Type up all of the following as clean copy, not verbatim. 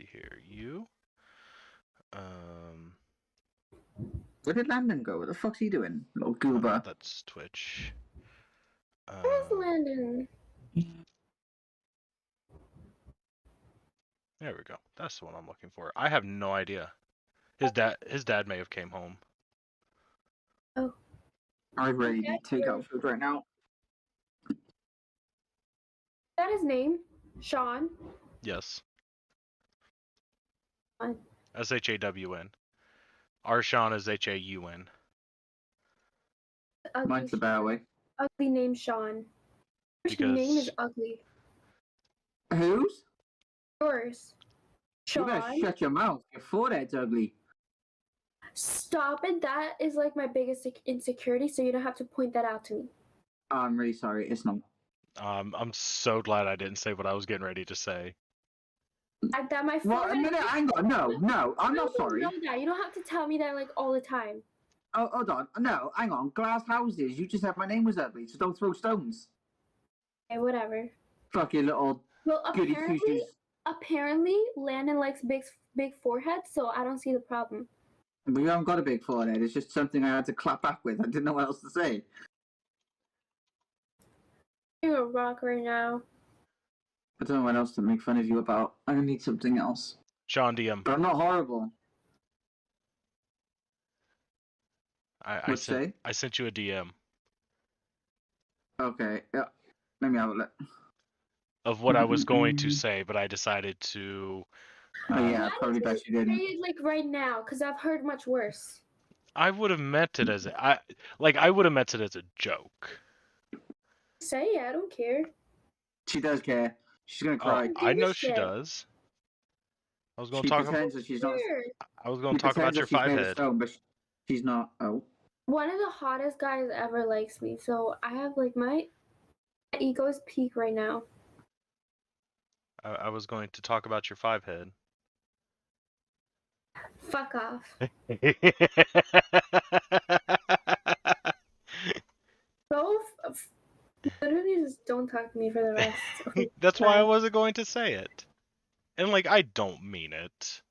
see here. You. Where did Landon go? What the fuck's he doing? Little Oh, goober. no, that's Twitch. Where's Landon? There we go. That's the one I'm looking for. I have no idea. His dad may have came home. Oh. I really need takeout food right now. Is that his name? Sean? Yes. Fine. S-H-A-W-N. Arshawn is H-A-U-N. Mine's the better way. Ugly name Sean. Your Because- name is ugly. Whose? Yours. You better Sean. shut your mouth. Your forehead's ugly. Stop it. That is like my biggest insecurity, so you don't have to point that out to me. I'm really sorry. It's not. I'm so glad I didn't say what I was getting ready to say. That my Well, forehead. no, hang on. No, I'm not sorry. Know that. You don't have to tell me that like all the time. Oh, hold on. No, hang on. Glass houses. You just said my name was ugly, so don't throw stones. Okay, whatever. Fucking little Well, goody two-shoes. apparently, Landon likes big foreheads, so I don't see the problem. But you haven't got a big forehead. It's just something I had to clap back with. I didn't know what else to say. You're a rock right now. I don't know what else to make fun of you about. I need something else. Sean DM. But I'm not horrible. I sent you a DM Okay, yeah. Let me have a look. of what I was going to say, but I decided to. Oh yeah, Why probably don't best you Say didn't. it like right now, because I've heard much worse. I would have meant it as I would have meant it as a joke. Say it, I don't care. She does care. She's gonna cry. Oh, I know Give a she shit. does. I was going She to talk. pretends that she's not. Sure. I was going She to talk about pretends your that she's five made of head. stone, but she's not. Oh. One of the hottest guys ever likes me, so I have like my ego is peak right now. I was going to talk about your five head. Fuck off. So literally just don't talk to me for the rest. Okay, That's why I bye. wasn't going to say it. And like I don't mean it.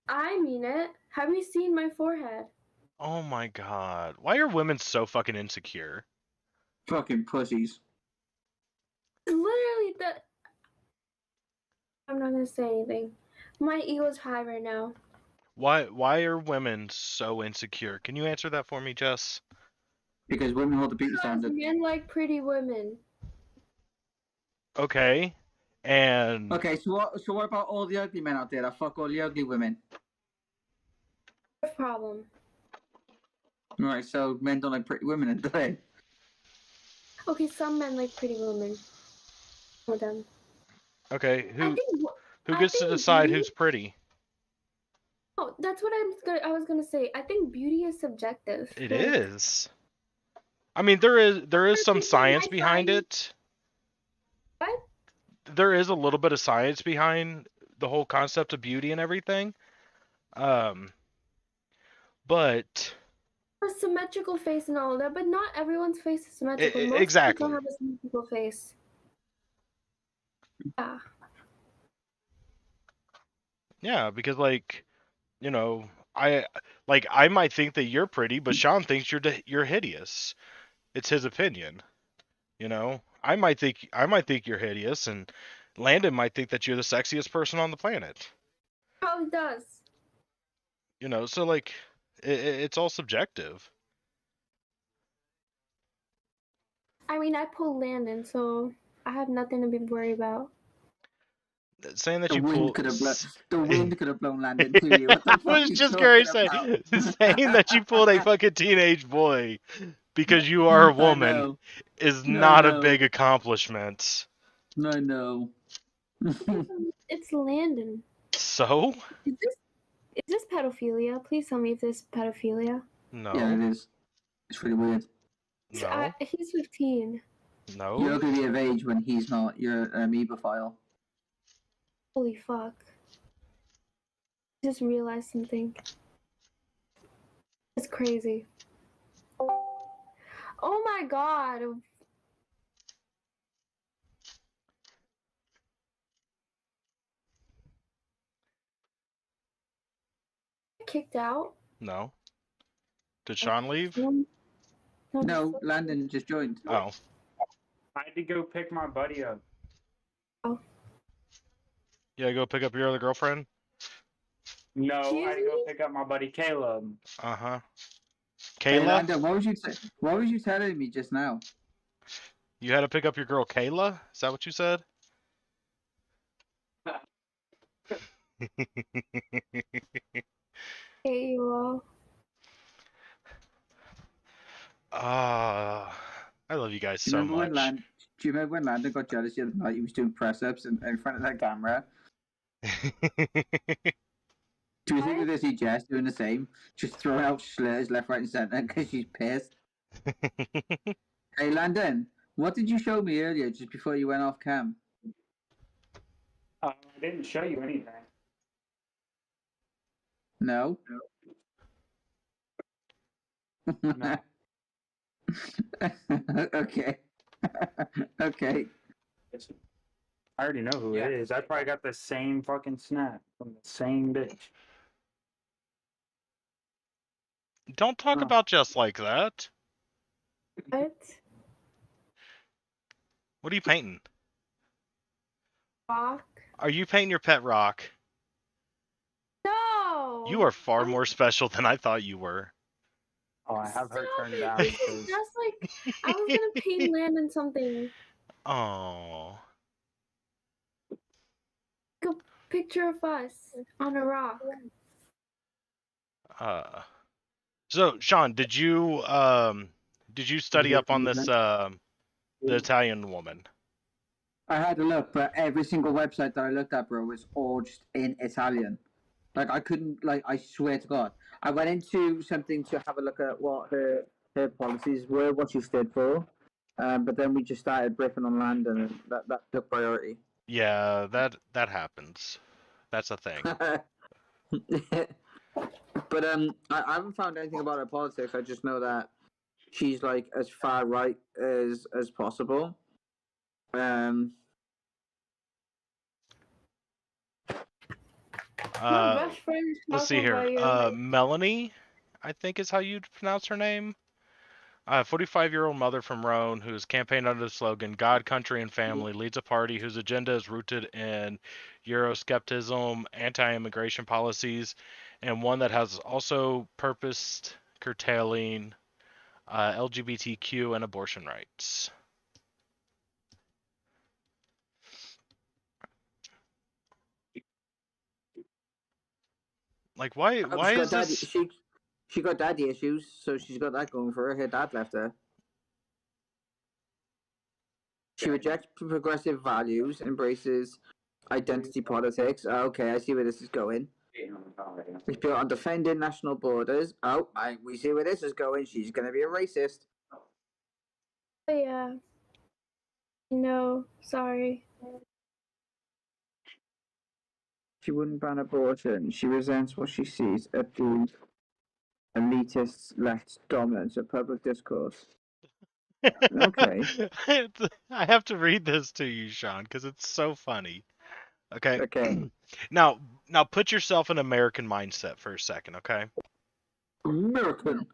I mean it. Have you seen my forehead? Oh my god. Why are women so fucking insecure? Fucking pussies. Literally the. I'm not gonna say anything. My ego's high right now. Why are women so insecure? Can you answer that for me, Jess? Because women hold the beauty Because standard. men like pretty women. Okay. And Okay, so what about all the ugly men out there that fuck all the ugly women? No problem. Right, so men don't like pretty women, do they? Okay, some men like pretty women. Some of them. okay, I who gets to think decide beauty- who's pretty? Oh, that's what I was gonna say. I think beauty is subjective. It Like, is. I mean, there is some people science might behind find- it. What? There is a little bit of science behind the whole concept of beauty and everything. But A symmetrical face and all of that, but not everyone's face is symmetrical. Most exactly. people don't have a symmetrical face. Yeah. yeah, because like, you know, I might think that you're pretty, but Sean thinks you're hideous. It's his opinion. You know, I might think you're hideous, and Landon might think that you're the sexiest person on the planet. Probably does. You know, so like, it's all subjective. I mean, I pulled Landon, so I have nothing to be worried about. Saying that The you wind pull. could have blown Landon to you. What the I fuck was you just talking going to say, about? saying that you pulled a fucking teenage boy because you are a I woman know. is No, not no. a big accomplishment. No. It's Landon. So? Is this pedophilia? Please tell me if this is pedophilia. No. Yeah, it is. It's really weird. No. He's 15. No. You're going to be of age when he's not. You're an amoebophile. Holy fuck. I just realized something. It's crazy. Oh my god. kicked out? No. Did Sean leave? No, Landon just joined. Oh. I had to go pick my buddy up. Yeah, go pick up your other girlfriend? No, I had to go Excuse me? pick up my buddy Caleb. Uh-huh. Hey, Kayla? Landon, what was you telling me just now? You had to pick up your girl Kayla? Is that what you said? Hey, you all. I love you guys Do you so remember much. Do you remember when Landon got jealous the other night? He was doing press-ups in front of that camera. Do you think of this? Jess doing the same, just throwing out slurs left, right, and center because she's pissed. Hey, Landon, what did you show me earlier, just before you went off cam? I didn't show you anything. No. No. Okay. Okay. I already know who it is. I probably got the same fucking snap from the same bitch. Don't talk Huh. about Jess like that. What? What are you painting? Rock? Are you painting your pet rock? No! You are far more special than I thought you were. Oh, I have her Stop turned it. down This is because just like I was gonna paint Landon something. Oh. A picture of us on a rock. So Sean, did you study up on this the Italian woman? I had a look, but every single website that I looked at, bro, was all just in Italian. Like, I couldn't, like, I swear to God. I went into something to have a look at what her policies were, what she stood for. But then we just started briefing on Landon, and that took priority. Yeah, that happens. That's a thing. But I haven't found anything about her politics. I just know that she's like as far right as possible. My best friend is Let's see talking here. about you. Melanie, I think is how you'd pronounce her name. 45-year-old mother from Rhone who's campaigned under the slogan "God, Country, and Family," leads a party whose agenda is rooted in Euroscepticism, anti-immigration policies, and one that has also purposed curtailing LGBTQ and abortion rights. Like, why is this? She got daddy issues, so she's got that going for her. Her dad left her. She rejects progressive values, embraces identity politics. Okay, I see where this is going. It's built on defending national borders. We see where this is going. She's going to be a racist. Oh, yeah. No, sorry. She wouldn't ban abortion. She resents what she sees as the elitist left dominance of public discourse. Okay. I have to read this to you, Sean, because it's so funny. Okay. Okay. Now put yourself in American mindset for a second, okay? American.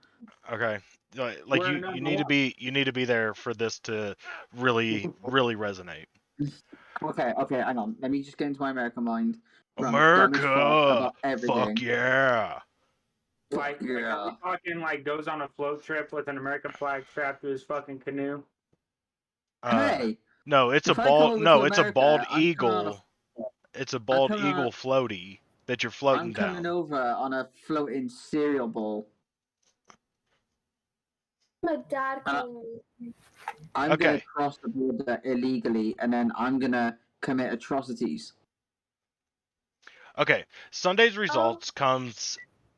Okay. Like you need to be there for this to really resonate. Okay, hang on. Let me just get into my American mind. America, about everything. fuck yeah. like are we talking like goes on a float trip with an American flag strapped to his fucking canoe? Hey. No, it's a bald. No, it's a bald eagle. It's a bald eagle floaty that you're floating down. I'm coming over on a floating cereal bowl. My dad called me. I'm gonna cross the border illegally, and then I'm gonna commit atrocities. Okay, Sunday's results come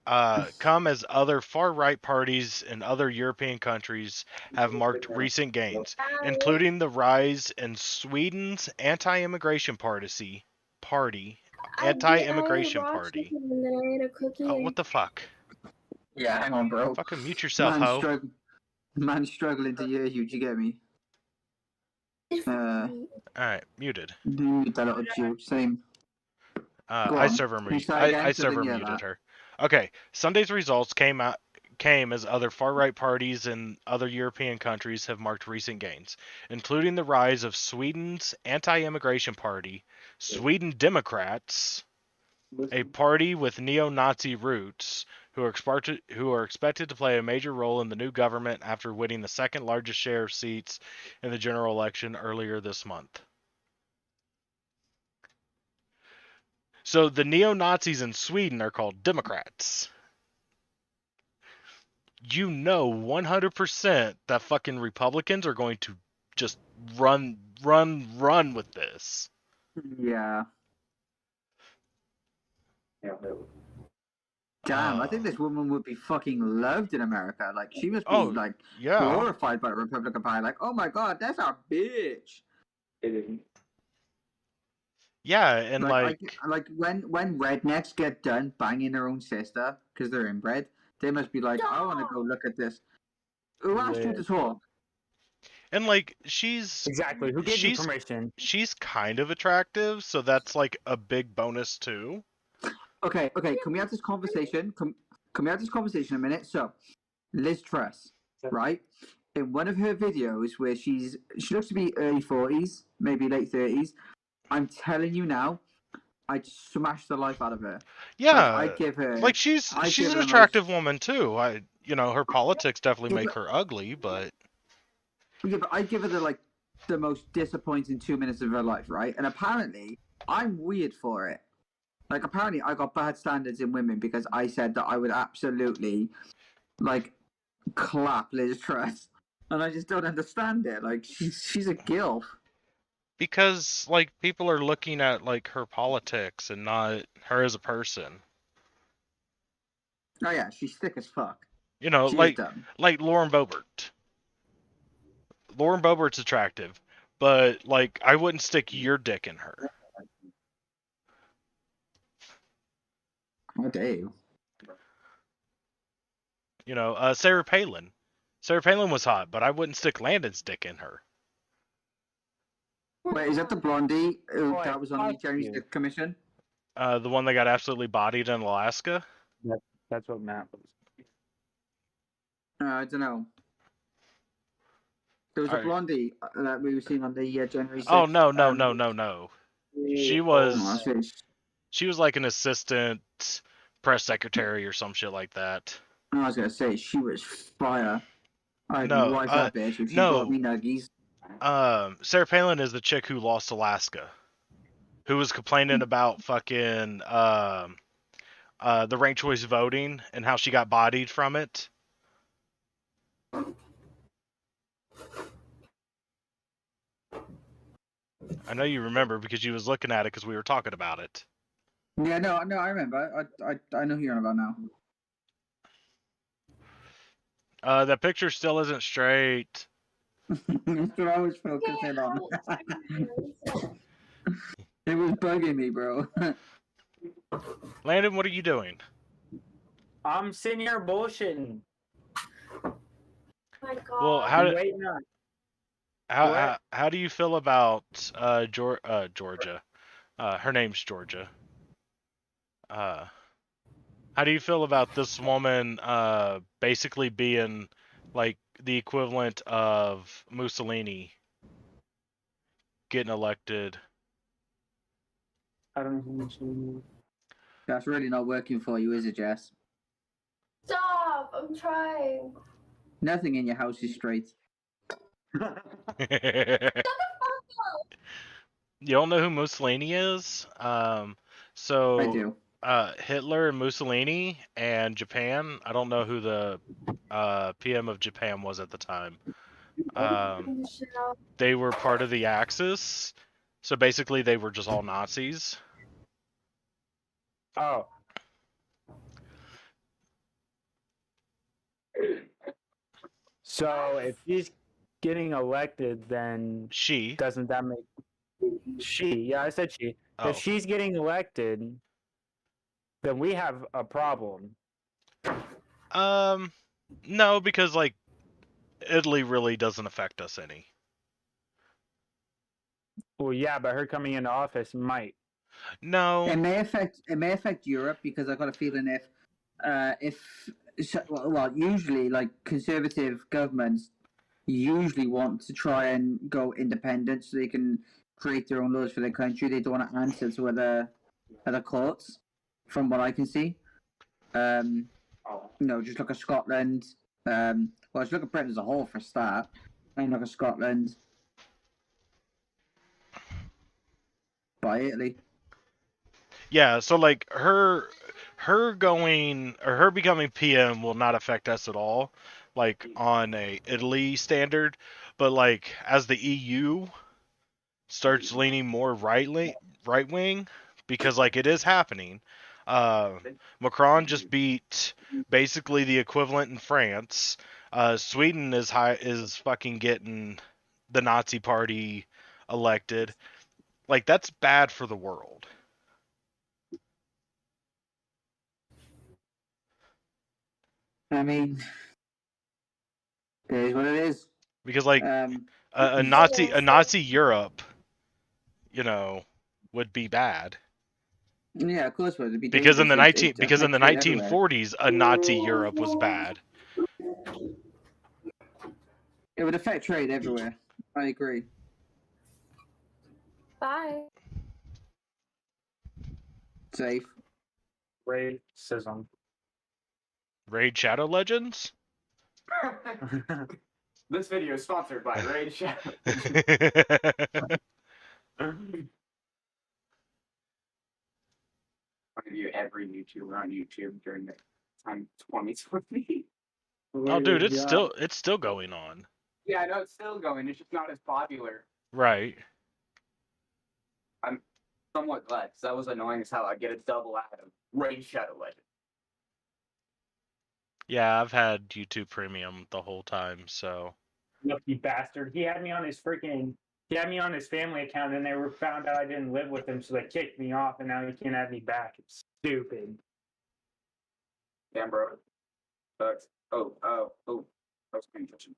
as other far-right parties in other European countries have marked recent gains, including the rise in Sweden's anti-immigration party. Anti-immigration party. And then I ate a cookie. Oh, what the fuck? Yeah, hang on, bro. Fucking mute yourself, ho. Man's struggling to hear you. Do you get me? Alright, muted. Dude, that little Jew. Same. I server muted her. Okay, Sunday's results came as other far-right parties in other European countries have marked recent gains, including the rise of Sweden's anti-immigration party, Sweden Democrats, a party with neo-Nazi roots, who are expected to play a major role in the new government after winning the second largest share of seats in the general election earlier this month. So the neo-Nazis in Sweden are called Democrats. 100% that fucking Republicans are going to just run with this. Yeah. Damn, I think Oh. this woman would be fucking loved in America. Like, she must be, Oh, like, yeah. glorified by the Republican Party. Like, oh my god, that's our bitch. Yeah, and like when rednecks get done banging their own sister because they're inbred, they must be like, I want to go look at this. Who asked you to talk? and like she's Exactly. Who gave you she's permission? she's kind of attractive, so that's like a big bonus too. Okay, can we have this conversation? Can we have this conversation a minute? So, Liz Truss, right? In one of her videos where she looks to be early 40s, maybe late 30s, I'm telling you now, I'd smash the life out of her. Yeah, I'd give her like she's an attractive woman too. Her politics definitely make her ugly, but yeah, but I'd give her the most disappointing 2 minutes of her life, right? And apparently, I'm weird for it. Like, apparently, I got bad standards in women because I said that I would absolutely, clap Liz Truss. And I just don't understand it. Like, she's a gilf. because like people are looking at like her politics and not her as a person. Oh, yeah, she's thick as fuck. She like Lauren Boebert. Lauren Boebert's attractive, but like I wouldn't stick your dick in her. How dare you? Sarah Palin. Sarah Palin was hot, but I wouldn't stick Landon's dick in her. Wait, is that the blondie that was on the Jerry Stick Commission? The one that got absolutely bodied in Alaska? That's what Matt was. I don't know. There was a blondie that we were seeing on the January 6th. Oh, no. She was like an assistant press secretary or some shit like that. I was gonna say she was fire. I'd wipe that bitch if she brought me nuggies. Sarah Palin is the chick who lost Alaska, who was complaining about fucking the ranked choice voting and how she got bodied from it. I know you remember because you was looking at it because we were talking about it. Yeah, no, I remember. I know who you're on about now. That picture still isn't straight. That's what I was focusing on. It was bugging me, bro. Landon, what are you doing? I'm sitting here bullshitting. Oh my god. Well, how do you feel about Georgia? Her name's Georgia. How do you feel about this woman basically being like the equivalent of Mussolini getting elected? I don't know who Mussolini is. That's really not working for you, is it, Jess? Stop! I'm trying. Nothing in your house is straight. Shut the fuck up! You don't know who Mussolini is? So I do. Hitler and Mussolini and Japan. I don't know who the PM of Japan was at the time. They were part of the Axis, so basically they were just all Nazis. Oh. So if she's getting elected, then doesn't that make she? Yeah, I said she. Oh. If she's getting elected, then we have a problem. No, because like Italy really doesn't affect us any. Well, yeah, but her coming into office might. No. It may affect Europe because I got a feeling usually like conservative governments usually want to try and go independent so they can create their own laws for their country. They don't want to answer to other courts, from what I can see. Just look at Scotland. Just look at Britain as a whole for a start. And look at Scotland. By Italy. Yeah, so like her becoming PM will not affect us at all, like on a Italy standard, but like as the EU starts leaning more right wing, because like it is happening. Macron just beat basically the equivalent in France. Sweden is fucking getting the Nazi party elected. Like that's bad for the world. I mean, it is what it is. Because like a Nazi Europe, would be bad. Yeah, of course, would be because in the 1940s, a Nazi Europe was bad. It would affect trade everywhere. I agree. Bye. Safe. Racism. Raid Shadow Legends? This video is sponsored by Raid Shadow. I review every YouTuber on YouTube during the time 2020. Oh, dude, it's still going on. Yeah, I know it's still going. It's just not as popular. Right. I'm somewhat glad, because that was annoying as hell. I get a double ad of Raid Shadow Legends. Yeah, I've had YouTube Premium the whole time, so. Lucky bastard. He had me on his family account, and they found out I didn't live with him, so they kicked me off, and now he can't have me back. It's stupid. Damn, bro. Sucks. I was paying attention.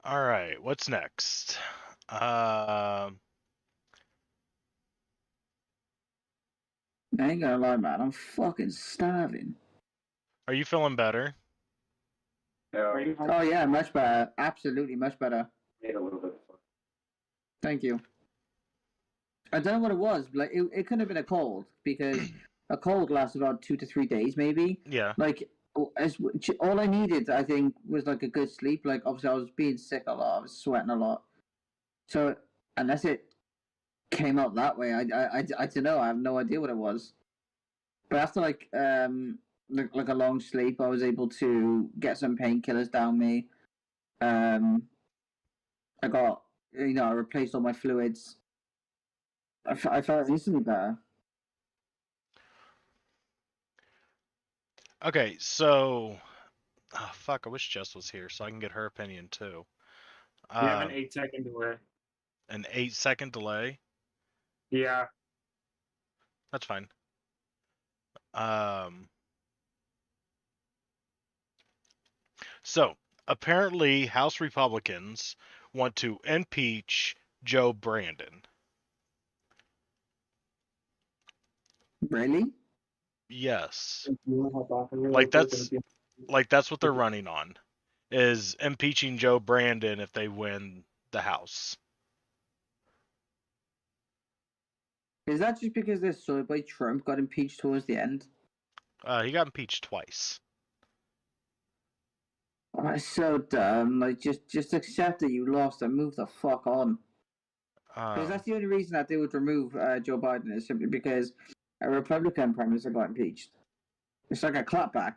All right, what's next? I ain't gonna lie, man. I'm fucking starving. Are you feeling better? No. Oh yeah, much better. Absolutely, much better. Made a little bit. Thank you. I don't know what it was, but like, it could have been a cold, because a cold lasts about 2 to 3 days, maybe. Yeah. Like, all I needed, I think, was like a good sleep. Like, obviously, I was being sick a lot. I was sweating a lot. So, unless it came out that way, I don't know. I have no idea what it was. But after like a long sleep, I was able to get some painkillers down me. I got, I replaced all my fluids. I felt instantly better. Okay, so. Oh, fuck, I wish Jess was here so I can get her opinion too. You have an 8-second delay. An 8-second delay? Yeah. That's fine. So, apparently, House Republicans want to impeach Joe Brandon. Really? Yes. Like that's what they're running on, is impeaching Joe Brandon if they win the House. Is that just because their soyboy Trump got impeached towards the end? He got impeached twice. Oh, that's so dumb. Like, just accept that you lost and move the fuck on. Because that's the only reason that they would remove Joe Biden, is simply because a Republican prime minister got impeached. It's like a clapback.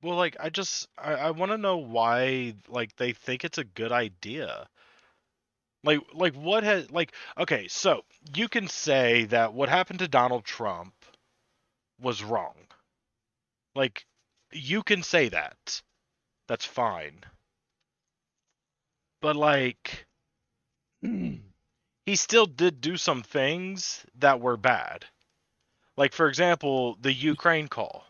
Well, like, I want to know why, like, they think it's a good idea. Like what has, like, okay, so you can say that what happened to Donald Trump was wrong. Like, you can say that. That's fine. But, like, he still did do some things that were bad. Like, for example, the Ukraine call.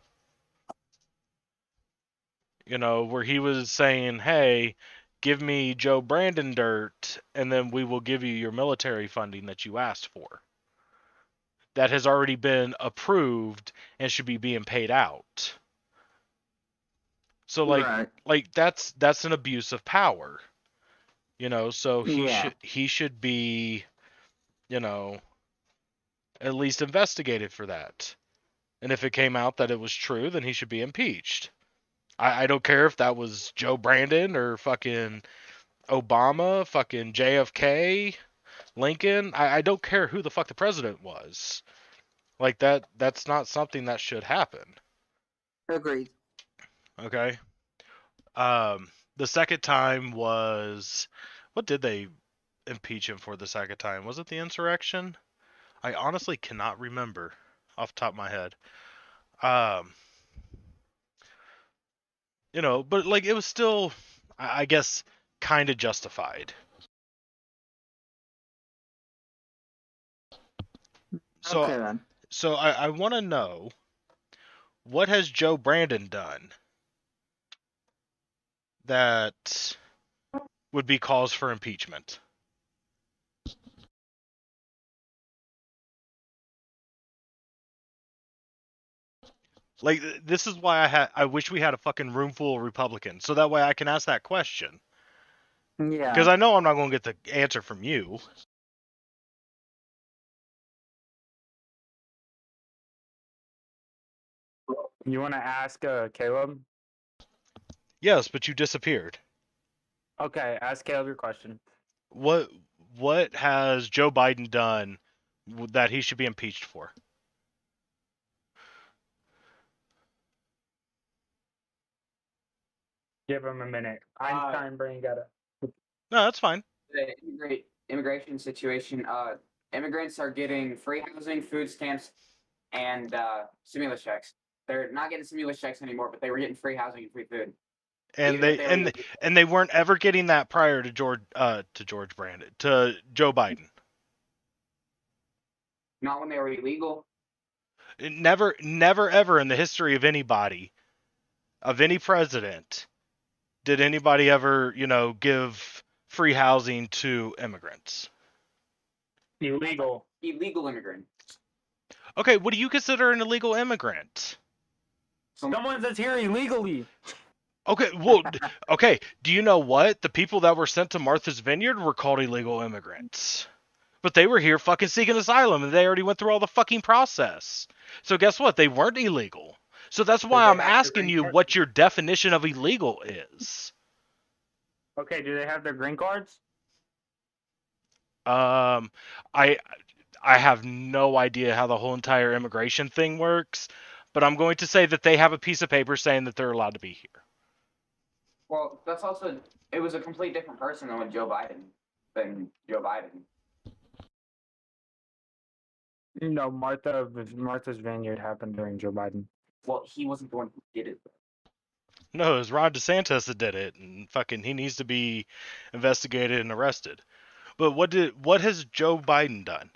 Where he was saying, hey, give me Joe Brandon dirt, and then we will give you your military funding that you asked for. That has already been approved and should be being paid out. So Right. like that's an abuse of power. So Yeah. he should be, at least investigated for that. And if it came out that it was true, then he should be impeached. I don't care if that was Joe Brandon or fucking Obama, fucking JFK, Lincoln. I don't care who the fuck the president was. Like that's not something that should happen. Agreed. Okay. The second time was, what did they impeach him for the second time? Was it the insurrection? I honestly cannot remember off the top of my head. But like it was still, I guess, kind of justified. So, Okay then. so I want to know, what has Joe Brandon done that would be cause for impeachment? Like, this is why I wish we had a fucking room full of Republicans, so that way I can ask that question. Yeah. Because I know I'm not going to get the answer from you. You want to ask Caleb? Yes, but you disappeared. Okay, ask Caleb your question. What has Joe Biden done that he should be impeached for? Give him a minute. Einstein brain got it. No, that's fine. The immigration situation. Immigrants are getting free housing, food stamps, and stimulus checks. They're not getting stimulus checks anymore, but they were getting free housing and free food. And Even if they were and and they weren't ever getting that prior to Joe Biden. not when they were illegal. Never ever in the history of anybody, of any president, did anybody ever, give free housing to immigrants. Illegal. Illegal immigrants. Okay, what do you consider an illegal immigrant? Someone that's here illegally. Okay, well, okay, do you know what? The people that were sent to Martha's Vineyard were called illegal immigrants. But they were here fucking seeking asylum, and they already went through all the fucking process. So guess what? They weren't illegal. So that's why I'm asking you what your definition of illegal is. Okay, do they have their green cards? I have no idea how the whole entire immigration thing works, but I'm going to say that they have a piece of paper saying that they're allowed to be here. Well, that's also, it was a complete different person than Joe Biden. No, Martha's Vineyard happened during Joe Biden. Well, he wasn't the one who did it. No, it was Ron DeSantis that did it, and fucking he needs to be investigated and arrested. But what has Joe Biden done?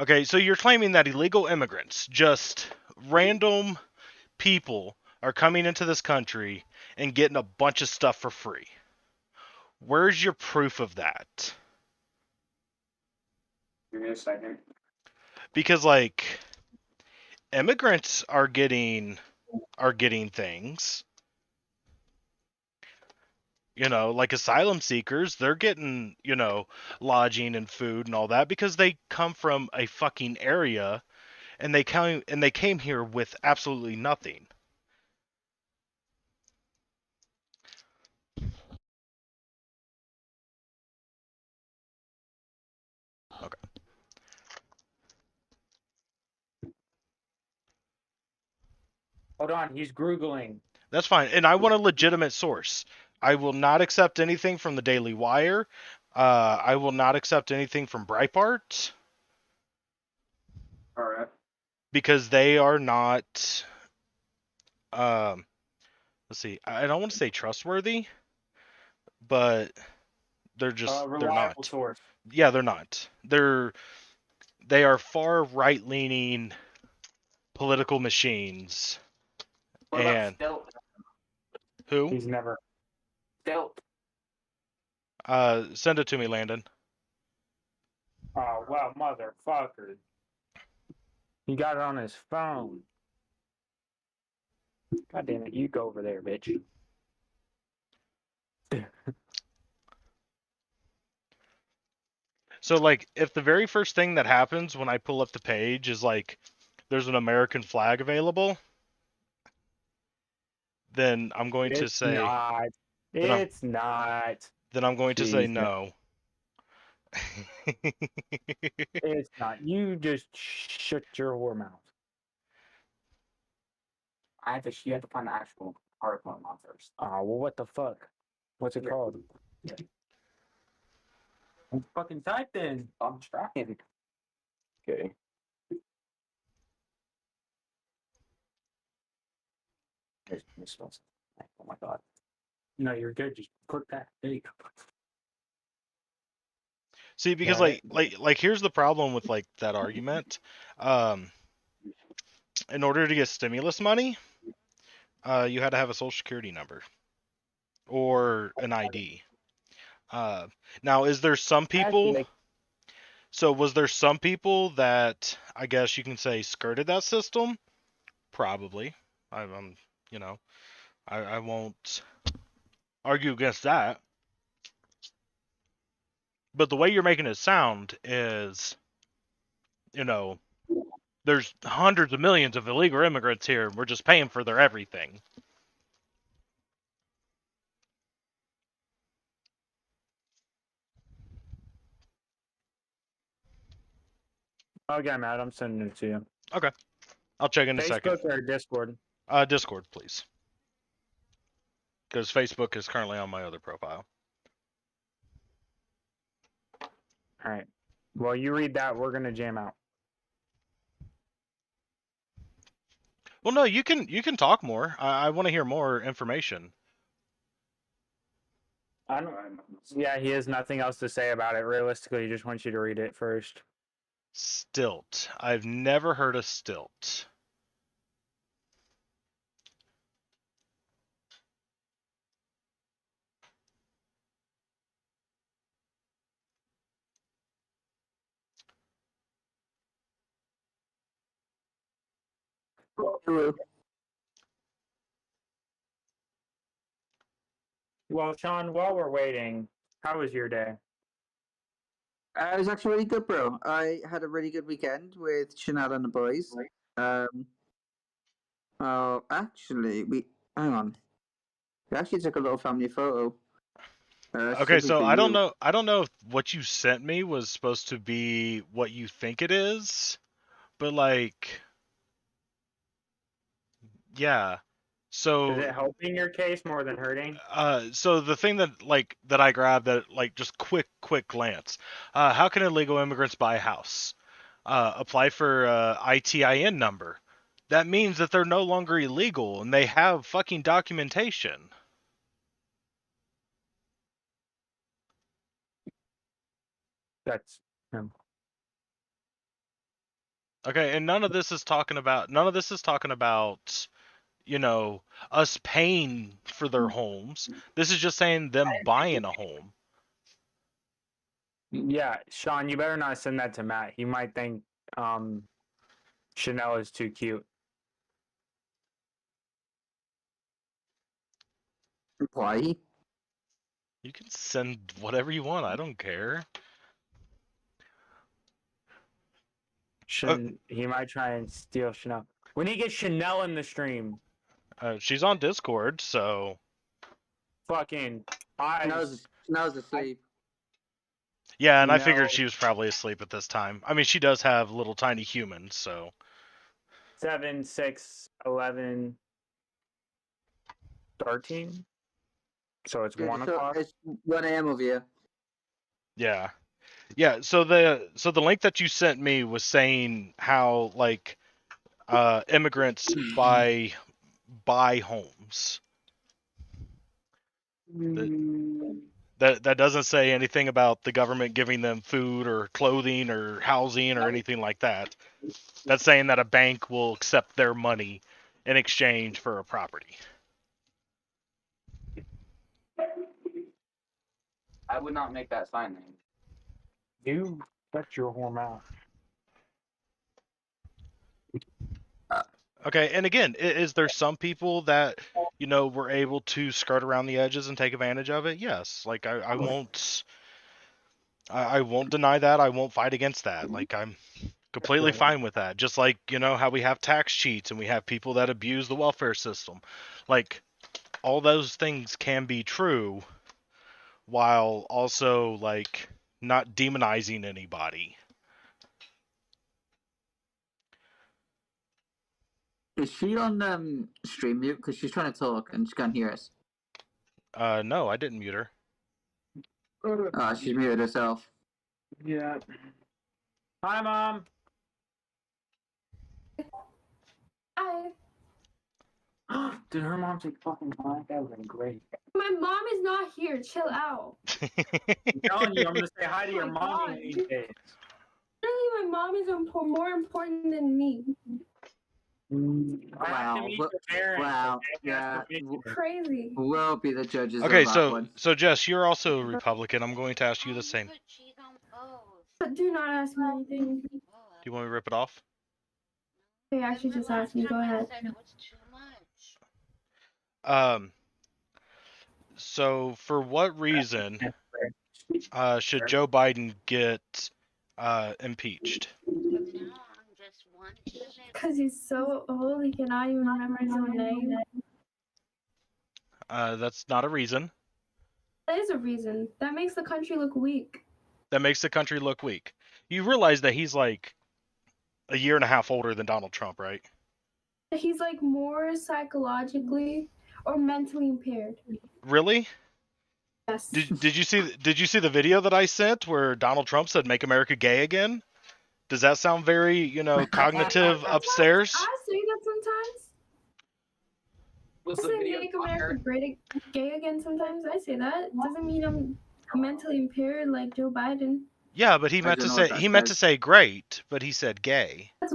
Okay, so you're claiming that illegal immigrants, just random people, are coming into this country and getting a bunch of stuff for free. Where's your proof of that? Give me a second. Because like immigrants are getting things. Like asylum seekers, they're getting, lodging and food and all that because they come from a fucking area and they came here with absolutely nothing. Okay. Hold on, he's Googling. That's fine. And I want a legitimate source. I will not accept anything from the Daily Wire. I will not accept anything from Breitbart. All right. Because they are not, let's see, I don't want to say trustworthy, but they're just, they're not. Source. Yeah, they're not. They are far right-leaning political machines. What And about Stilt? who? He's never. Stilt. Send it to me, Landon. Oh, well, motherfucker. He got it on his phone. God damn it, you go over there, bitch. So like, if the very first thing that happens when I pull up the page is like, there's an American flag available, then I'm going to It's say, not. then I'm It's not. then I'm going to say Jesus. no. It's not. You just shut your whore mouth. You have to find the actual article I'm on first. Oh, well, what the fuck? What's it Yeah. called? Fucking type then. I'm trying. Okay. Oh my god. No, you're good. Just click that. There you go. See, because Got like here's the problem with like that argument. In order to get stimulus money, you had to have a social security number or an ID. Now, is there some people? Actually, So was there some people that I guess you can say skirted that system? Probably. I'm, you know, I won't argue against that. But the way you're making it sound is, you know, there's hundreds of millions of illegal immigrants here. We're just paying for their everything. okay, Matt, I'm sending it to you. Okay. I'll check in a second. Facebook or Discord? Discord, please. Because Facebook is currently on my other profile. All right. Well, you read that. We're gonna jam out. Well, no, you can talk more. I want to hear more information. I don't. Yeah, he has nothing else to say about it. Realistically, he just wants you to read it first. Stilt. I've never heard of stilt. Well, Sean, while we're waiting, how was your day? It was actually really good, bro. I had a really good weekend with Chanel and the boys. Actually, hang on. We actually took a little family photo. Okay, Specifically so for I don't you. know. I don't know if what you sent me was supposed to be what you think it is, but like, yeah. So, Is it helping your case more than hurting? so the thing that I grabbed that like just quick glance. How can illegal immigrants buy a house? Apply for ITIN number. That means that they're no longer illegal and they have fucking documentation. That's Okay, and none of this is talking about, you know, us paying for their homes. This is just saying them buying a home. yeah, Sean. You better not send that to Matt. He might think Chanel is too cute. Why? You can send whatever you want. I don't care. He might try and steal Chanel. We need to get Chanel in the stream. She's on Discord, so Fucking Chanel's asleep. yeah. And I figured No. she was probably asleep at this time. I mean, she does have little tiny humans, so 7, 6, 11, 13. So it's 1 o'clock. It's 1 a.m. over here. yeah. Yeah, so the link that you sent me was saying how like immigrants buy homes. That doesn't say anything about the government giving them food or clothing or housing or anything like that. That's saying that a bank will accept their money in exchange for a property. I would not make that sign name. You shut your whore mouth. Okay, and again, is there some people that were able to skirt around the edges and take advantage of it? Yes. Like I won't. I won't deny that. I won't fight against that. Like I'm completely fine with that. Just like, how we have tax cheats and we have people that abuse the welfare system. Like all those things can be true while also like not demonizing anybody. Is she on stream mute? Because she's trying to talk and she can't hear us. No, I didn't mute her. She's muted herself. Yeah. Hi, Mom. Hi. Did her mom say fucking hi? That would have been great. My mom is not here. Chill out. I'm telling you, I'm gonna say hi to your Oh my mom God. these days. Really, my mom is more important than me. I have to Wow, meet but- your parents. wow, okay? yeah. That's what makes it- Crazy. We'll be the judges Okay, of that so one. Jess, you're also a Republican. I'm going to ask you the same. Do But do not ask me anything. you want me to rip it off? They actually just asked me. Go ahead. So for what reason should Joe Biden get impeached? Because he's so old, he cannot even remember his own name. That's not a reason. That is a reason. That makes the country look weak. That makes the country look weak. You realize that he's like a year and a half older than Donald Trump, right? He's like more psychologically or mentally impaired. Really? Yes. Did you see the video that I sent where Donald Trump said "Make America Gay Again"? Does that sound very, cognitive upstairs? I say that sometimes. Was I the say video make on America there? gay again sometimes. I say that. Doesn't mean I'm mentally impaired like Joe Biden. Yeah, but he meant to don't know say what he that meant to says. say great, but he said gay. That's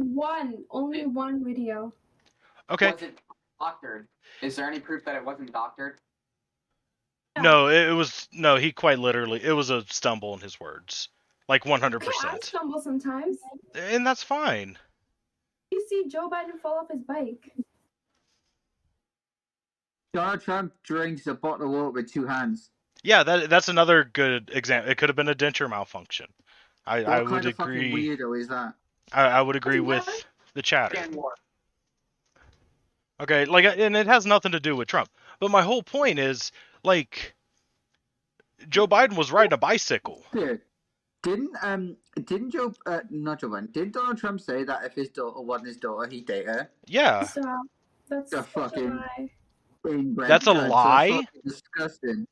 only one video. Okay. Was it doctored? Is there any proof that it wasn't doctored? No, it was no. He quite literally. It was a stumble in his words, like Okay, I 100%, stumble sometimes. and that's fine. You see Joe Biden fall off his bike. Donald Trump drinks a bottle of water with two hands. Yeah, that's another good example. It could have been a denture malfunction. I What would kind of fucking agree. weirdo is that? I would agree What? with the chatter. Again, more. Okay, like, and it has nothing to do with Trump. But my whole point is, like, Joe Biden was riding a bicycle. Dude, didn't Joe not Joe Biden, didn't Donald Trump say that if his daughter wasn't his daughter, he'd date her? Yeah. Stop. That's The such a fucking- lie. Inbred That's a cunt. lie? That's fucking disgusting.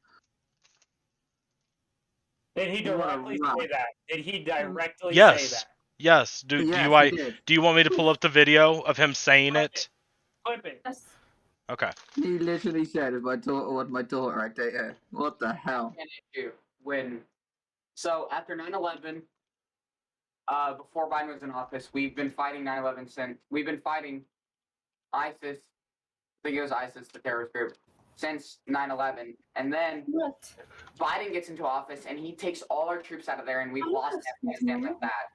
Did he What a directly rock. say that? Did he directly say Yes. that? Yes. Do Yes, he did. do you want me to pull up the video of him saying it? Clip it. Yes. Okay. He literally said, if my daughter was my daughter, I'd date her. What the hell? An issue when. So after 9/11, before Biden was in office, we've been fighting 9/11 since. We've been fighting ISIS. I think it was ISIS, the terrorist group, since 9/11, and then What? Biden gets into office and he takes all our troops out of there, and we've I'm lost not Afghanistan listening. with that.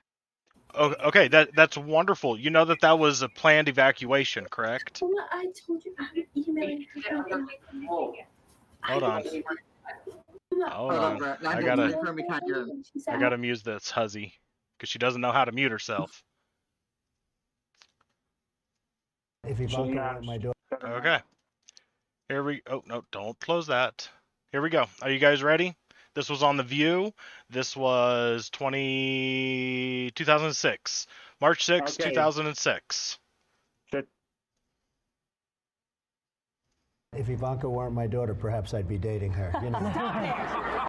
Okay, that's wonderful. You know that was a planned evacuation, correct? Well, I told you I'm emailing her. Oh, Hold on. No. Hold Hold on, on. bro. I Landon, gotta- confirm we can't hear him. She said, I gotta mute this huzzy because she doesn't know how to mute herself. If Ivanka not- were my daughter. Okay. Here we. Oh no! Don't close that. Here we go. Are you guys ready? This was on The View. This was 2006. March 6, Okay. 2006. If Ivanka weren't my daughter, perhaps I'd be dating her. You know.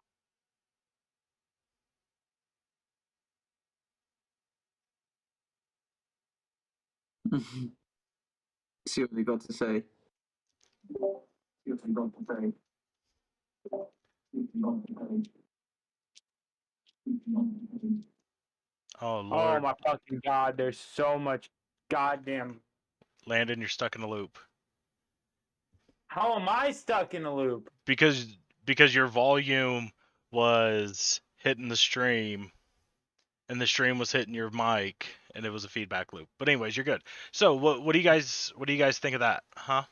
See what we got to say. Oh Oh Lord, my fucking god! There's so much goddamn. Landon, you're stuck in a loop How am I stuck in a loop? because your volume was hitting the stream, and the stream was hitting your mic, and it was a feedback loop. But anyways, you're good. So what do you guys think of that? Huh?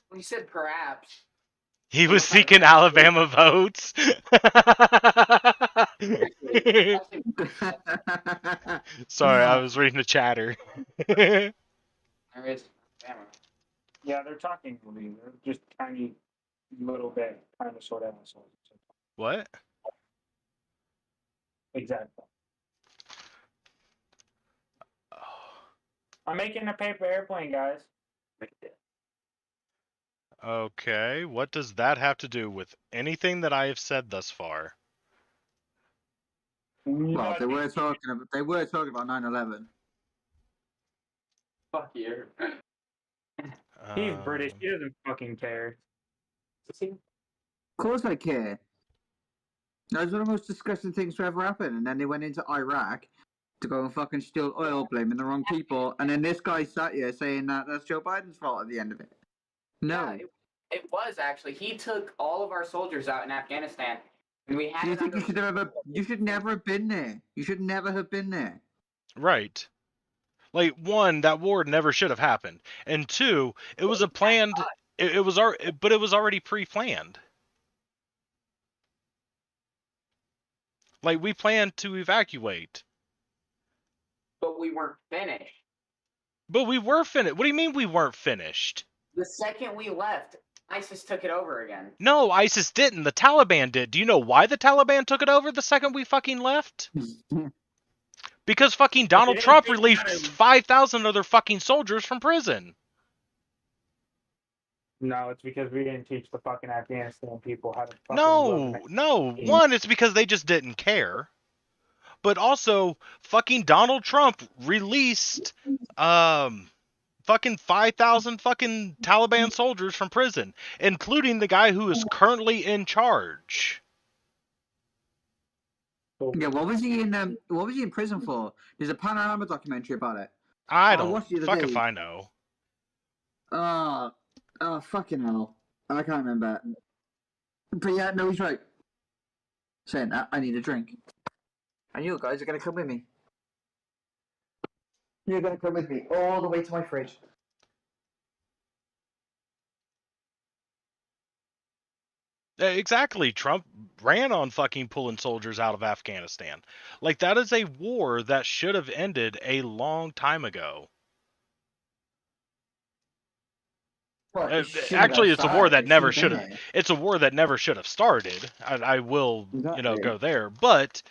When you said perhaps, He was seeking Alabama votes. actually, Sorry, I was reading the chatter. there is Alabama. Yeah, they're talking to me. They're just tiny, little bit, kind of sort of assholes. What? Exactly. I'm making a paper airplane, guys. Okay, what does that have to do with anything that I have said thus far? Well, they were talking about 9/11. Fuck you. He's British. He doesn't fucking care. Of course I care. That was one of the most disgusting things to ever happen. And then they went into Iraq to go and fucking steal oil, blaming the wrong people. And then this guy sat here saying that that's Joe Biden's fault at the end of it. No. Yeah, it was actually. He took all of our soldiers out in Afghanistan, and we had. Do you it think under- you should never have been there? You should never have been there. Right. Like, one, that war never should have happened, and two, it was a planned. It was already pre-planned. Like, we planned to evacuate. But we weren't finished. But we were finished. What do you mean we weren't finished? The second we left, ISIS took it over again. No, ISIS didn't. The Taliban did. Do you know why the Taliban took it over the second we fucking left? Because fucking Donald Trump released 5,000 of their fucking soldiers from prison. No, it's because we didn't teach the fucking Afghanistan people how to fucking No. One, it's because they just didn't care. But also, fucking Donald Trump released fucking 5,000 fucking Taliban soldiers from prison, including the guy who is currently in charge. Yeah, what was he in prison for? There's a Panorama documentary about it. I I don't watched the other fuck day. if I know. Oh, fucking hell. I can't remember. But yeah, no, he's right. Saying that, I need a drink. And you guys are going to come with me. You're going to come with me all the way to my fridge. Exactly. Trump ran on fucking pulling soldiers out of Afghanistan. Like, that is a war that should have ended a long time ago. Well, Actually, it's a war that never should have. It's a war that never should have started. I will, Exactly. go there. But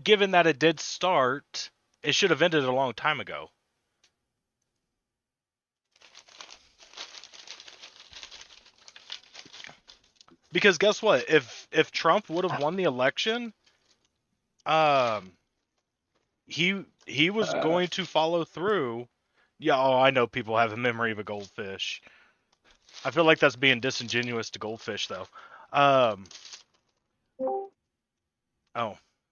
given that it did start, it should have ended a long time ago. Because guess what? If Trump would have won the election, he was going to follow through. Yeah, I know people have a memory of a goldfish. I feel like that's being disingenuous to goldfish, though. Oh,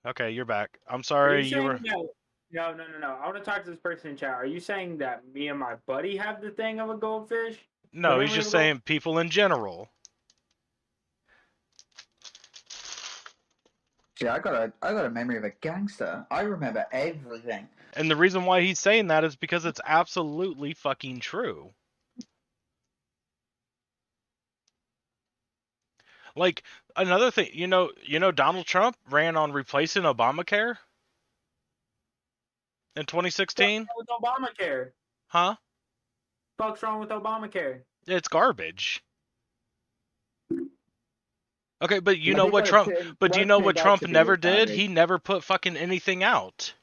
okay, you're back. I'm sorry, you were. No. I want to talk to this person in chat. Are you saying that me and my buddy have the thing of a goldfish? No, he's just saying people in general. Yeah, I got a memory of a gangster. I remember everything. And the reason why he's saying that is because it's absolutely fucking true. Like, another thing, Donald Trump ran on replacing Obamacare in 2016? What's wrong with Obamacare? Huh? What's wrong with Obamacare? It's garbage. Okay, but do you know what Trump never did? He never put fucking anything out.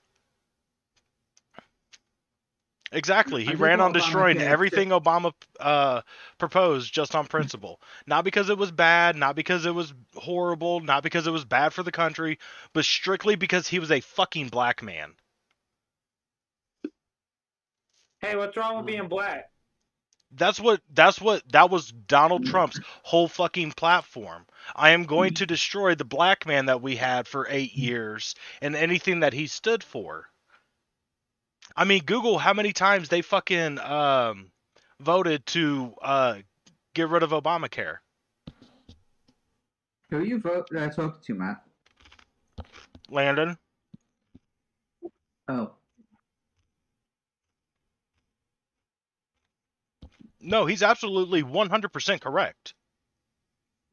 Exactly. He ran on destroying everything Obama proposed just on principle. Not because it was bad, not because it was horrible, not because it was bad for the country, but strictly because he was a fucking black man. Hey, what's wrong with being black? That was Donald Trump's whole fucking platform. I am going to destroy the black man that we had for 8 years and anything that he stood for. I mean, Google how many times they fucking voted to get rid of Obamacare. Who are you talking to, Matt? Landon. Oh. No, he's absolutely 100% correct.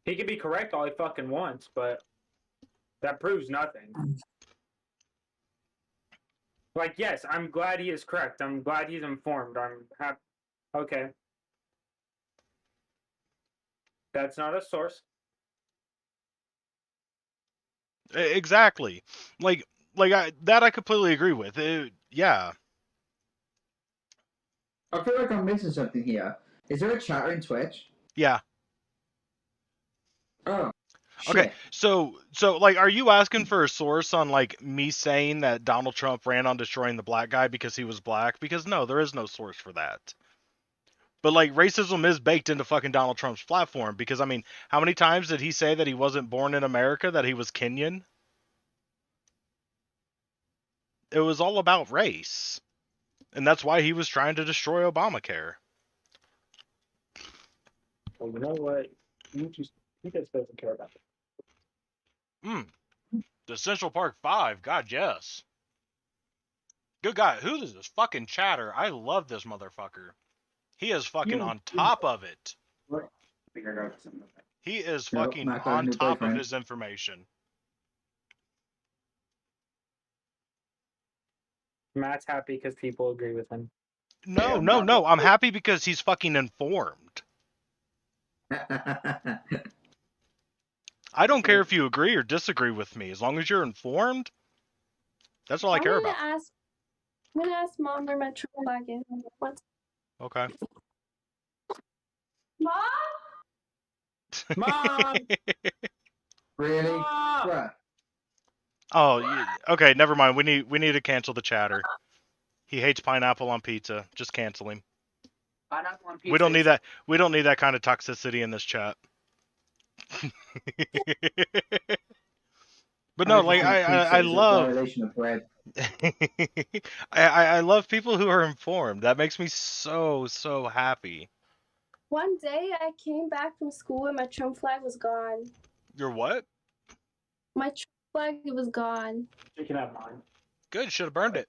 He can be correct all he fucking wants, but that proves nothing. Like, yes, I'm glad he is correct. I'm glad he's informed. I'm happy. Okay. That's not a source. Exactly. Like I completely agree with. Yeah. I feel like I'm missing something here. Is there a chatter in Twitch? Yeah. Oh. Okay. Shit. So like, are you asking for a source on like me saying that Donald Trump ran on destroying the black guy because he was black? Because no, there is no source for that. But like, racism is baked into fucking Donald Trump's platform, because I mean, how many times did he say that he wasn't born in America, that he was Kenyan? It was all about race. And that's why he was trying to destroy Obamacare. Well, you know what? He just doesn't care about it. The Central Park 5, God yes. Good guy. Who is this fucking chatter? I love this motherfucker. He is fucking on top of it. He is Nope, fucking Matt got a on new top of boyfriend. his information. Matt's happy because people agree with him. No. I'm happy because he's fucking informed. I don't care if you agree or disagree with me. As long as you're informed, that's all I care about. I'm gonna ask Mom where my Trump flag is. What's Okay. Mom? Mom! Really? Mom! Bruh. Oh, okay. Never mind. We need to cancel the chatter. He hates pineapple on pizza. Just cancel him. Pineapple on pizza. We don't need that. We don't need that kind of toxicity in this chat. But no, like I love. Violation of bread. I love people who are informed. That makes me so happy. One day I came back from school and my Trump flag was gone. Your what? My Trump flag, it was gone. You can have mine. Good. Should have burned it.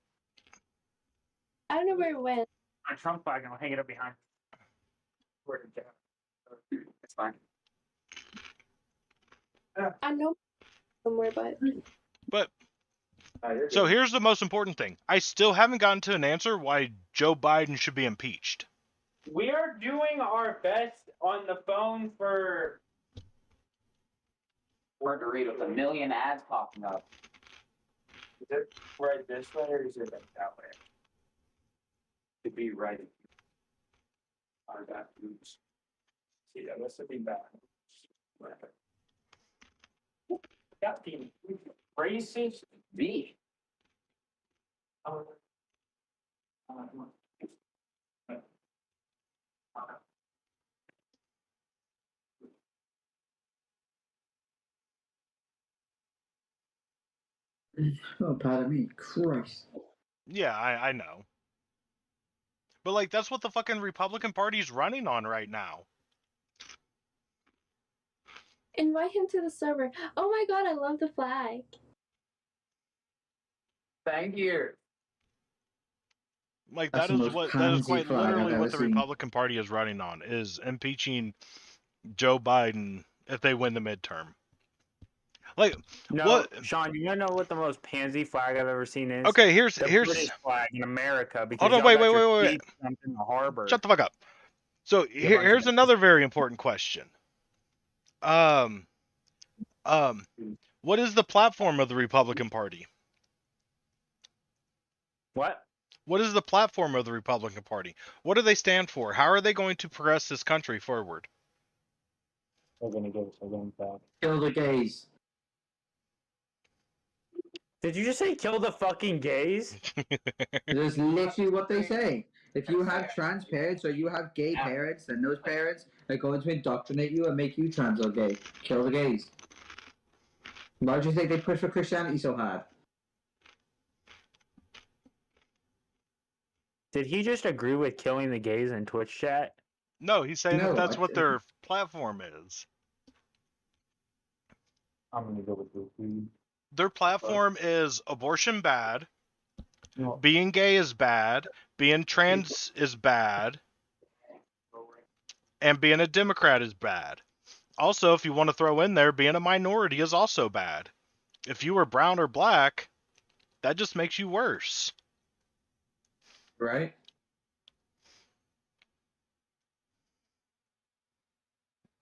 I don't know where it went. My Trump flag, and I'll hang it up behind. Where did it go? It's fine. I know somewhere, but But so here's the most important thing. I still haven't gotten to an answer why Joe Biden should be impeached. We are doing our best on the phone for. Hard to read with a million ads popping up. Is it right this way or is it that way? To be right. Or that. Oops. See, that must have been bad. Got the racist V. Oh, pardon me. Christ. Yeah, I know. But like, that's what the fucking Republican Party's running on right now. invite him to the server. Oh my god, I love the flag. Thank you. Like, That's that the is most that is pansy quite flag I've literally ever what the seen. Republican Party is running on, is impeaching Joe Biden if they win the midterm. Like, No, what? Sean, you wanna know what the most pansy flag I've ever seen is? Okay, here's The British flag in America. Because Hold on, y'all wait, got wait, your wait, wait. feet dumped in the harbor. Shut the fuck up. So here's another very important question. What is the platform of the Republican Party? What? What is the platform of the Republican Party? What do they stand for? How are they going to progress this country forward? We're gonna give us a win back. Kill the gays. Did you just say kill the fucking gays? That's literally what they say. If you have trans parents or you have gay parents, then those parents are going to indoctrinate you and make you trans or gay. Kill the gays. Why do you think they push for Christianity so hard? Did he just agree with killing the gays in Twitch chat? No, he's saying No, that that's I what didn't. their platform is. I'm gonna go with the Their platform is abortion bad, No. being gay is bad, being trans is bad, and being a Democrat is bad. Also, if you want to throw in there, being a minority is also bad. If you were brown or black, that just makes you worse. Right?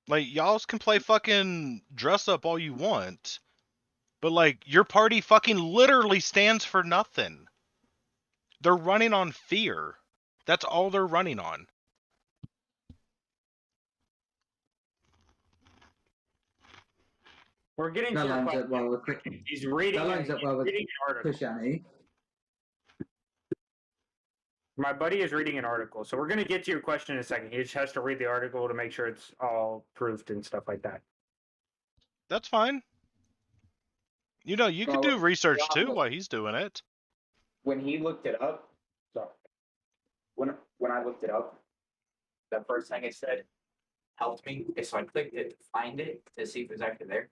Like, y'all can play fucking dress up all you want, but like, your party fucking literally stands for nothing. They're running on fear. That's all they're running on. We're getting That to your lines question. up well with He's reading, that lines up well with reading an article. Christianity. My buddy is reading an article, so we're gonna get to your question in a second. He just has to read the article to make sure it's all proofed and stuff like that. That's fine. You know, you could Well, do research yeah, too while he's doing it. When he looked it up, so when I looked it up, the first thing it said helped me. So I clicked it to find it to see if it was actually there.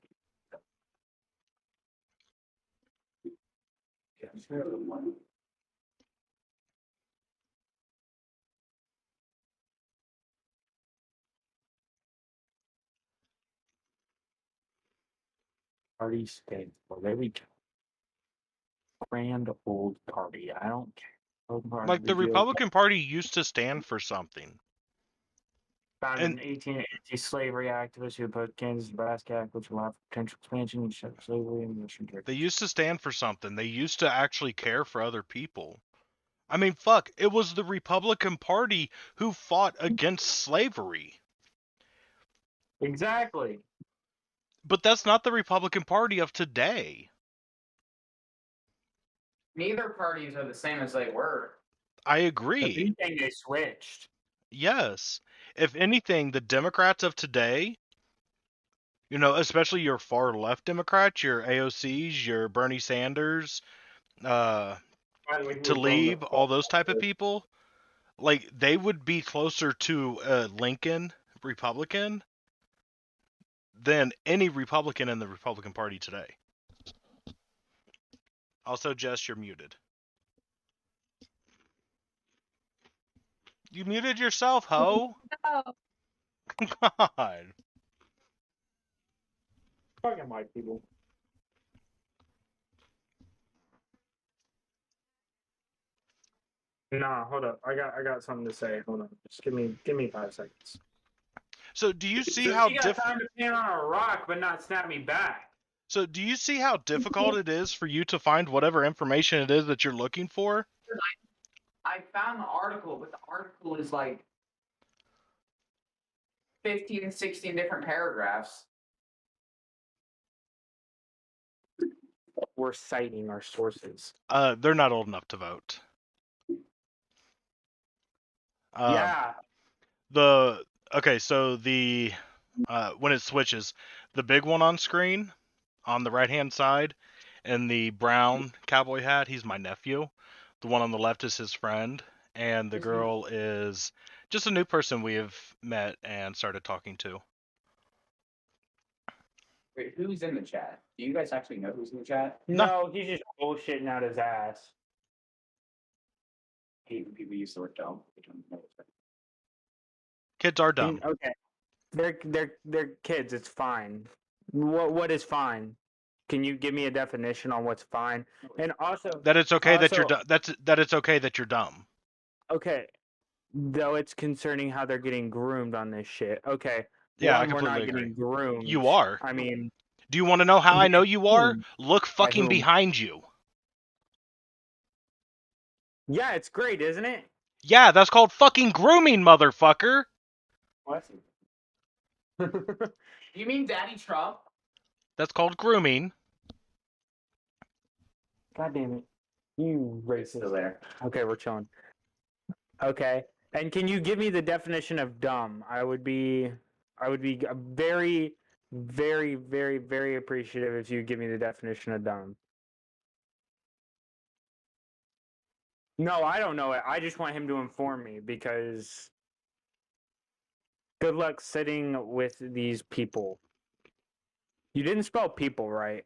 Party state. Well, there we go. Grand old party. I don't care. Old party, Like, the reveal- Republican Party used to stand for something. Founded and- in 1880, slavery activists who opposed Kansas Nebraska Act, which allowed for potential expansion and shut slavery in Western territory. They used to stand for something. They used to actually care for other people. I mean, fuck, it was the Republican Party who fought against slavery. Exactly. But that's not the Republican Party of today. Neither parties are the same as they were. I If agree. anything, they switched. Yes. If anything, the Democrats of today, you know, especially your far left Democrats, your AOCs, your Bernie Sanders, By the way, Tlaib, all those type of people, like, they would be closer to Lincoln Republican than any Republican in the Republican Party today. Also, Jess, you're muted. You muted yourself, ho. Oh, God. Fucking white people. Nah, hold up. I got something to say. Hold on. Just give me 5 seconds. So do you see So how she got time to stand on a rock, but not snap me back. So do you see how difficult it is for you to find whatever information it is that you're looking for? I found the article, but the article is like 15 and 16 different paragraphs. We're citing our sources. They're not old enough to vote. Yeah. Okay, so the when it switches, the big one on screen on the right hand side, and the brown cowboy hat, he's my nephew. The one on the left is his friend, and the girl is just a new person we have met and started talking to. Wait, who's in the chat? Do you guys actually know who's in the chat? No, he's just bullshitting out his ass. I hate when people use the word dumb. They don't know what's right. Kids are dumb. Okay. They're kids, it's fine. What is fine? Can you give me a definition on what's fine? And also That it's okay that you're Also- that it's okay that you're dumb. okay. Though it's concerning how they're getting groomed on this shit. Okay. Yeah, I One, we're completely not agree. getting groomed. You are. I mean, Do you want to know how I know you are? Whom? Look fucking whom? behind you. yeah, it's great, isn't it? Yeah, that's called fucking grooming, motherfucker. What? You mean Daddy Trump? That's called grooming. God damn it. You racist. Still there. Okay, we're chilling. Okay. And can you give me the definition of dumb? I would be very, very, very, very appreciative if you give me the definition of dumb. No, I don't know it. I just want him to inform me because good luck sitting with these people. You didn't spell people right.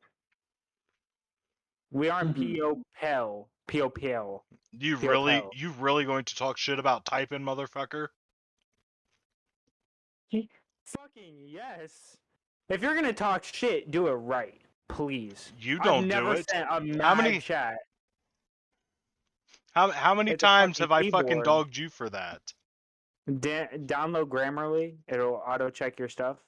We aren't Mhm. P-O-P-L. P-O-P-L. You P.O.P.L. really going to talk shit about typing, motherfucker? Fucking yes. If you're gonna talk shit, do it right, please. You I've don't do never it. sent a How mad many chat. how many It's a times fucking have I fucking keyboard. dogged you for that? Download Grammarly. It'll auto check your stuff.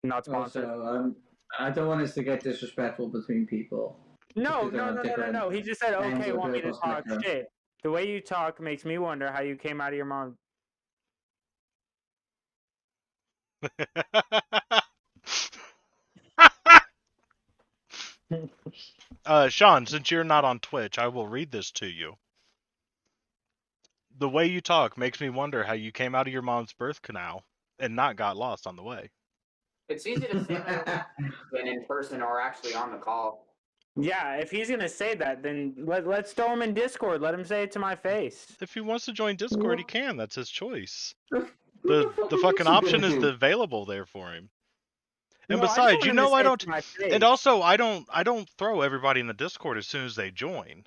Not sponsored. Also, I don't want us to get disrespectful between people. No, because they're no, on no, no, no, different no. He just said, ends okay, of the want me to political talk spectrum. shit. The way you talk makes me wonder how you came out of your mom. Sean, since you're not on Twitch, I will read this to you. The way you talk makes me wonder how you came out of your mom's birth canal and not got lost on the way. It's easy to say that than in person or actually on the call. Yeah, if he's gonna say that, then let's throw him in Discord. Let him say it to my face. If he wants to join Discord, he can. That's his choice. What The fuck the is fucking he gonna option is do? available there for him. And No, I just besides, want you him to know say I it don't. to my face. And also, I don't throw everybody in the Discord as soon as they join,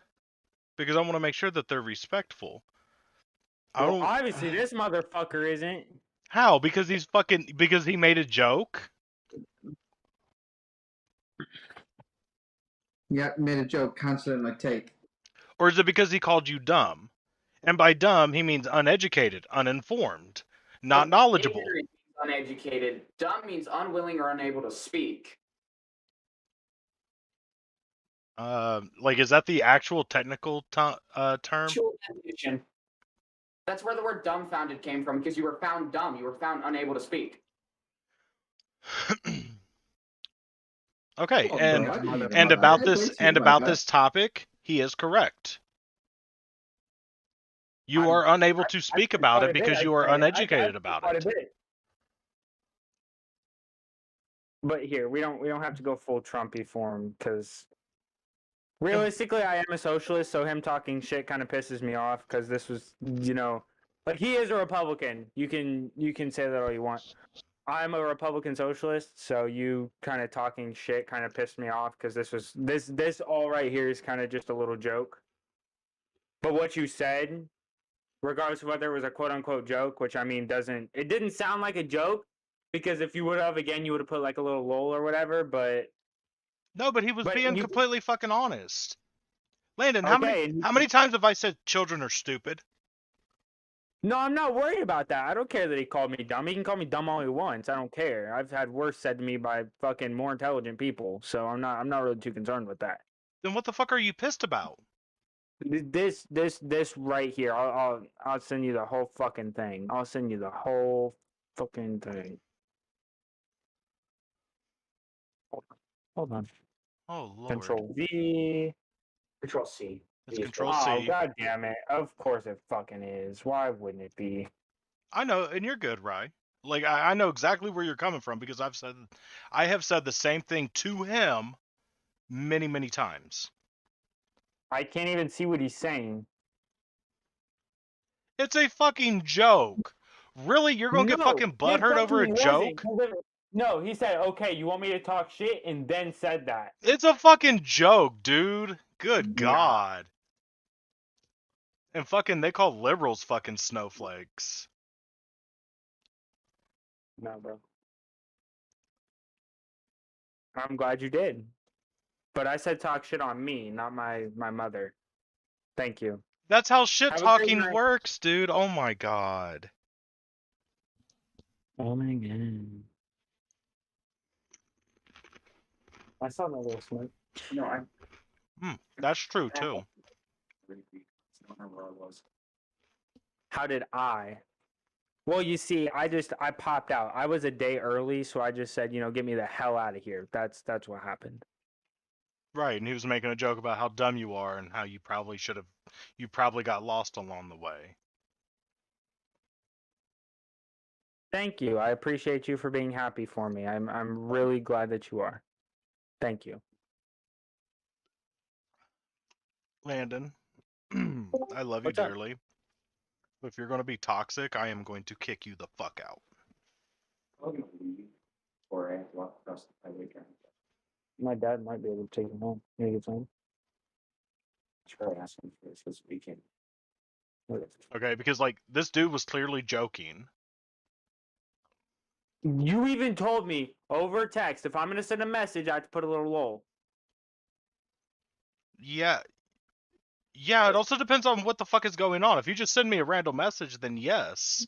because I want to make sure that they're respectful. I Well, don't. obviously this motherfucker isn't. How? Because he made a joke. Yeah, made a joke canceling my take. Or is it because he called you dumb? And by dumb, he means uneducated, uninformed, not knowledgeable. Ignorant means uneducated. Dumb means unwilling or unable to speak. Like, is that the actual technical term? Actual definition. That's where the word dumbfounded came from, because you were found dumb. You were found unable to speak. Okay, Oh, and bro, I didn't even and know about that. this It's and my about bad. this topic, he is correct. You I'm- are unable to speak about it because you are uneducated about quite a it. bit. But here, we don't have to go full Trumpy form because realistically, I am a socialist, so him talking shit kind of pisses me off because this was, like he is a Republican. You can say that all you want. I'm a Republican socialist, so you kind of talking shit kind of pissed me off because this all right here is kind of just a little joke. But what you said, regardless of whether it was a quote unquote joke, which I mean didn't sound like a joke, because if you would have again, you would have put like a little lol or whatever. But No, but he was being you completely fucking honest. Landon, okay? how many times have I said children are stupid? No, I'm not worried about that. I don't care that he called me dumb. He can call me dumb all he wants. I don't care. I've had worse said to me by fucking more intelligent people, so I'm not really too concerned with that. Then what the fuck are you pissed about? This right here. I'll send you the whole fucking thing. I'll send you the whole fucking thing. Hold on. Oh lord. Control V. Control C. It's Control Oh C. god damn it! Of course it fucking is. Why wouldn't it be? I know, and you're good, Rye. Like I know exactly where you're coming from because I have said the same thing to him many, many times. I can't even see what he's saying. It's a fucking joke. Really? You're gonna get fucking butthurt over a joke? No, he said, okay, you want me to talk shit, and then said that. It's a fucking joke, dude. Good Yeah. God. And fucking, they call liberals fucking snowflakes. No, bro. I'm glad you did. But I said talk shit on me, not my mother. Thank you. That's how shit Have a great talking night. works, dude. Oh my God. Oh my god. I saw no little smoke. No, I That's true too. don't remember where I was. How did I? Well, you see, I popped out. I was a day early, so I just said, get me the hell out of here. That's what happened. Right, and he was making a joke about how dumb you are and how you probably got lost along the way. Thank you. I appreciate you for being happy for me. I'm really glad that you are. Thank you. Landon, I love you What's up? dearly. If you're going to be toxic, I am going to kick you the fuck out. I'm gonna leave, or I have to walk across the highway. My dad might be able to take him home. Maybe it's home. Try asking for this weekend. Okay, because like this dude was clearly joking. You even told me over text if I'm gonna send a message, I have to put a little lol. Yeah. Yeah, it also depends on what the fuck is going on. If you just send me a random message, then yes.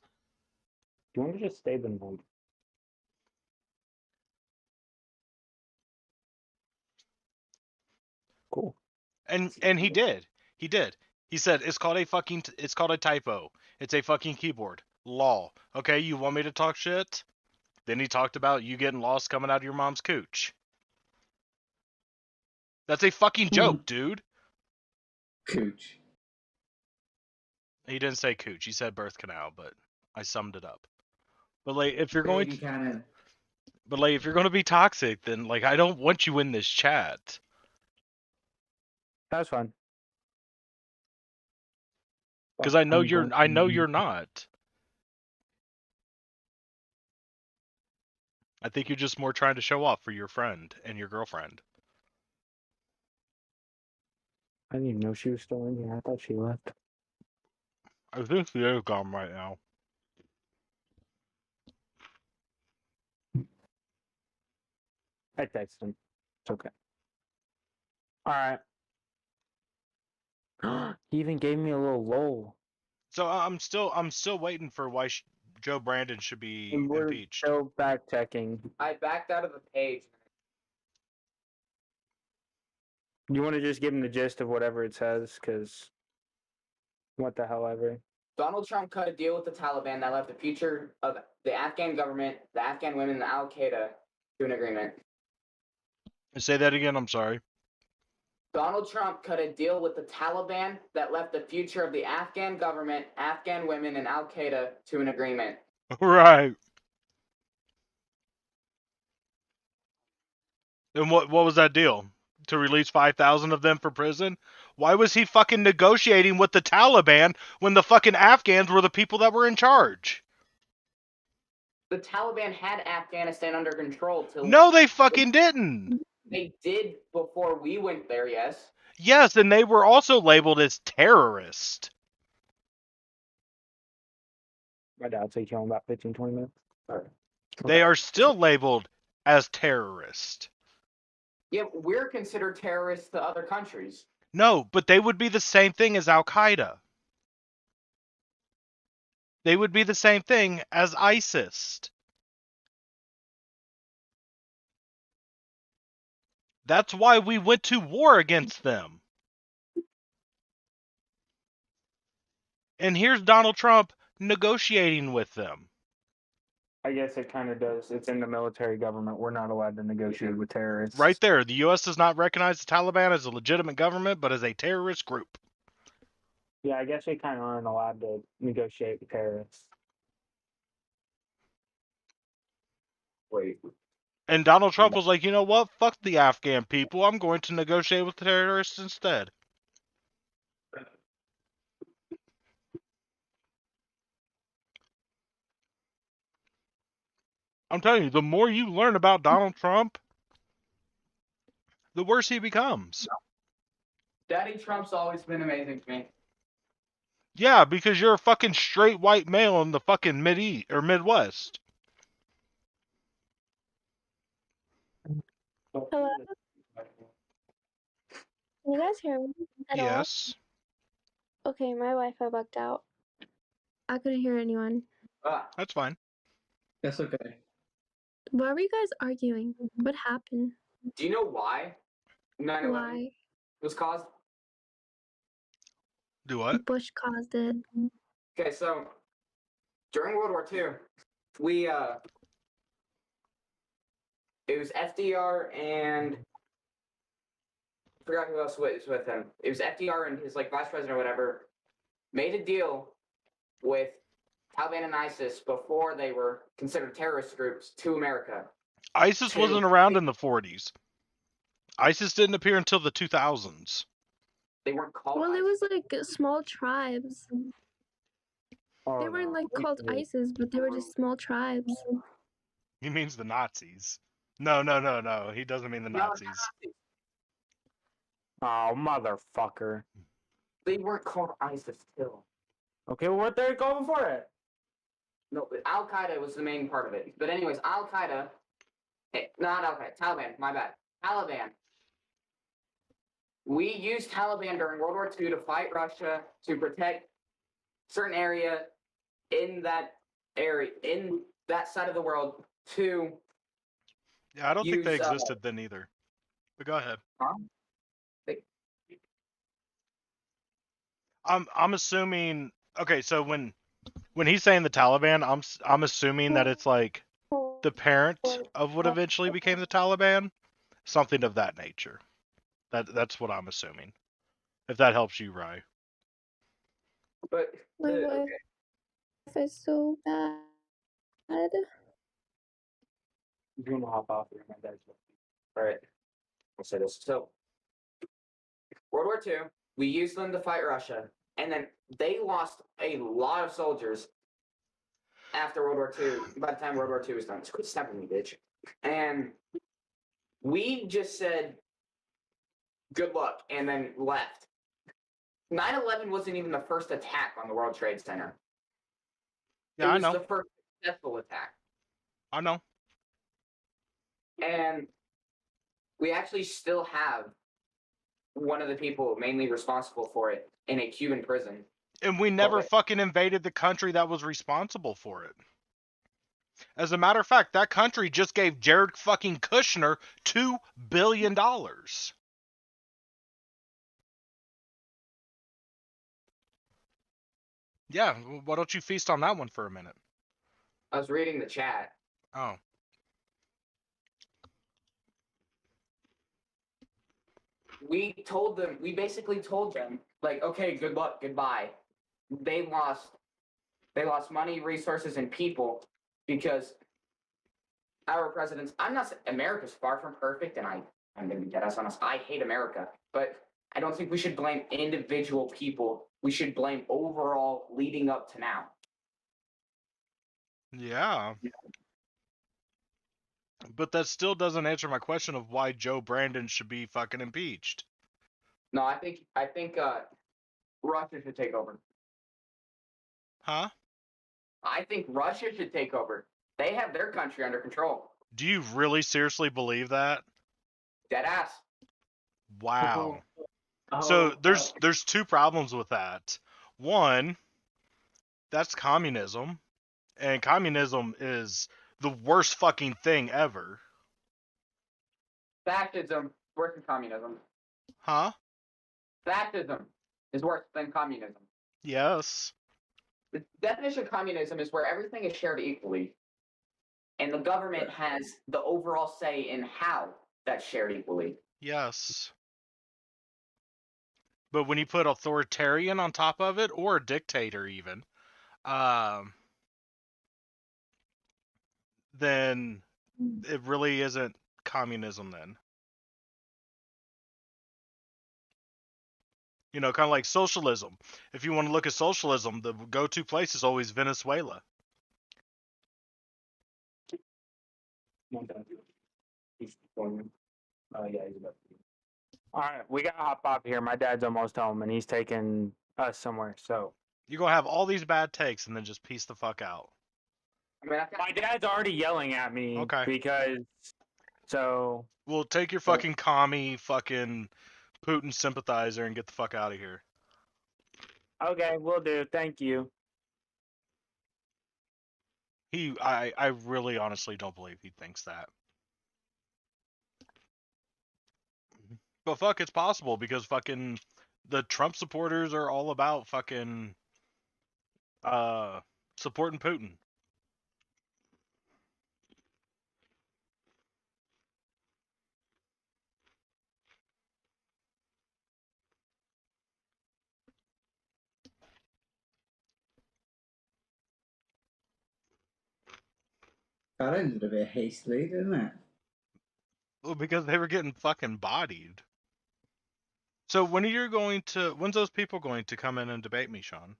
Do you want to just stay the night? Cool. And he did. He did. He said it's called a typo. It's a fucking keyboard. Lol. Okay, you want me to talk shit? Then he talked about you getting lost coming out of your mom's cooch. That's a fucking joke, dude. Cooch. He didn't say cooch. He said birth canal, but I summed it up. But like, if you're going Baby to, cannon. but like, if you're going to be toxic, then like, I don't want you in this chat. That's fine. Because I know you're not. I think you're just more trying to show off for your friend and your girlfriend. I didn't even know she was still in here. I thought she left. I think she is gone right now. I texted him. It's okay. All right. He even gave me a little lol. So I'm still waiting for why Joe Brandon should be And we're impeached. still back checking. I backed out of the page. You want to just give him the gist of whatever it says? Because what the hell ever. Donald Trump cut a deal with the Taliban that left the future of the Afghan government, the Afghan women, and Al Qaeda to an agreement. Say that again. I'm sorry. Donald Trump cut a deal with the Taliban that left the future of the Afghan government, Afghan women, and Al Qaeda to an agreement. Right. And what was that deal? To release 5,000 of them for prison? Why was he fucking negotiating with the Taliban when the fucking Afghans were the people that were in charge? The Taliban had Afghanistan under control till No, they fucking didn't. they did before we went there, yes. Yes, and they were also labeled as terrorists. My dad will take you home about 15, 20 minutes. They are still labeled as terrorists. Yeah, we're considered terrorists to other countries. No, but they would be the same thing as Al Qaeda. They would be the same thing as ISIS. That's why we went to war against them. And here's Donald Trump negotiating with them. I guess it kind of does. It's in the military government. We're not allowed to negotiate with terrorists. Right there, the U.S. does not recognize the Taliban as a legitimate government, but as a terrorist group. Yeah, I guess we kind of aren't allowed to negotiate with terrorists. Wait. And Donald Trump was like, you know what? Fuck the Afghan people. I'm going to negotiate with the terrorists instead. I'm telling you, the more you learn about Donald Trump, the worse he becomes. Daddy Trump's always been amazing to me. Yeah, because you're a fucking straight white male in the fucking Midwest. Hello? Can you guys hear me at all? Yes. Okay, my Wi-Fi bugged out. I couldn't hear anyone. That's fine. That's okay. Why were you guys arguing? What happened? Do you know why 9/11 Why? was caused? Do what? Bush caused it. Okay, so during World War II, it was FDR and I forgot who else was with him. It was FDR and his like vice president or whatever made a deal with Taliban and ISIS before they were considered terrorist groups to America. ISIS wasn't around in the 40s. ISIS didn't appear until the 2000s. They weren't called. Well, it ISIS. was like small tribes. Oh, They weren't no. like called ISIS, but they were just small tribes. He means the Nazis. No. He doesn't mean the No, Nazis. Oh, motherfucker. they weren't called ISIS still. Okay, well, what they're going for it? No, Al Qaeda was the main part of it. But anyways, Al Qaeda, not Al Qaeda, Taliban. My bad, Taliban. We used Taliban during World War II to fight Russia to protect certain area in that side of the world to Yeah, I don't think they use, existed then either. But go ahead. I'm assuming. Okay, so when he's saying the Taliban, I'm assuming that it's like the parent of what eventually became the Taliban, something of that nature. That's what I'm assuming. If that helps you, Rye. But Like, what if it's so bad? I'm gonna hop off here. My dad's all right. I'll say this. So, World War II, we used them to fight Russia, and then they lost a lot of soldiers after World War II. By the time World War II was done, quit snapping me, bitch. And we just said, "Good luck," and then left. 9/11 wasn't even the first attack on the World Trade Center. Yeah, it I was know. the first successful attack. I know. And we actually still have one of the people mainly responsible for it in a Cuban prison. And we never Okay. fucking invaded the country that was responsible for it. As a matter of fact, that country just gave Jared fucking Kushner $2 billion. Yeah, why don't you feast on that one for a minute? I was reading the chat. Oh. We basically told them, like, okay, good luck, goodbye. They lost money, resources, and people because our presidents, America's far from perfect, and I'm going to be dead ass honest, I hate America, but I don't think we should blame individual people. We should blame overall leading up to now. Yeah. But that still doesn't answer my question of why Joe Brandon should be fucking impeached. No, I think Russia should take over. Huh? I think Russia should take over. They have their country under control. Do you really seriously believe that? Dead ass. Wow. So there's two problems with that. One, that's communism, and communism is the worst fucking thing ever. Fascism worse than communism. Huh? Fascism is worse than communism. Yes. The definition of communism is where everything is shared equally, and the government has the overall say in how that's shared equally. Yes. But when you put authoritarian on top of it, or a dictator even, then it really isn't communism then. You know, kind of like socialism. If you want to look at socialism, the go-to place is always Venezuela. All right, we got to hop off here. My dad's almost home, and he's taking us somewhere. So You're going to have all these bad takes and then just peace the fuck out. I mean, my dad's already yelling at me. Okay. Because so Well, take your fucking commie, fucking Putin sympathizer and get the fuck out of here. okay, we'll do. Thank you. I really honestly don't believe he thinks that. But fuck, it's possible because fucking the Trump supporters are all about fucking supporting Putin. That ended a bit hastily, didn't it? Well, because they were getting fucking bodied. So when's those people going to come in and debate me, Sean?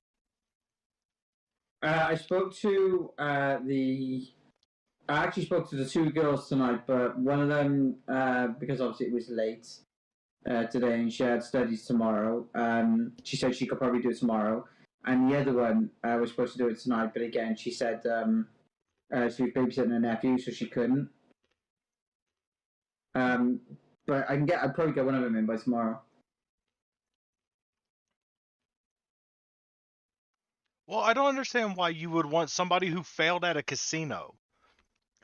I spoke to the I actually spoke to the two girls tonight, but one of them, because obviously it was late today and she had studies tomorrow, she said she could probably do it tomorrow. And the other one was supposed to do it tonight, but again, she said she was babysitting her nephew, so she couldn't. But I'd probably get one of them in by tomorrow. Well, I don't understand why you would want somebody who failed at a casino.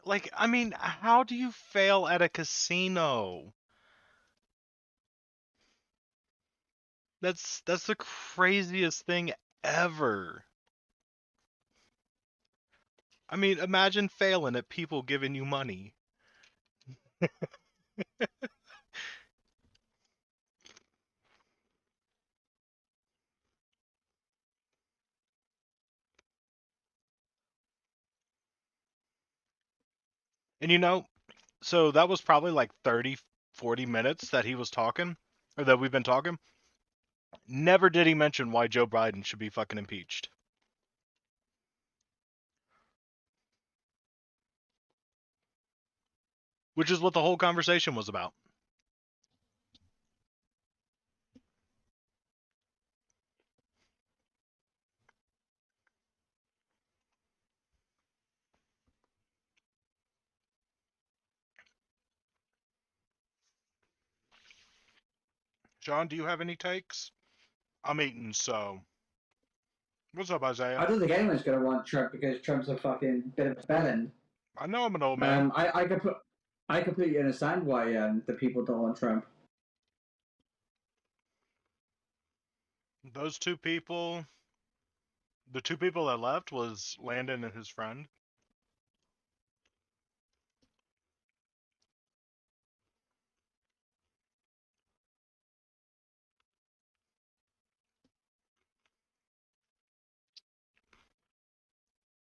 Like, I mean, how do you fail at a casino? That's the craziest thing ever. I mean, imagine failing at people giving you money. And so that was probably like 30, 40 minutes that he was talking, or that we've been talking. Never did he mention why Joe Biden should be fucking impeached. Which is what the whole conversation was about. Sean, do you have any takes? I'm eating, so. What's up, Isaiah? I don't think anyone's going to want Trump because Trump's a fucking bit of a felon. I know I'm an old man. I completely understand why the people don't want Trump. Those two people, the two people that left was Landon and his friend.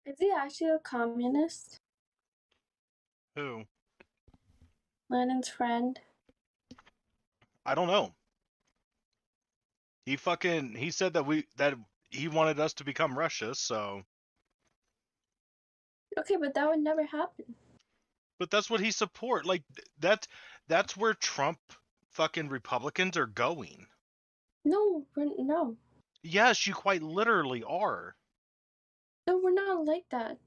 Is he actually a communist? Who? Lennon's friend. I don't know. He said that he wanted us to become Russia, so. Okay, but that would never happen. But that's what he support. Like that's where Trump fucking Republicans are going. No. Yes, you quite literally are. No, we're not like that.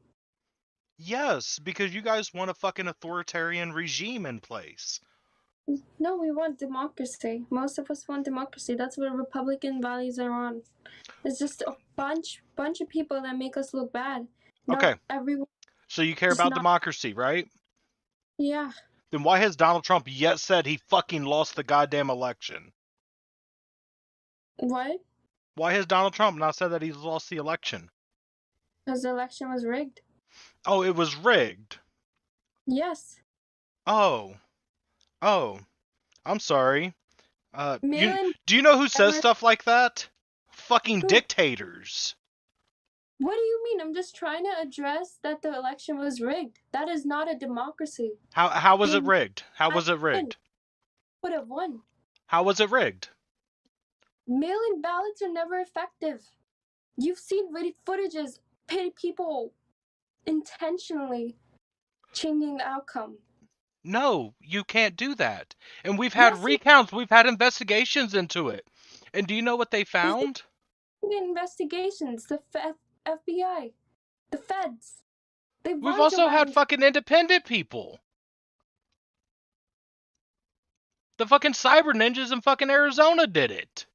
Yes, because you guys want a fucking authoritarian regime in place. No, we want democracy. Most of us want democracy. That's what Republican values are on. It's just a bunch of people that make us look bad. Not Okay. everyone. So you care about democracy, right? Yeah. Then why has Donald Trump yet said he fucking lost the goddamn election? What? Why has Donald Trump not said that he's lost the election? Because the election was rigged. Oh, it was rigged. Yes. Oh, I'm sorry. Do Mail-in you know who says ballot- stuff like that? Fucking Who? dictators. What do you mean? I'm just trying to address that the election was rigged. That is not a democracy. How was it rigged? How was it rigged? Would have won. How was it rigged? Mail-in ballots are never effective. You've seen footages, people intentionally changing the outcome. No, you can't do that. And we've had recounts, we've had investigations into it. And do you know what they found? Investigations, the FBI, the feds. We've also had fucking independent people. The fucking cyber ninjas in fucking Arizona did it.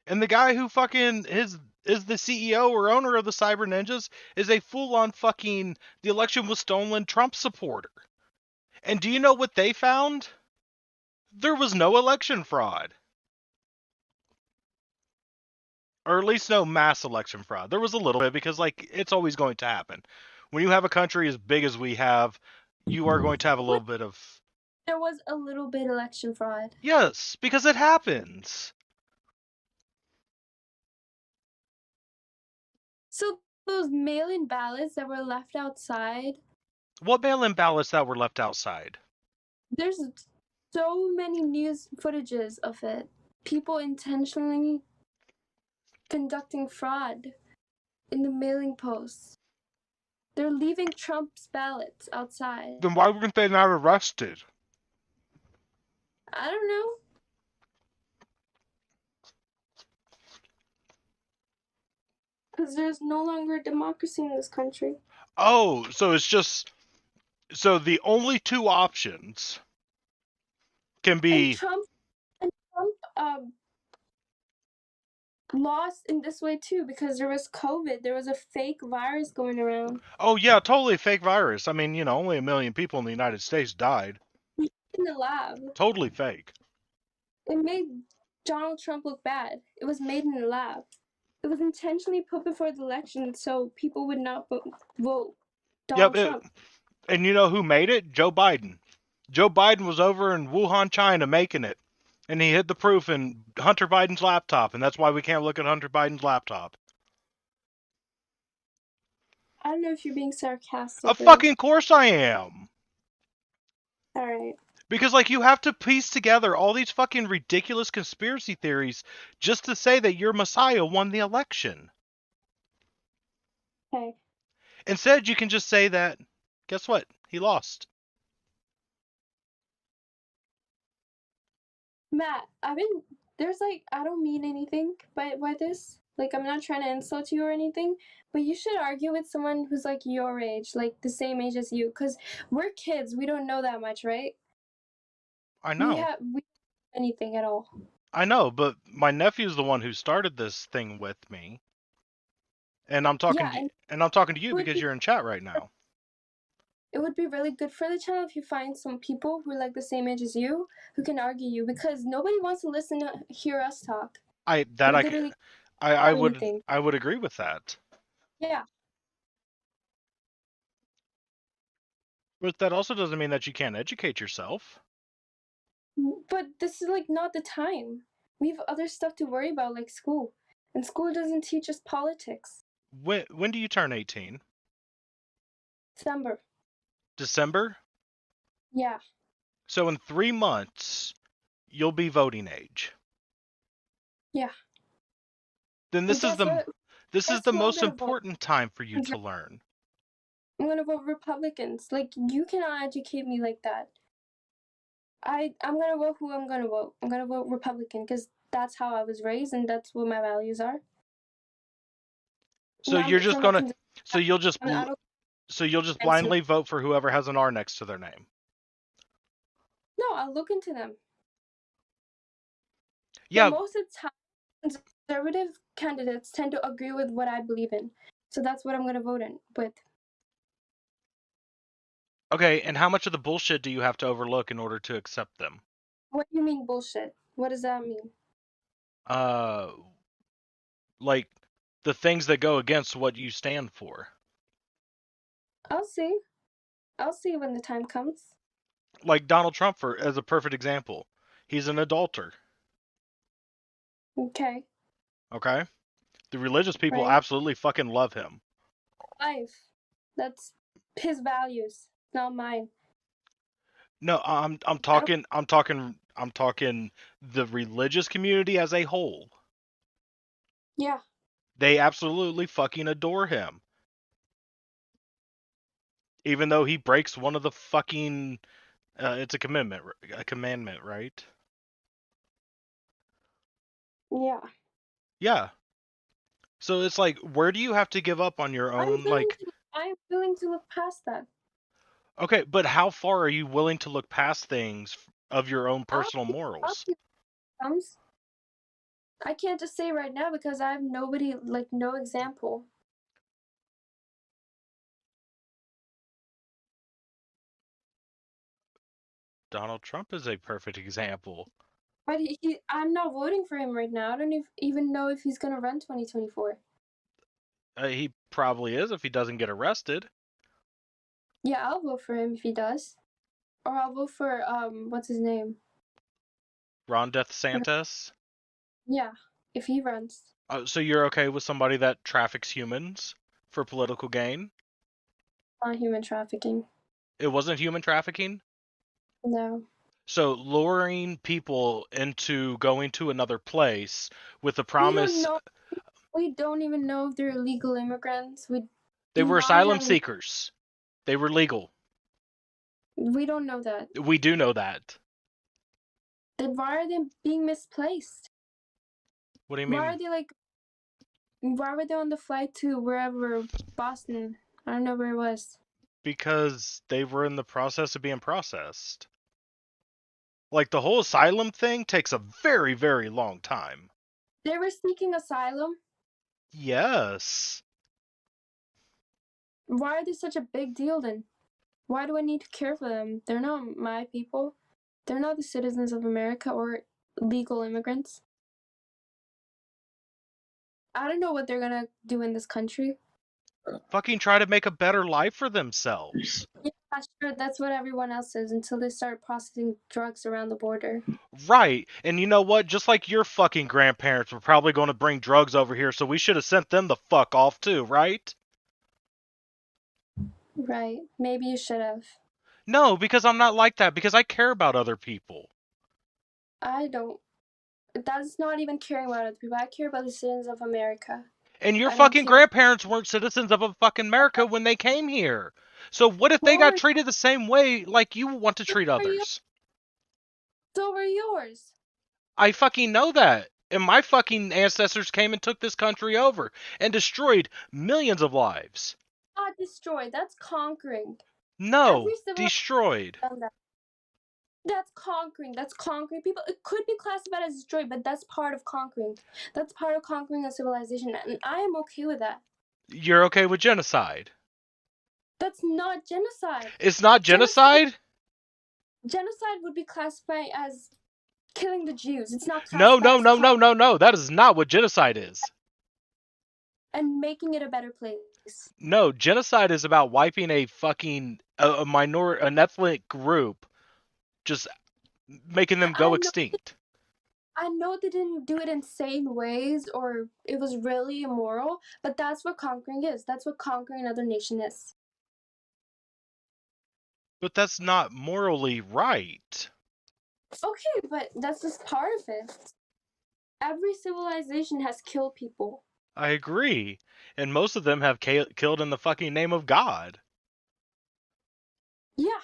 And the guy who fucking is the CEO or owner of the cyber ninjas is a full-on fucking the election was stolen Trump supporter. And do you know what they found? There was no election fraud. Or at least no mass election fraud. There was a little bit because, like, it's always going to happen. When you have a country as big as we have, you are going to have a little bit of... There was a little bit election fraud. Yes, because it happens. So those mail-in ballots that were left outside... What mail-in ballots that were left outside? There's so many news footages of it. People intentionally conducting fraud in the mailing posts. They're leaving Trump's ballots outside. Then why weren't they not arrested? I don't know. Because there's no longer democracy in this country. Oh, so it's just so the only two options can And be Trump lost in this way too because there was COVID. There was a fake virus going around oh yeah, totally fake virus. I mean, only 1 million people in the United States died. in the lab. Totally fake. It made Donald Trump look bad. It was made in the lab. It was intentionally put before the election so people would not vote Donald Yep, Trump. and you know who made it? Joe Biden. Joe Biden was over in Wuhan, China making it. And he hid the proof in Hunter Biden's laptop, and that's why we can't look at Hunter Biden's laptop. I don't know if you're being sarcastic. Of fucking course I am. Alright. Because, like, you have to piece together all these fucking ridiculous conspiracy theories just to say that your Messiah won the election. Okay. Instead, you can just say that, guess what? He lost. Matt, I don't mean anything by this. Like, I'm not trying to insult you or anything, but you should argue with someone who's like your age, like the same age as you, because we're kids. We don't know that much, right? I know. We don't know anything at all. I know, but my nephew's the one who started this thing with me. And I'm talking I'm talking to you because you're in chat right now. It would be really good for the channel if you find some people who are like the same age as you who can argue you, because nobody wants to hear us talk. I would agree with that. Yeah. But that also doesn't mean that you can't educate yourself. But this is like not the time. We have other stuff to worry about, like school. And school doesn't teach us politics. When do you turn 18? December? Yeah. So in 3 months, you'll be voting age. Yeah. Then this is the most important time for you to learn. I'm gonna vote Republicans. Like, you cannot educate me like that. I'm gonna vote who I'm gonna vote. I'm gonna vote Republican because that's how I was raised and that's what my values are. So you're just gonna, so you'll just blindly vote for whoever has an R next to their name. No, I'll look into them. Yeah. But most of the time, conservative candidates tend to agree with what I believe in. So that's what I'm gonna vote in with. Okay, and how much of the bullshit do you have to overlook in order to accept them? What do you mean bullshit? What does that mean? Like the things that go against what you stand for. I'll see. I'll see when the time comes. Like Donald Trump, as a perfect example. He's an adulterer. Okay. Okay? The religious people absolutely fucking love him. Life. That's his values, not mine. No, I'm talking the religious community as a whole. Yeah. They absolutely fucking adore him. Even though he breaks one of the fucking it's a commandment, right? Yeah. Yeah. So it's like, where do you have to give up on your own, I'm willing to look past that. Okay, but how far are you willing to look past things of your own personal morals? I can't just say right now because I have nobody, like, no example. Donald Trump is a perfect example. But I'm not voting for him right now. I don't even know if he's gonna run 2024. He probably is if he doesn't get arrested. Yeah, I'll vote for him if he does. Or I'll vote for, what's his name? Ron DeSantis? Yeah, if he runs. So you're okay with somebody that traffics humans for political gain? Not human trafficking. It wasn't human trafficking? No. So luring people into going to another place with the promise... We don't even know if they're illegal immigrants. They were Not asylum having- seekers. They were legal. We don't know that. We do know that. Then why are they being misplaced? What do you Why mean? are they like? Why were they on the flight to wherever Boston? I don't know where it was. Because they were in the process of being processed. Like, the whole asylum thing takes a very, very long time. They were seeking asylum. Yes. Why are they such a big deal then? Why do I need to care for them? They're not my people. They're not the citizens of America or legal immigrants. I don't know what they're gonna do in this country. Fucking try to make a better life for themselves. Yeah, sure, that's what everyone else says until they start processing drugs around the border. Right. And you know what? Just like your fucking grandparents were probably going to bring drugs over here, so we should have sent them the fuck off too, right? Right. Maybe you should have. No, because I'm not like that, because I care about other people. I don't. That's not even caring about other people. I care about the citizens of America. And your I don't fucking care. grandparents weren't citizens of fucking America when they came here. So what if they Well, got treated the same way like you want to treat are you- others? So were yours. I fucking know that. And my fucking ancestors came and took this country over and destroyed millions of lives. Not destroyed. That's conquering. No, Every civil- destroyed. Done that. That's conquering. That's conquering people. It could be classified as destroyed, but that's part of conquering. That's part of conquering a civilization, and I am okay with that. You're okay with genocide? That's not genocide. It's not genocide? Genocide would be classified as killing the Jews. It's not classified No, as no. That is not what genocide is. and making it a better place. No, genocide is about wiping a fucking an ethnic group, just making them I go know- extinct. I know they didn't do it in sane ways or it was really immoral, but that's what conquering is. That's what conquering another nation is. But that's not morally right. Okay, but that's just part of it. Every civilization has killed people. I agree. And most of them have killed in the fucking name of God. Yeah.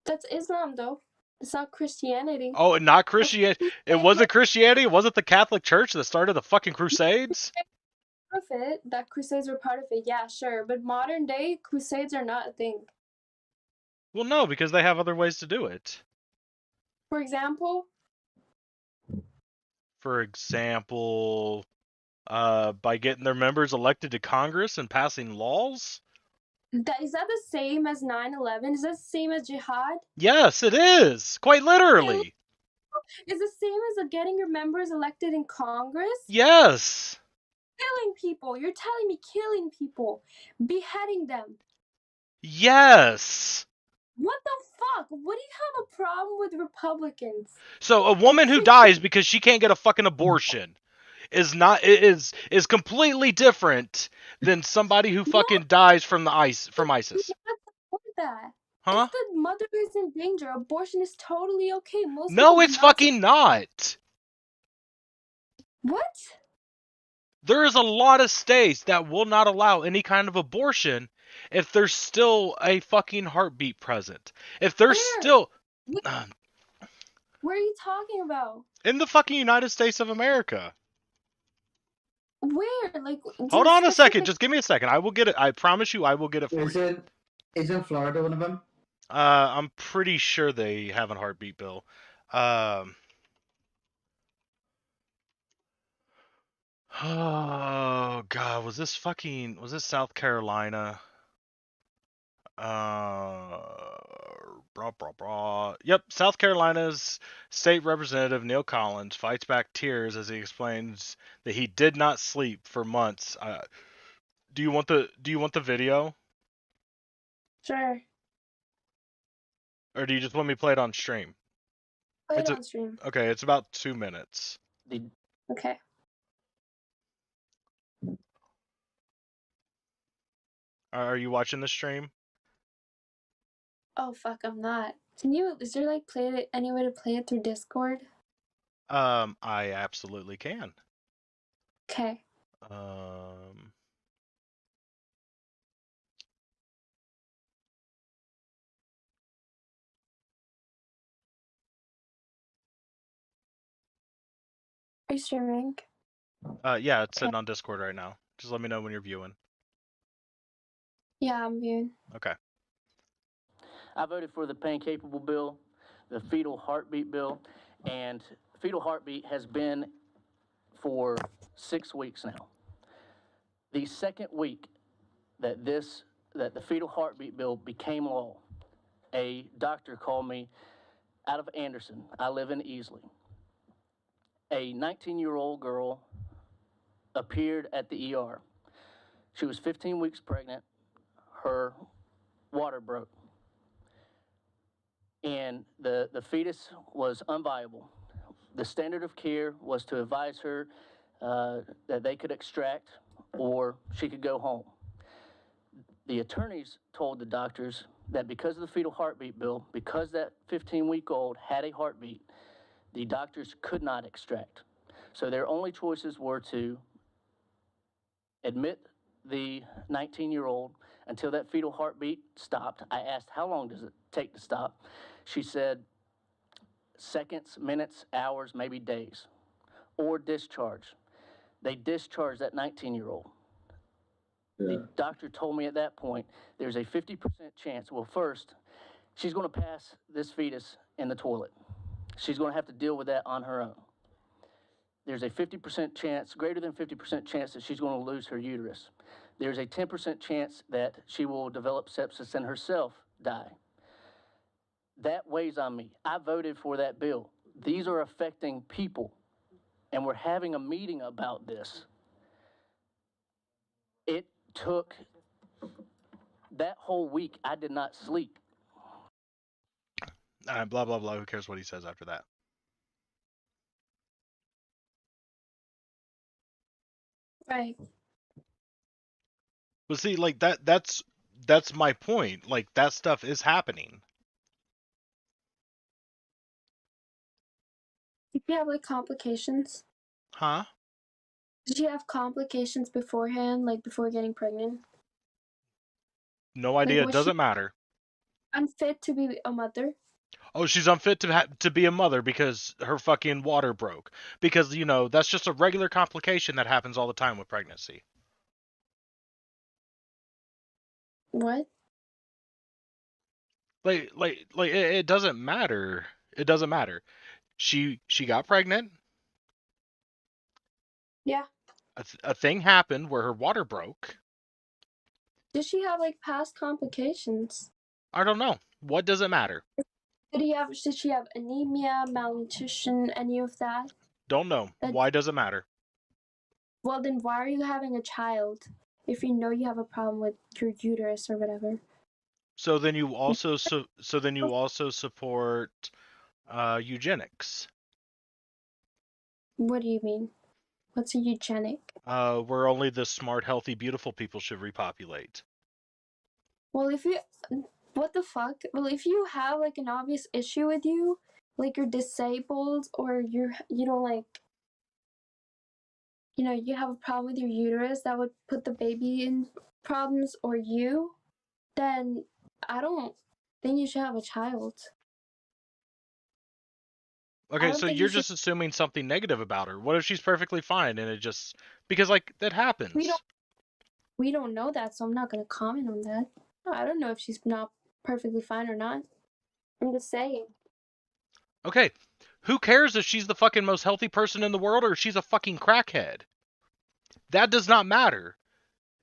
That's Islam, though. It's not Christianity. Oh, and not Christianity. It wasn't Christianity. It wasn't the Catholic Church that started the fucking Crusades. Part of it, that Crusades were part of it, yeah, sure. But modern day, Crusades are not a thing. Well, no, because they have other ways to do it. For example, For example, by getting their members elected to Congress and passing laws. is that the same as 9/11? Is that the same as jihad? Yes, it is. Quite literally. Is the same as getting your members elected in Congress? Yes. Killing people. You're telling me killing people, beheading them. Yes. What the fuck? What do you have a problem with Republicans? So a woman who dies because she can't get a fucking abortion is completely different than somebody who fucking dies from ISIS. What is that? Huh? If the mother is in danger, abortion is totally okay. Most No, people it's do not- fucking not. What? There is a lot of states that will not allow any kind of abortion if there's still a fucking heartbeat present. If there's Where? still What are you talking about? in the fucking United States of America. Where? Like, Hold on a second. Just give me a second. I will get it. I promise you I will get it for you. Isn't Florida one of them? I'm pretty sure they have a heartbeat bill. Oh god, was this South Carolina? Yep, South Carolina's state representative Neil Collins fights back tears as he explains that he did not sleep for months. Do you want the video, Sure. or do you just want me to play it on stream? Play It's it a- on stream. Okay, it's about 2 minutes. Okay. Are you watching the stream? Oh fuck, I'm not. Is there like any way to play it through Discord? I absolutely can. Okay. Um, Are you streaming? yeah, it's Okay. sitting on Discord right now. Just let me know when you're viewing. Yeah, I'm viewing. Okay. I voted for the pain capable bill, the fetal heartbeat bill, and fetal heartbeat has been for 6 weeks now. The second week that the fetal heartbeat bill became law, a doctor called me out of Anderson. I live in Easley. A 19-year-old girl appeared at the ER. She was 15 weeks pregnant. Her water broke. And the fetus was unviable. The standard of care was to advise her that they could extract or she could go home. The attorneys told the doctors that because of the fetal heartbeat bill, because that 15-week-old had a heartbeat, the doctors could not extract. So their only choices were to admit the 19-year-old until that fetal heartbeat stopped. I asked, how long does it take to stop? She said, seconds, minutes, hours, maybe days. Or discharge. They discharged that 19-year-old. The doctor told me at that point, there's a 50% chance. Well, first, she's going to pass this fetus in the toilet. She's going to have to deal with that on her own. There's a 50% chance, greater than 50% chance that she's going to lose her uterus. There's a 10% chance that she will develop sepsis and herself die. That weighs on me. I voted for that bill. These are affecting people, and we're having a meeting about this. It took that whole week, I did not sleep. Blah blah blah. Who cares what he says after that? Right. But see, like that's my point. Like that stuff is happening. Did you have like complications? Huh? Did you have complications beforehand, like before getting pregnant? No idea. It was doesn't she matter. unfit to be a mother? Oh, she's unfit to be a mother because her fucking water broke. Because that's just a regular complication that happens all the time with pregnancy. What? Like it doesn't matter. It doesn't matter. She got pregnant. Yeah. A thing happened where her water broke. Did she have like past complications? I don't know. What does it matter? Did she have anemia, malnutrition, any of that? Don't know. Why does it matter? Well, then why are you having a child if you know you have a problem with your uterus or whatever? So then you also support eugenics. What do you mean? What's a eugenic? Where only the smart, healthy, beautiful people should repopulate. Well, what the fuck? Well, if you have like an obvious issue with you, like you're disabled or you don't like, you have a problem with your uterus that would put the baby in problems or you, then I don't think you should have a child. Okay, so you're just assuming something negative about her. What if she's perfectly fine and it just because like that happens? We don't know that, so I'm not gonna comment on that. I don't know if she's not perfectly fine or not. I'm just saying. Okay, who cares if she's the fucking most healthy person in the world or if she's a fucking crackhead? That does not matter.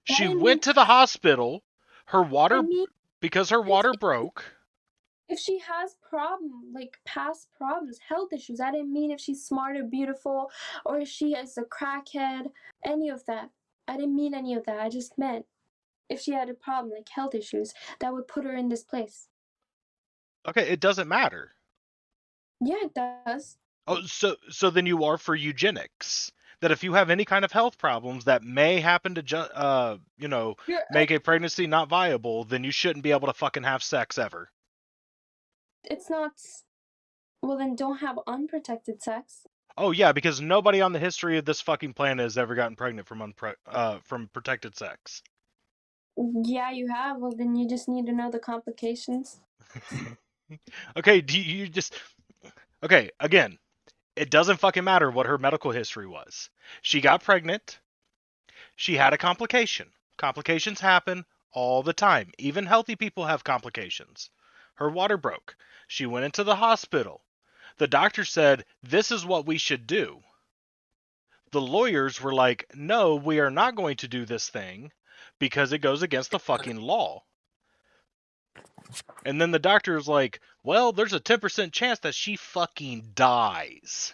She went to the hospital. Because her water broke. If she has past problems, health issues, I didn't mean if she's smart or beautiful or if she is a crackhead, any of that. I didn't mean any of that. I just meant if she had a problem, like health issues, that would put her in this place. Okay, it doesn't matter. Yeah, it does. Oh, so then you are for eugenics. That if you have any kind of health problems that may happen to make a pregnancy not viable, then you shouldn't be able to fucking have sex ever. It's not. Well, then don't have unprotected sex. Oh yeah, because nobody on the history of this fucking planet has ever gotten pregnant from protected sex. Yeah, you have. Well, then you just need to know the complications. Okay, do you just okay, again, it doesn't fucking matter what her medical history was. She got pregnant, she had a complication. Complications happen all the time. Even healthy people have complications. Her water broke. She went into the hospital. The doctor said, "This is what we should do." The lawyers were like, "No, we are not going to do this thing because it goes against the fucking law." And then the doctor was like, "Well, there's a 10% chance that she fucking dies."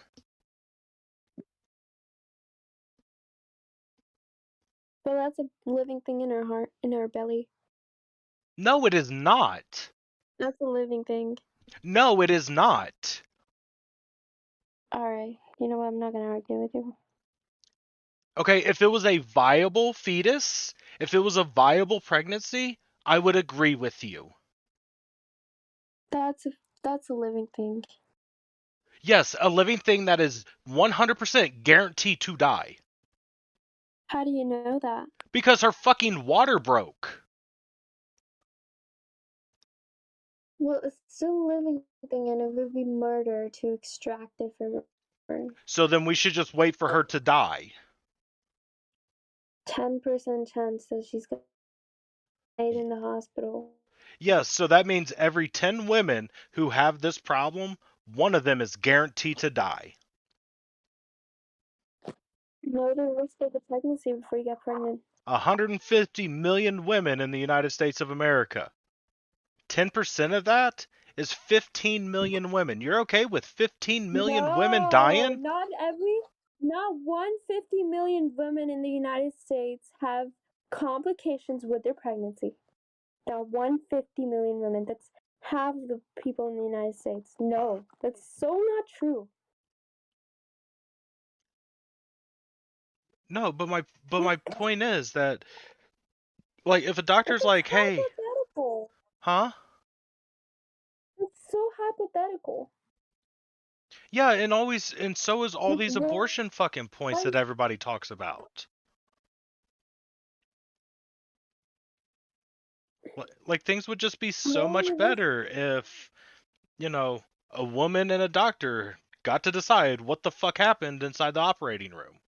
Well, that's a living thing in our heart, in our belly. No, it is not. That's a living thing. No, it is not. Alright, you know what? I'm not gonna argue with you. Okay, if it was a viable fetus, if it was a viable pregnancy, I would agree with you. That's a living thing. Yes, a living thing that is 100% guaranteed to die. How do you know that? Because her fucking water broke. Well, it's still a living thing, and it would be murder to extract it from her. So then we should just wait for her to die. 10% chance that she's gonna die in the hospital. Yes, so that means every 10 women who have this problem, one of them is guaranteed to die. Know the risk of the pregnancy before you get pregnant. 150 million women in the United States of America. 10% of that is 15 million women. You're okay with 15 million women dying? Not 150 million women in the United States have complications with their pregnancy. Now 150 million women. That's half of the people in the United States. No, that's so not true. No, but my point is that, like, if a doctor's like, "Hey, hypothetical. huh?" It's so hypothetical. Yeah, and so is all Like, these abortion fucking points that everybody talks about. Like, things would just be so much better if, a woman and a doctor got to decide what the fuck happened inside the operating room.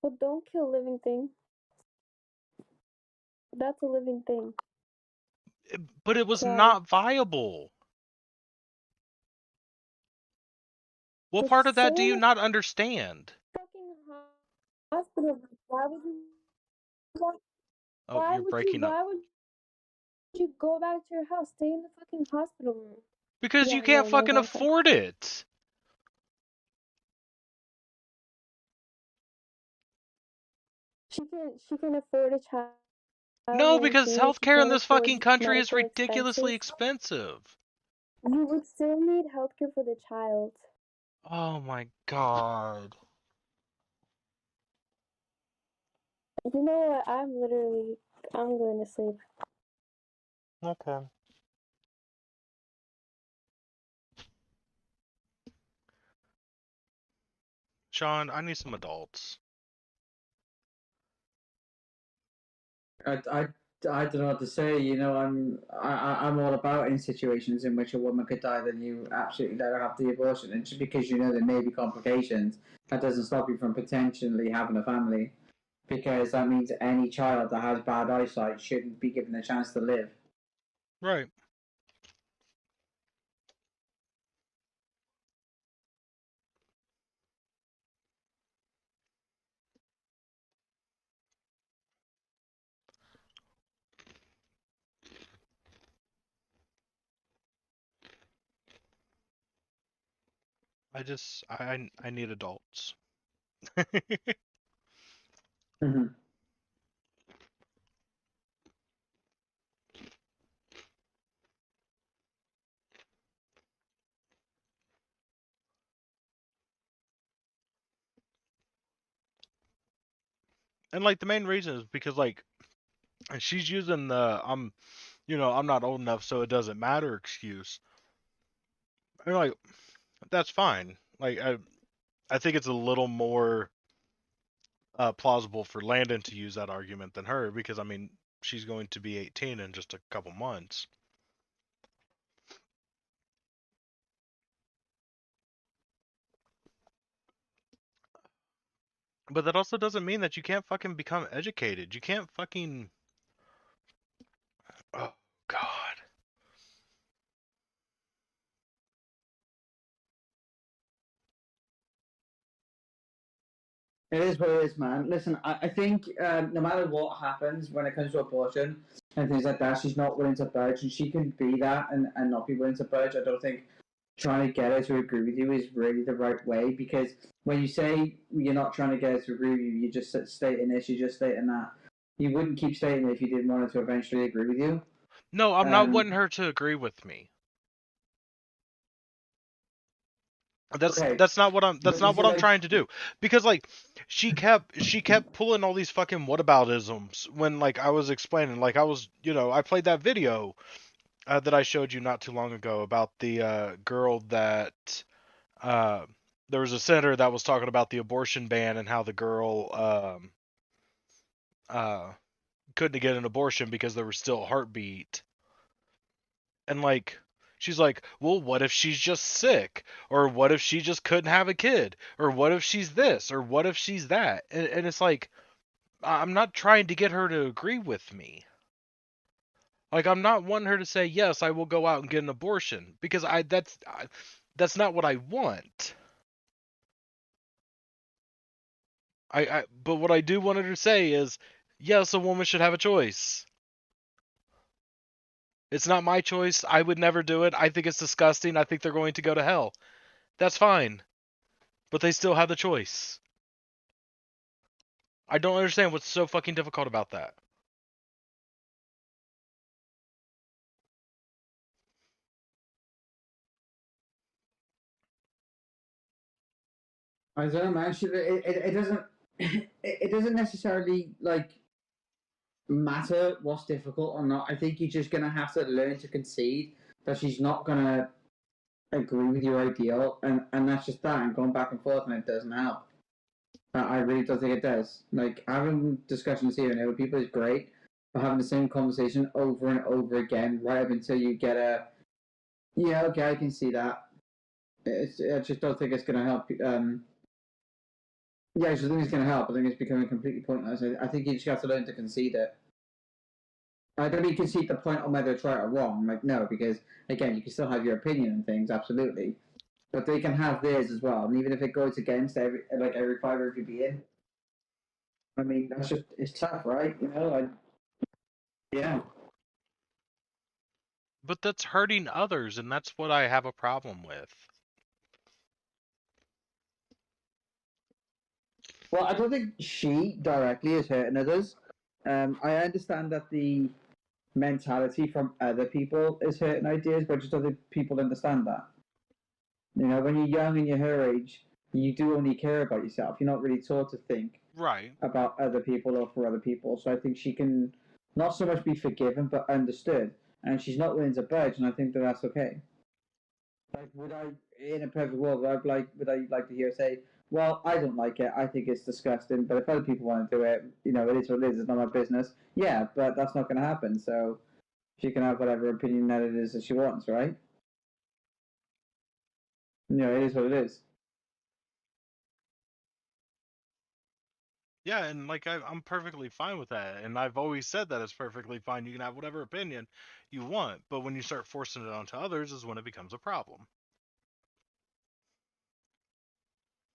Well, don't kill a living thing. That's a living thing. But it was Sorry. not viable. What There's part of that do so you much not understand? fucking hospital. Why would you? Oh, you're breaking up. Why would you go back to your house? Stay in the fucking hospital room. Because Yeah, you can't no, fucking don't cry. afford it. She can afford a child. No, when because she healthcare in can't this afford fucking country is medical ridiculously expenses. expensive. You would still need healthcare for the child. Oh my god. You know what? I'm going to sleep. Okay. Sean, I need some adults. I don't know what to say. You know, I'm all about in situations in which a woman could die, then you absolutely let her have the abortion, and just because you know there may be complications, that doesn't stop you from potentially having a family, because that means any child that has bad eyesight shouldn't be given a chance to live. Right. I need adults. Mm-hmm. And like the main reason is because like she's using the I'm not old enough so it doesn't matter excuse. I mean, like, that's fine. Like, I think it's a little more plausible for Landon to use that argument than her because, I mean, she's going to be 18 in just a couple months. But that also doesn't mean that you can't fucking become educated. You can't fucking. Oh, God. It is what it is, man. Listen, I think no matter what happens when it comes to abortion and things like that, she's not willing to budge, and she can be that and not be willing to budge. I don't think trying to get her to agree with you is really the right way, because when you say you're not trying to get her to agree with you, you're just stating this, you're just stating that. You wouldn't keep stating it if you didn't want her to eventually agree with you. No, I'm not wanting her to agree with me. That's Okay. that's not what I'm But you see, like- trying to do. Because like she kept pulling all these fucking whataboutisms when like I was explaining, like I was, I played that video that I showed you not too long ago about the girl that there was a senator that was talking about the abortion ban and how the girl couldn't get an abortion because there was still a heartbeat. And like she's like, well, what if she's just sick? Or what if she just couldn't have a kid? Or what if she's this? Or what if she's that? And it's like, I'm not trying to get her to agree with me. Like, I'm not wanting her to say, yes, I will go out and get an abortion. Because that's not what I want. But what I do want her to say is, yes, a woman should have a choice. It's not my choice. I would never do it. I think it's disgusting. I think they're going to go to hell. That's fine. But they still have the choice. I don't understand what's so fucking difficult about that. I don't know, man. It doesn't. It doesn't necessarily like matter what's difficult or not. I think you're just gonna have to learn to concede that she's not gonna agree with your ideal, and that's just that. And going back and forth, and it doesn't help. I really don't think it does. Like having discussions here and there with people is great, but having the same conversation over and over again, right up until you get a, yeah, okay, I can see that. I just don't think it's gonna help. Yeah, I just think it's going to help. I think it's becoming completely pointless. I think you just have to learn to concede it. I don't mean concede the point on whether it's right or wrong. Like, no, because, again, you can still have your opinion and things, absolutely. But they can have theirs as well. And even if it goes against every fiber of your being, I mean, that's just, it's tough, right? Yeah. But that's hurting others, and that's what I have a problem with. Well, I don't think she directly is hurting others. I understand that the mentality from other people is hurting ideas, but just other people understand that. When you're young and you're her age, you do only care about yourself. You're not really taught to think Right. about other people or for other people. So I think she can not so much be forgiven, but understood. And she's not willing to budge, and I think that that's okay. Like, would I, in a perfect world, would I like to hear her say, well, I don't like it. I think it's disgusting. But if other people want to do it, it is what it is. It's not my business. Yeah, but that's not going to happen. So she can have whatever opinion that it is that she wants, right? It is what it is. Yeah, and like I'm perfectly fine with that, and I've always said that it's perfectly fine. You can have whatever opinion you want, but when you start forcing it onto others is when it becomes a problem.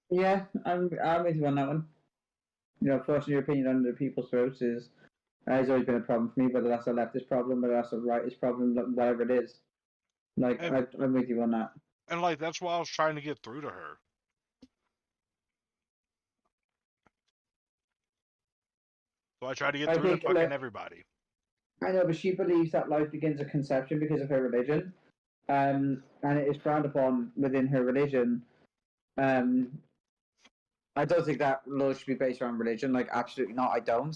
Yeah, I'm with you on that one. Forcing your opinion on other people's throats has always been a problem for me. Whether that's a leftist problem, whether that's a rightist problem, whatever it is. Like, I'm with you on that. And like that's why I was trying to get through to her. So I try to get through to fucking everybody. I know, but she believes that life begins at conception because of her religion, and it is frowned upon within her religion. I don't think that law should be based around religion. Like, absolutely not. I don't.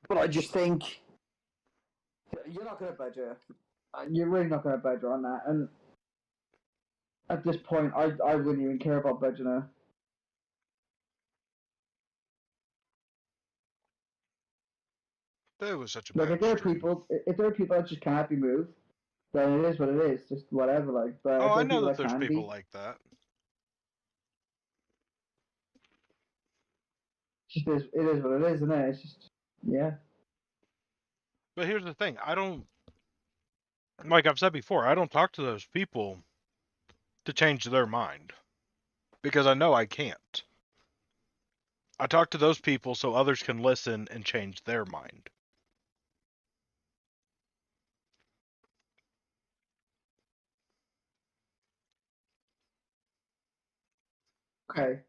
But I just think you're not going to budge her. You're really not going to budge on that. And at this point, I wouldn't even care about budging her. That was such a Like bad stream. if there are people that just can't be moved, then it is what it is. Just whatever. Like, but Oh, if I there are know people that that there's can people be, like that. it is what it is, isn't it? It's just yeah. But here's the thing, I don't, like I've said before, I don't talk to those people to change their mind because I know I can't. I talk to those people so others can listen and change their mind. Okay.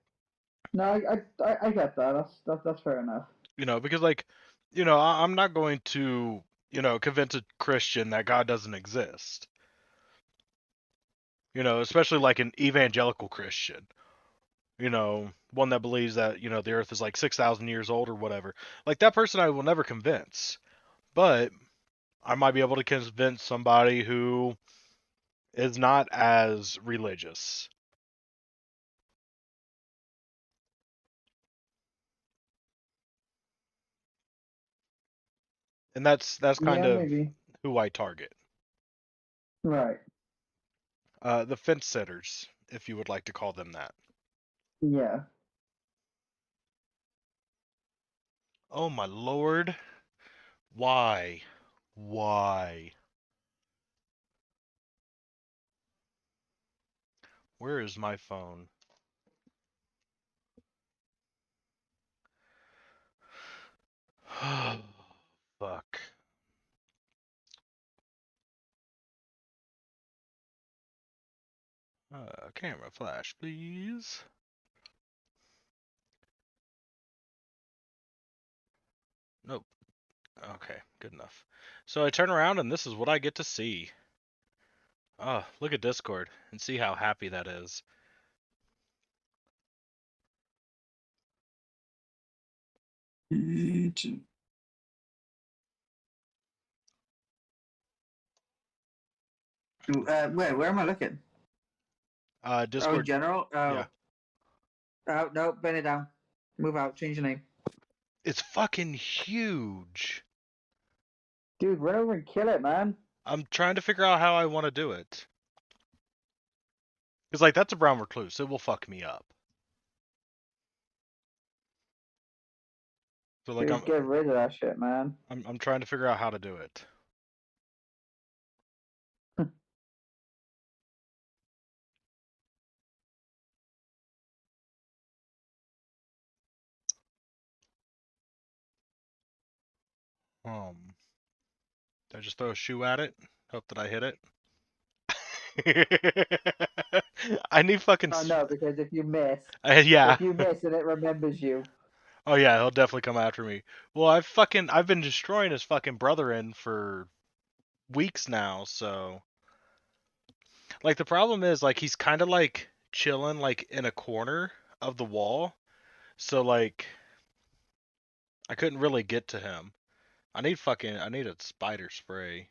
No, I get that. That's fair enough. You know, because like, I'm not going to, convince a Christian that God doesn't exist. Especially like an evangelical Christian. One that believes that, the earth is like 6,000 years old or whatever. Like that person I will never convince. But I might be able to convince somebody who is not as religious. And that's kind Yeah, of maybe. who I target. Right. The fence sitters, if you would like to call them that. Yeah. Oh my lord. Why? Why? Where is my phone? Fuck. Camera flash, please. Nope. Okay, good enough. So I turn around and this is what I get to see. Oh, look at Discord and see how happy that is. Where am I looking? Oh, in Discord, general. yeah. Oh no, bend it down. Move out. Change your name. It's fucking huge. Dude, run over and kill it, man. I'm trying to figure out how I want to do it. Because, like, that's a brown recluse. It will fuck me up. So, like, Dude, get rid of that shit, man. I'm trying to figure out how to do it. Did I just throw a shoe at it? Hope that I hit it. I need fucking. Oh no, because if you miss, yeah. if you miss and it remembers you. Oh yeah, he'll definitely come after me. Well, I've been destroying his fucking brother for weeks now, so like the problem is like he's kind of like chilling like in a corner of the wall. So like I couldn't really get to him. I need a spider spray.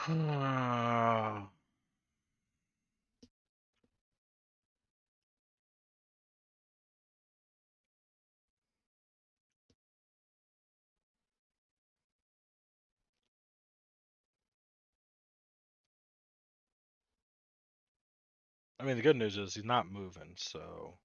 I mean the good news is he's not moving, so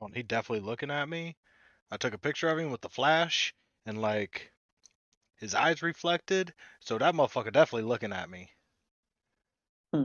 oh, and he definitely looking at me. I took a picture of him with the flash and like his eyes reflected, so that motherfucker definitely looking at me. Hmm.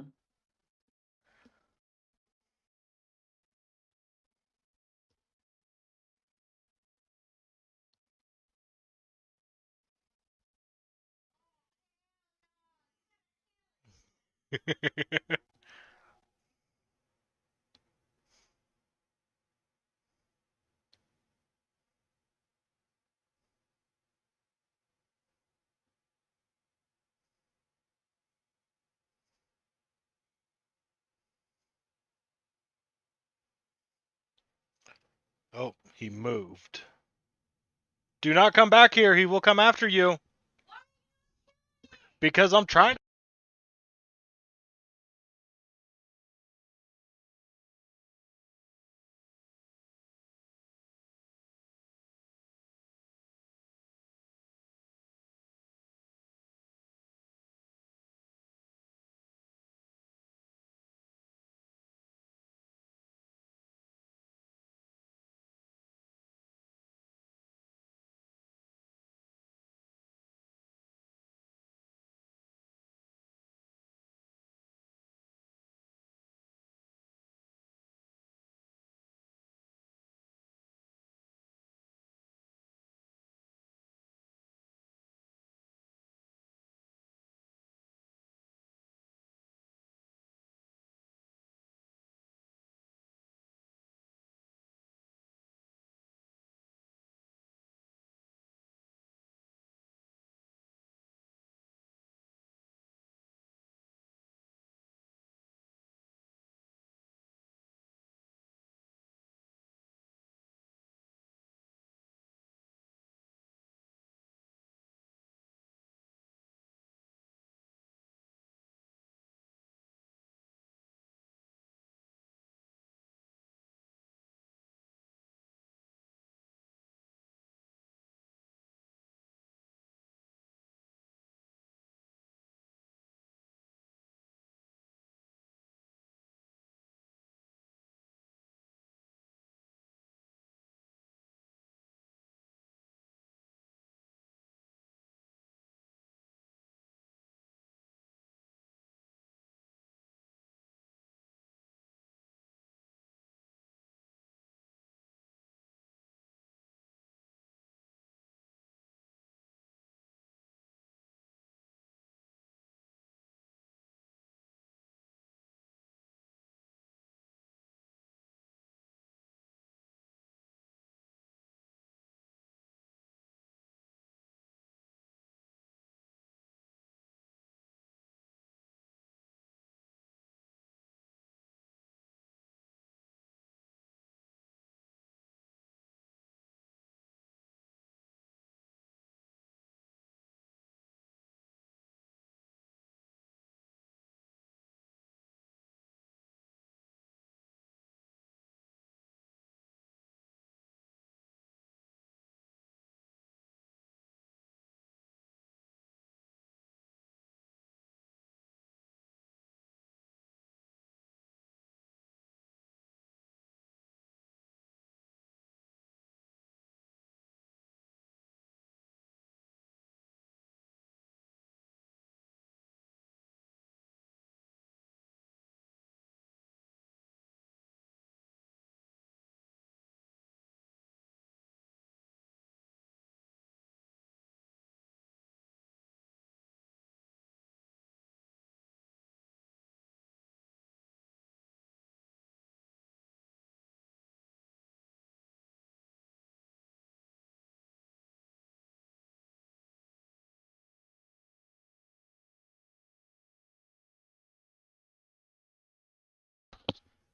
Oh, he moved. Do not come back here. He will come after you. Because I'm trying.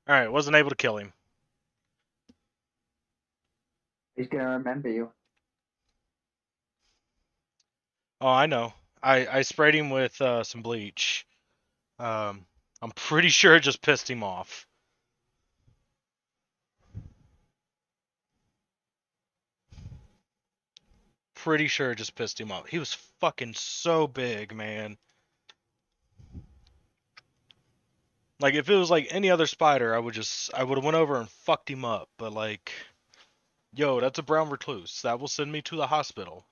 All right, wasn't able to kill him. He's gonna remember you. Oh, I know. I sprayed him with some bleach. I'm pretty sure it just pissed him off. Pretty sure it just pissed him off. He was fucking so big, man. Like if it was like any other spider, I would have went over and fucked him up. But like, yo, that's a brown recluse. That will send me to the hospital.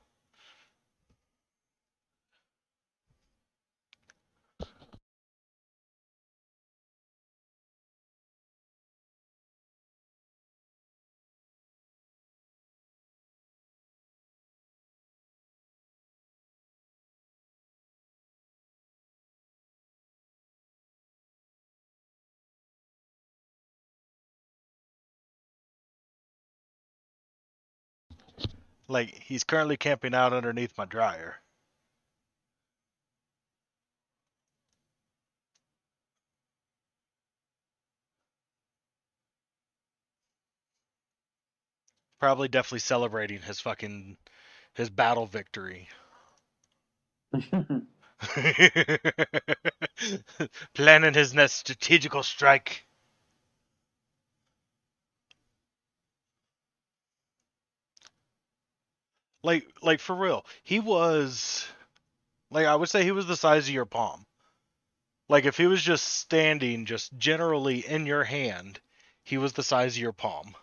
Like, he's currently camping out underneath my dryer. Probably definitely celebrating his battle victory. Planning his next strategical strike. Like for real. He was like, I would say he was the size of your palm. Like if he was just standing just generally in your hand, he was the size of your palm.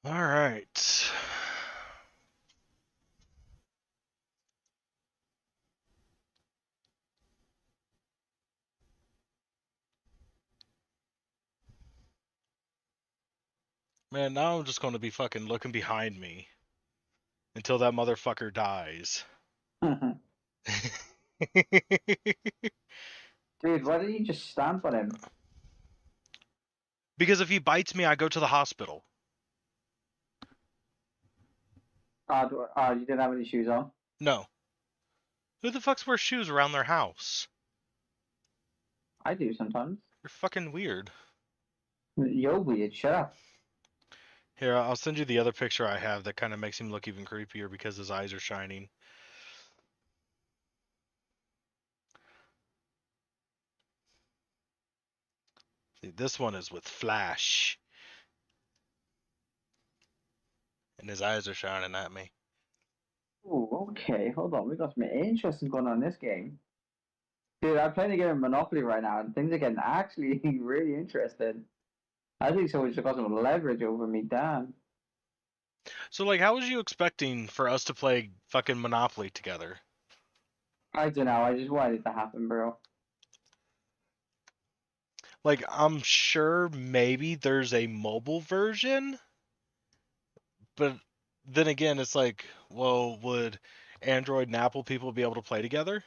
All right. Man, now I'm just going to be fucking looking behind me until that motherfucker dies. Dude, why did you just stamp on him? Because if he bites me, I go to the hospital. You didn't have any shoes on? No. Who the fuck's wears shoes around their house? I do sometimes. You're fucking weird. You're weird, shut up. Here, I'll send you the other picture I have that kind of makes him look even creepier because his eyes are shining. See, this one is with flash. And his eyes are shining at me. Oh, okay, hold on. We got something interesting going on in this game. Dude, I'm playing a game of Monopoly right now, and things are getting actually really interesting. I think someone just got some leverage over me, damn. So, like, how was you expecting for us to play fucking Monopoly together? I don't know, I just wanted it to happen, bro. Like, I'm sure maybe there's a mobile version, but then again, it's like, well, would Android and Apple people be able to play together?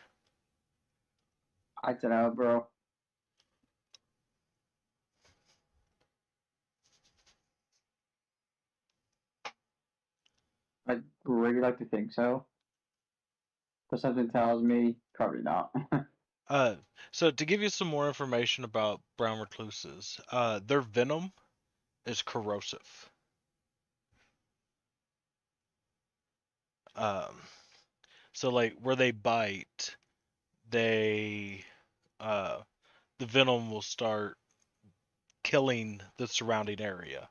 I don't know, bro. I'd really like to think so. But something tells me probably not. So to give you some more information about brown recluses, their venom is corrosive. Um, so like where they bite, they the venom will start killing the surrounding area.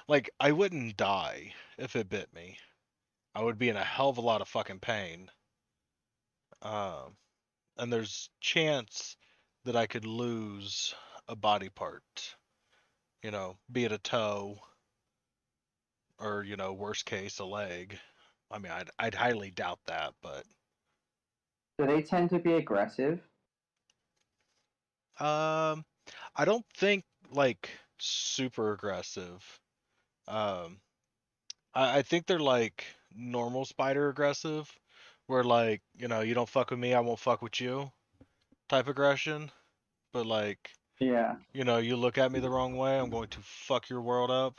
Like I wouldn't die if it bit me. I would be in a hell of a lot of fucking pain. Um, and there's chance that I could lose a body part. You know, be it a toe or, you know, worst case, a leg. I mean, I'd highly doubt that, but Do they tend to be aggressive? um, I don't think like super aggressive. Um, I think they're like normal spider aggressive, where like, you know, you don't fuck with me, I won't fuck with you type aggression. But like, Yeah. you know, you look at me the wrong way, I'm going to fuck your world up.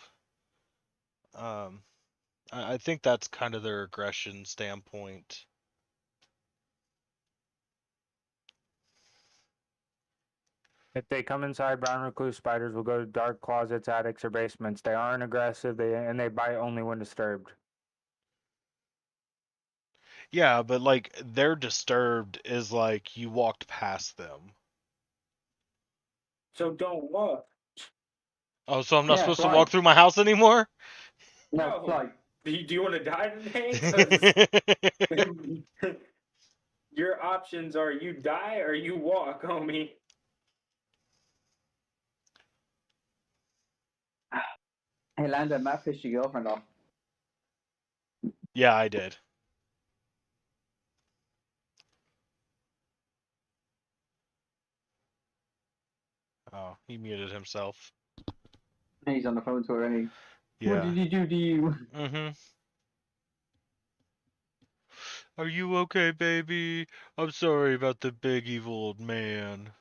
Um, I think that's kind of their aggression standpoint. If they come inside, brown recluse spiders will go to dark closets, attics, or basements. They aren't aggressive, and they bite only when disturbed. Yeah, but like they're disturbed is like you walked past them. So don't walk. Oh, so I'm not Yeah, supposed to fly. walk through my house anymore? No, fly. Do you want to die today? 'Cause your options are you die or you walk, homie. Hey, Landon, Matt pissed your girlfriend off. Yeah, I did. Oh, he muted himself. He's on the phone to her, and what Yeah. did he do to you? Mm-hmm. Are you okay, baby? I'm sorry about the big evil old man.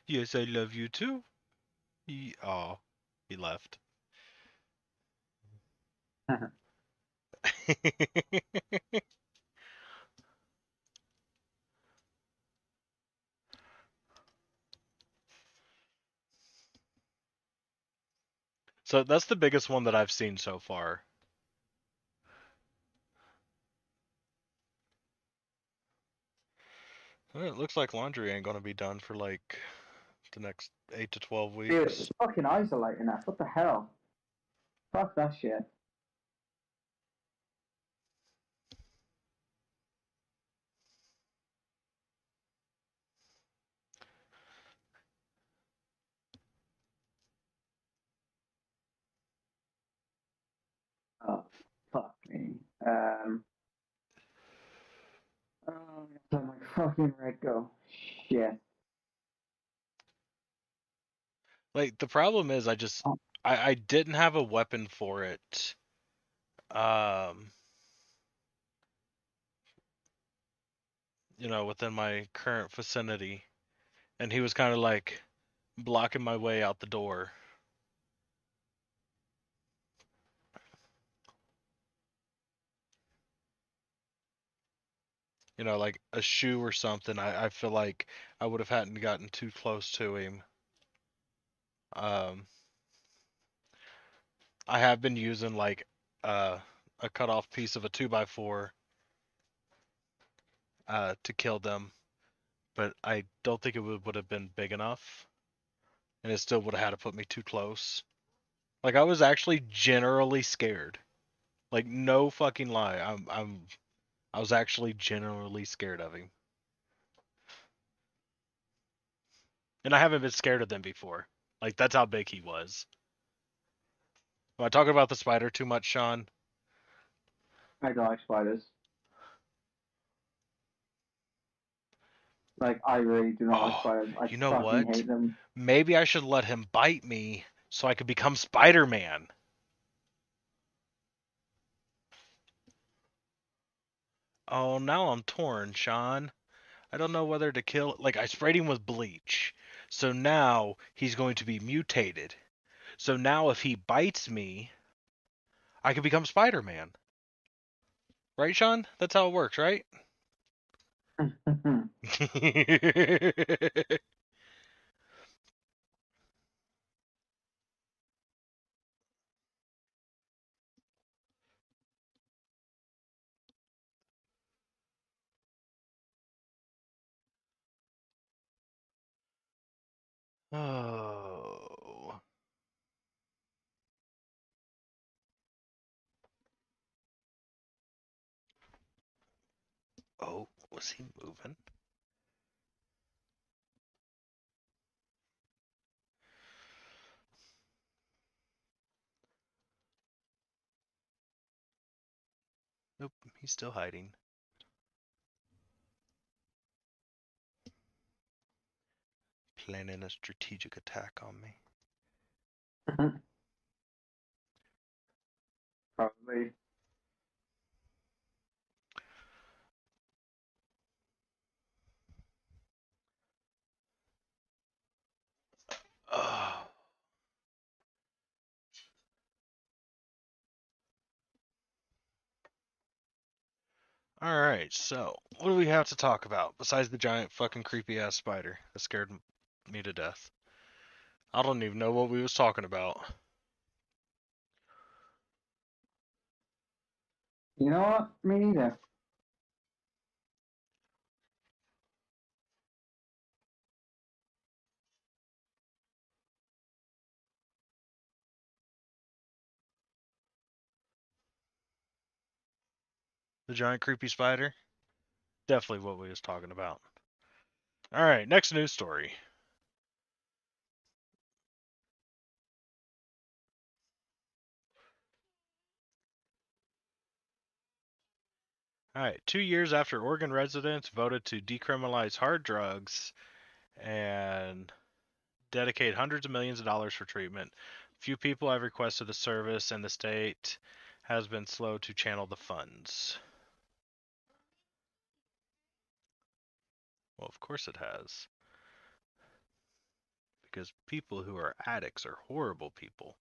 Yes, I love you too. He left. So that's the biggest one that I've seen so far. Well, it looks like laundry ain't gonna be done for like the next 8 to 12 Dude, weeks. his fucking eyes are lighting up. What the hell? Fuck that shit. Oh, fuck me. Oh, let my fucking red go. Shit. Like the problem is I didn't have a weapon for it. Um, within my current vicinity, and he was kind of like blocking my way out the door. Like a shoe or something. I feel like I would have hadn't gotten too close to him. Um, I have been using like a cut off piece of a 2x4 to kill them, but I don't think it would have been big enough, and it still would have had to put me too close. Like I was actually generally scared. Like no fucking lie. I was actually generally scared of him. And I haven't been scared of them before. Like that's how big he was. Am I talking about the spider too much, Sean? I don't like spiders. Like, I really do not like Oh, spiders. I you know fucking what? hate them. Maybe I should let him bite me so I could become Spider-Man. Oh, now I'm torn, Sean. I don't know whether to kill. Like, I sprayed him with bleach. So now he's going to be mutated. So now if he bites me, I can become Spider-Man. Right, Sean? That's how it works, right? Oh. Oh, was he moving? Nope, he's still hiding. Planning a strategic attack on me. Probably. Oh. Alright, so what do we have to talk about besides the giant fucking creepy ass spider that scared me to death? I don't even know what we was talking about. You know what? Me neither. The giant creepy spider? Definitely what we was talking about. All right, next news story. All right, 2 years after Oregon residents voted to decriminalize hard drugs and dedicate hundreds of millions of dollars for treatment, few people have requested the service, and the state has been slow to channel the funds. Well, of course it has. Because people who are addicts are horrible people.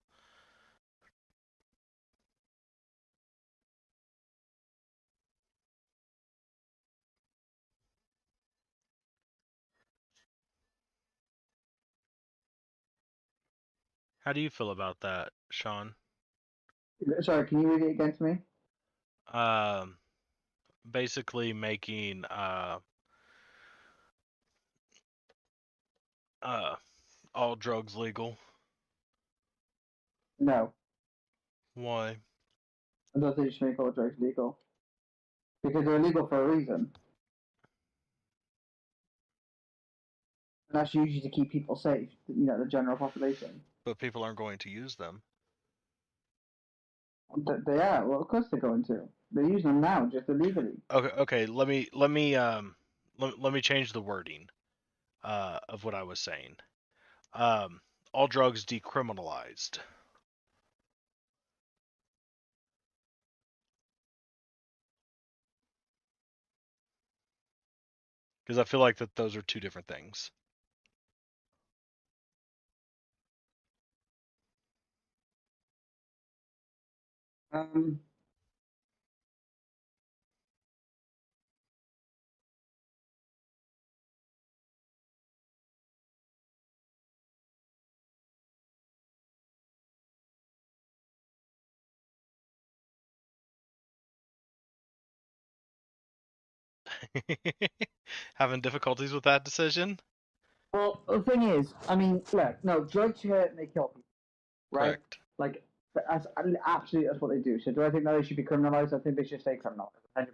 How do you feel about that, Sean? Sorry, can you read it again to me? Um, basically making all drugs legal. No, Why? I don't think you should make all drugs legal because they're illegal for a reason, and that's usually to keep people safe. You know, the general population. But people aren't going to use them. They are. Well, of course they're going to. They're using them now, just illegally. Okay. Let me change the wording of what I was saying. All drugs decriminalized. Because I feel like that those are two different things. Um, Having difficulties with that decision? well, the thing is, I mean, look, no, drugs hurt and they kill people, right? Correct. Like, that's absolutely that's what they do. So, do I think that they should be criminalized? I think they should stay criminalized, 100%.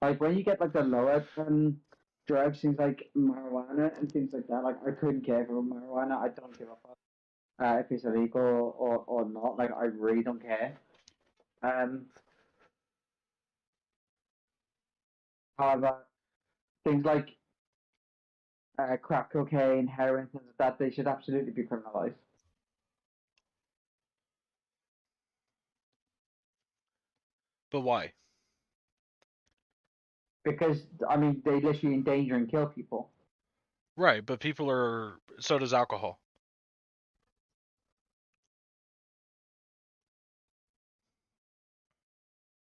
Like when you get like the lower drugs, things like marijuana and things like that. Like I couldn't care for marijuana. I don't give a fuck if it's illegal or not. Like I really don't care. However, things like crack cocaine, heroin, things like that, they should absolutely be criminalized. But why? Because I mean, they literally endanger and kill people. Right, but people are. So does alcohol.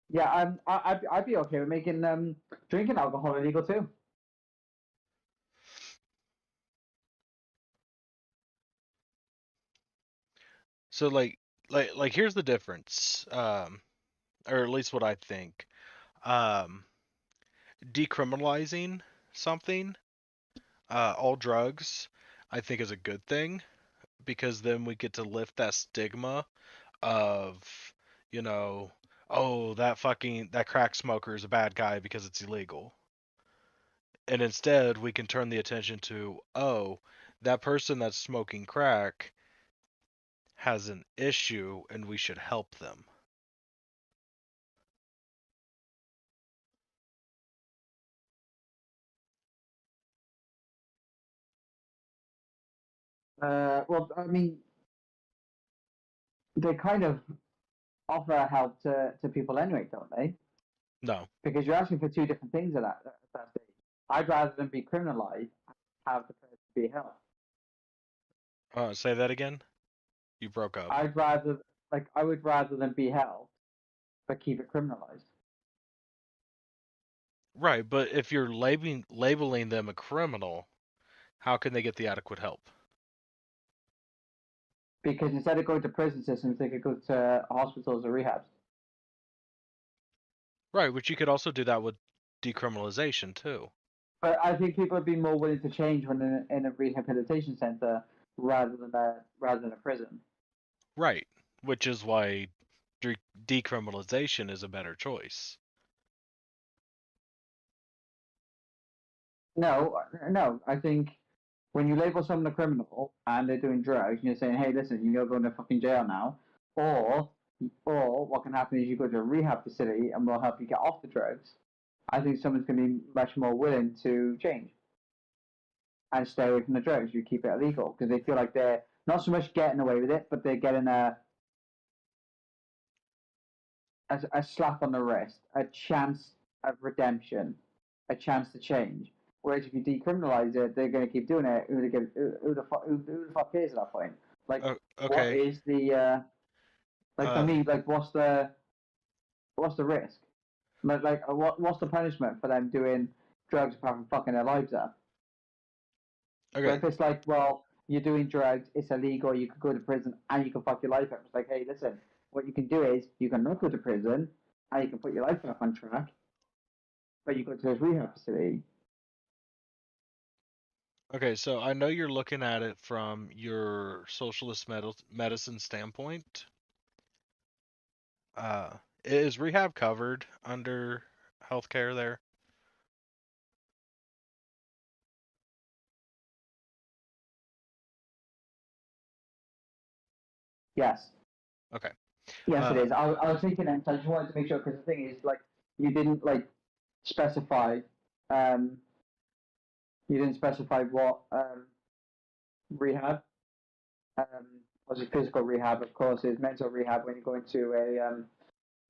Yeah, I'd be okay with making drinking alcohol illegal too. So like here's the difference. Or at least what I think. Um, decriminalizing something, all drugs, I think is a good thing because then we get to lift that stigma of, you know, oh, that crack smoker is a bad guy because it's illegal. And instead, we can turn the attention to, oh, that person that's smoking crack has an issue and we should help them. Well, I mean, they kind of offer help to people anyway, don't they? No. Because you're asking for two different things at that stage. I'd rather than be criminalized, have the person be helped. Say that again. You broke up. I would rather than be helped, but keep it criminalized. Right, but if you're labeling them a criminal, how can they get the adequate help? Because instead of going to prison systems, they could go to hospitals or rehabs. Right, which you could also do that with decriminalization too. But I think people would be more willing to change when in a rehabilitation center rather than a prison. Right, which is why decriminalization is a better choice. No. I think when you label someone a criminal and they're doing drugs, and you're saying, "Hey, listen, you're going to fucking jail now," or what can happen is you go to a rehab facility and we'll help you get off the drugs. I think someone's going to be much more willing to change and stay away from the drugs. You keep it illegal because they feel like they're not so much getting away with it, but they're getting a slap on the wrist, a chance of redemption, a chance to change. Whereas if you decriminalize it, they're going to keep doing it. Who the fuck cares at that point? Like, what Okay. is the like for me? Like, what's the risk? What's the punishment for them doing drugs apart from fucking their lives up? But Okay. if it's like, well, you're doing drugs, it's illegal, you could go to prison and you can fuck your life up. It's like, hey, listen, what you can do is you can not go to prison and you can put your life back on track, but you go to this rehab facility. Okay, so I know you're looking at it from your socialist medicine standpoint. Is rehab covered under healthcare there? Yes. Okay. Yes, it is. I was thinking that, so I just wanted to make sure because the thing is, like, you didn't like specify, um, you didn't specify what rehab. Obviously, physical rehab, of course, is mental rehab when you go into a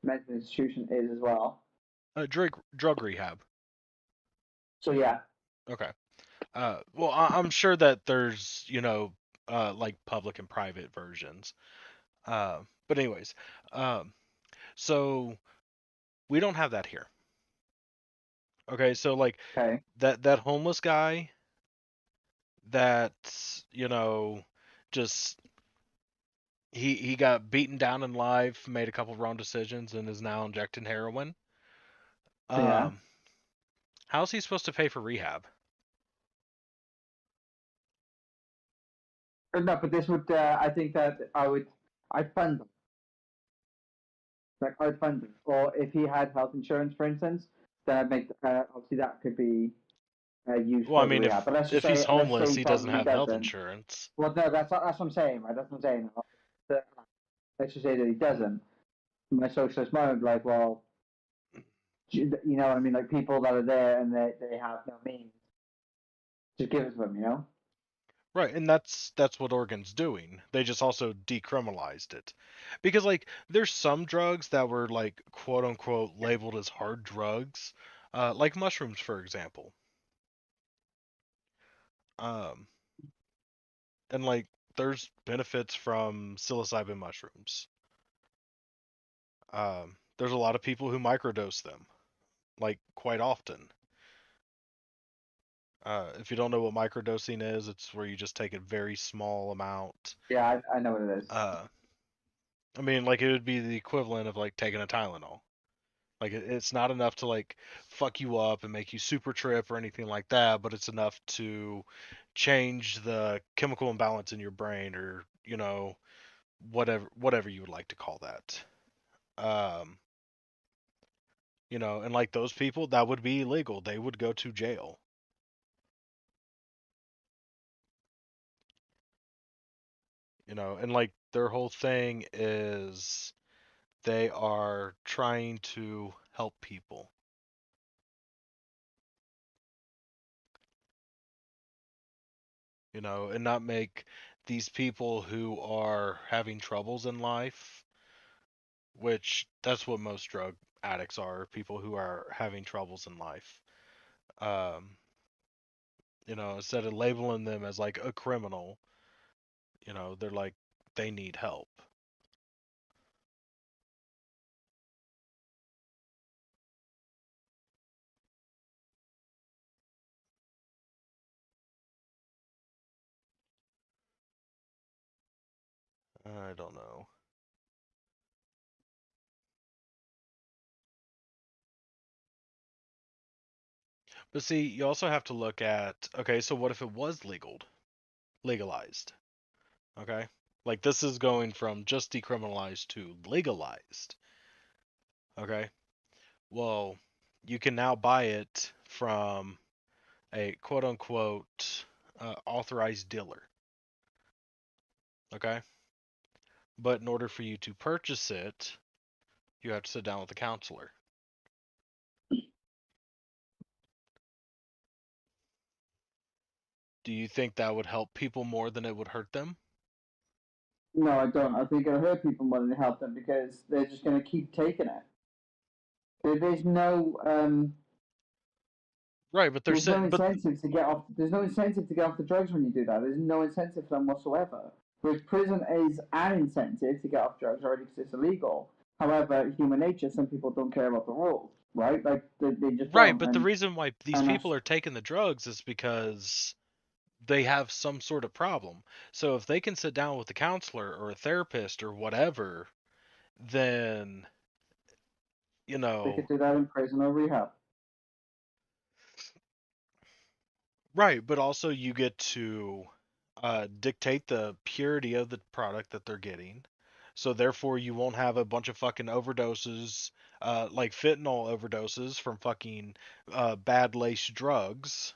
mental institution is as well. Drug rehab. So yeah, Okay. Well, I'm sure that there's, like public and private versions. But anyways, um, so we don't have that here. Okay, so like okay, that homeless guy that, just he got beaten down in life, made a couple wrong decisions, and is now injecting heroin. yeah. Um, how's he supposed to pay for rehab? No, but this would, I think that I'd fund them. Like, I'd fund them. Or if he had health insurance, for instance, then I'd make, obviously that could be used Well, I for the mean, rehab. But if he's let's say homeless, he he doesn't probably have health doesn't. insurance. Well, no, that's what I'm saying, right? That's what I'm saying. Let's just say that he doesn't. My socialist mind would be like, well, you know what I mean? Like, people that are there and they have no means, just give it to them, you know? Right, and that's what Oregon's doing. They just also decriminalized it. Because like there's some drugs that were like quote unquote labeled as hard drugs, like mushrooms for example. Um and like there's benefits from psilocybin mushrooms. There's a lot of people who microdose them, like quite often. If you don't know what microdosing is, it's where you just take a very small amount. Yeah, I know what it is. I mean, like it would be the equivalent of like taking a Tylenol. Like it's not enough to like fuck you up and make you super trip or anything like that, but it's enough to change the chemical imbalance in your brain or, whatever you would like to call that. Um, and like those people, that would be illegal. They would go to jail. And like their whole thing is they are trying to help people. And not make these people who are having troubles in life, which that's what most drug addicts are, people who are having troubles in life. Um, instead of labeling them as like a criminal, they're like they need help. I don't know. But see, you also have to look at, okay, so what if it was legalized? Okay? Like this is going from just decriminalized to legalized. Okay? Well, you can now buy it from a quote unquote authorized dealer. Okay? But in order for you to purchase it, you have to sit down with a counselor. Do you think that would help people more than it would hurt them? No, I don't. I think it'll hurt people more than it help them because they're just going to keep taking it. There's no Right, but there's no incentive to get off. There's no incentive to get off the drugs when you do that. There's no incentive for them whatsoever. Whereas prison is an incentive to get off drugs already because it's illegal. However, human nature, some people don't care about the rules, right? Like they just right, don't. but the reason why these and people are taking the drugs is because they have some sort of problem. So if they can sit down with a counselor or a therapist or whatever, then you they know, could do that in prison or rehab. right, but also you get to dictate the purity of the product that they're getting. So therefore you won't have a bunch of fucking overdoses, like fentanyl overdoses from fucking bad lace drugs.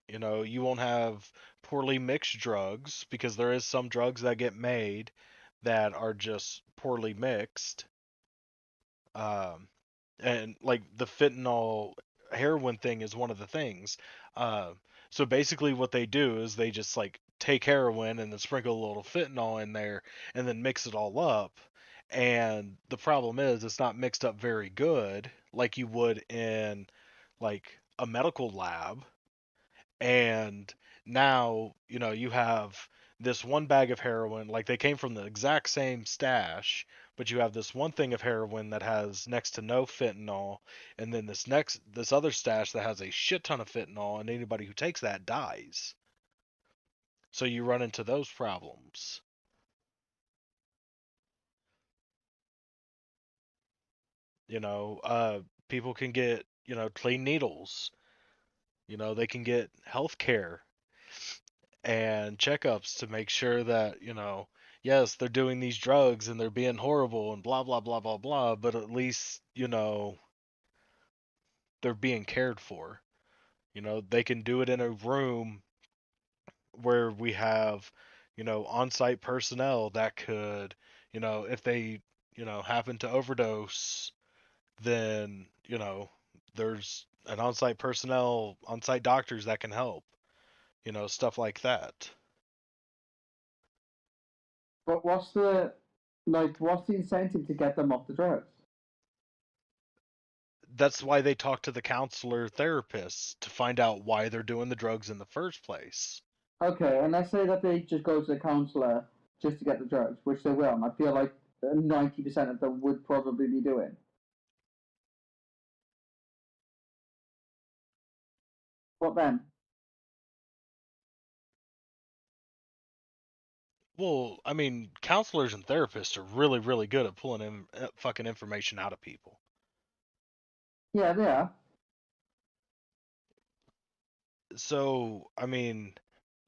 You know, you won't have poorly mixed drugs because there is some drugs that get made that are just poorly mixed. Um, and like the fentanyl heroin thing is one of the things. Uh, so basically, what they do is they just like take heroin and then sprinkle a little fentanyl in there and then mix it all up. And the problem is, it's not mixed up very good like you would in like a medical lab. And now, you know, you have this one bag of heroin, like they came from the exact same stash, but you have this one thing of heroin that has next to no fentanyl, and then this other stash that has a shit ton of fentanyl, and anybody who takes that dies. So you run into those problems. You know, people can get, you know, clean needles. You know, they can get health care and checkups to make sure that, you know, yes, they're doing these drugs and they're being horrible and blah blah blah blah blah, but at least, you know, they're being cared for. You know, they can do it in a room where we have, you know, on-site personnel that could, you know, if they, you know, happen to overdose, then, you know, there's an on-site personnel, on-site doctors that can help. You know, stuff like that. But what's the incentive to get them off the drugs? That's why they talk to the counselor therapists to find out why they're doing the drugs in the first place. Okay, and let's say that they just go to the counselor just to get the drugs, which they will. And I feel like 90% of them would probably be doing. What then? Well, I mean, counselors and therapists are really, really good at pulling in fucking information out of people. Yeah, they are. So, I mean,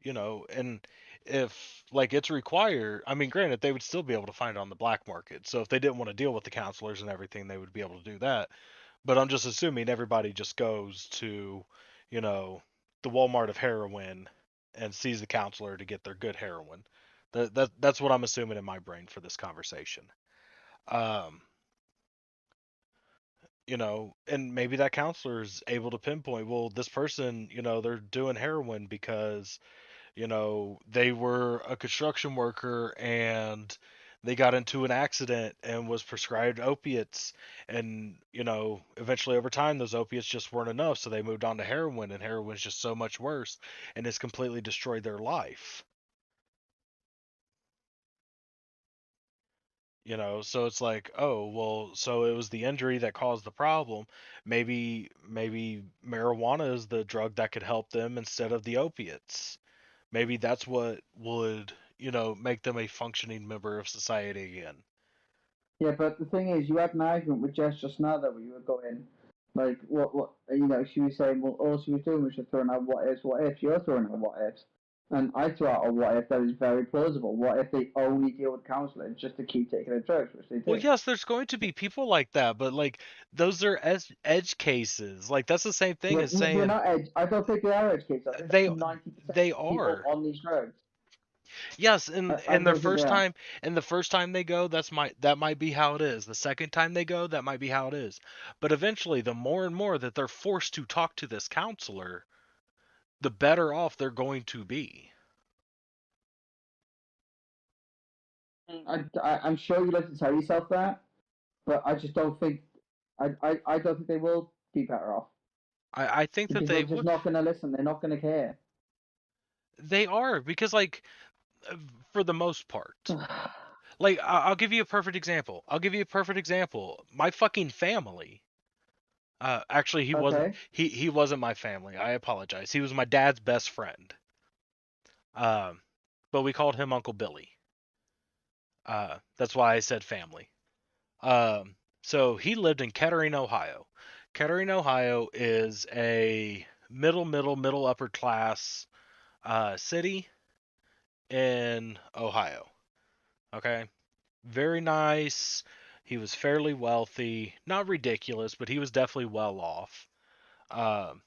you know, and if like it's required, I mean, granted, they would still be able to find it on the black market. So if they didn't want to deal with the counselors and everything, they would be able to do that. But I'm just assuming everybody just goes to, you know, the Walmart of heroin and sees the counselor to get their good heroin. That's what I'm assuming in my brain for this conversation. Um, you know, and maybe that counselor is able to pinpoint, well, this person, you know, they're doing heroin because, you know, they were a construction worker and they got into an accident and was prescribed opiates, and you know, eventually over time those opiates just weren't enough, so they moved on to heroin, and heroin's just so much worse and it's completely destroyed their life. You know, so it's like, oh, well, so it was the injury that caused the problem. Maybe marijuana is the drug that could help them instead of the opiates. Maybe that's what would, you know, make them a functioning member of society again. Yeah, but the thing is, you had an argument with Jess just now that we were going, like, what, she was saying, well, all she was doing was just throwing out what ifs, you're throwing out what ifs. And I thought, oh, what if that is very plausible? What if they only deal with counselling just to keep taking their drugs, which they do? Well, yes, there's going to be people like that, but like those are edge cases. Like that's the same thing as They're saying not edge. I don't think they are edge cases. I think they 90% they of people are. on these drugs. Yes, I and the don't think they first are. time and the first time they go, that might be how it is. The second time they go, that might be how it is. But eventually, the more and more that they're forced to talk to this counselor, the better off they're going to be. I'm sure you like to tell yourself that, but I just don't think. I don't think they will be better off I think that because they they're just would. not going to listen. They're not going to care. They are because like for the most part. Like I'll give you a perfect example. My fucking family. Actually, he wasn't. Okay. He wasn't my family. I apologize. He was my dad's best friend. But we called him Uncle Billy. That's why I said family. So he lived in Kettering, Ohio. Kettering, Ohio is a middle upper class city in Ohio. Okay, very nice. He was fairly wealthy, not ridiculous, but he was definitely well off. Um,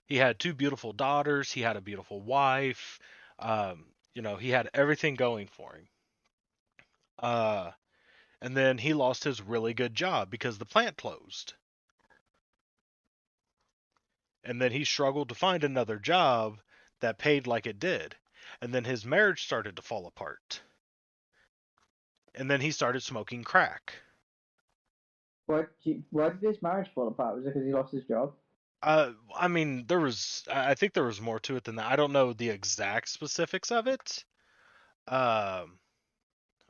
he had two beautiful daughters. He had a beautiful wife. He had everything going for him. Uh, and then he lost his really good job because the plant closed. And then he struggled to find another job that paid like it did. And then his marriage started to fall apart. And then he started smoking crack. Why did his marriage fall apart? Was it because he lost his job? I mean, I think there was more to it than that. I don't know the exact specifics of it. Um,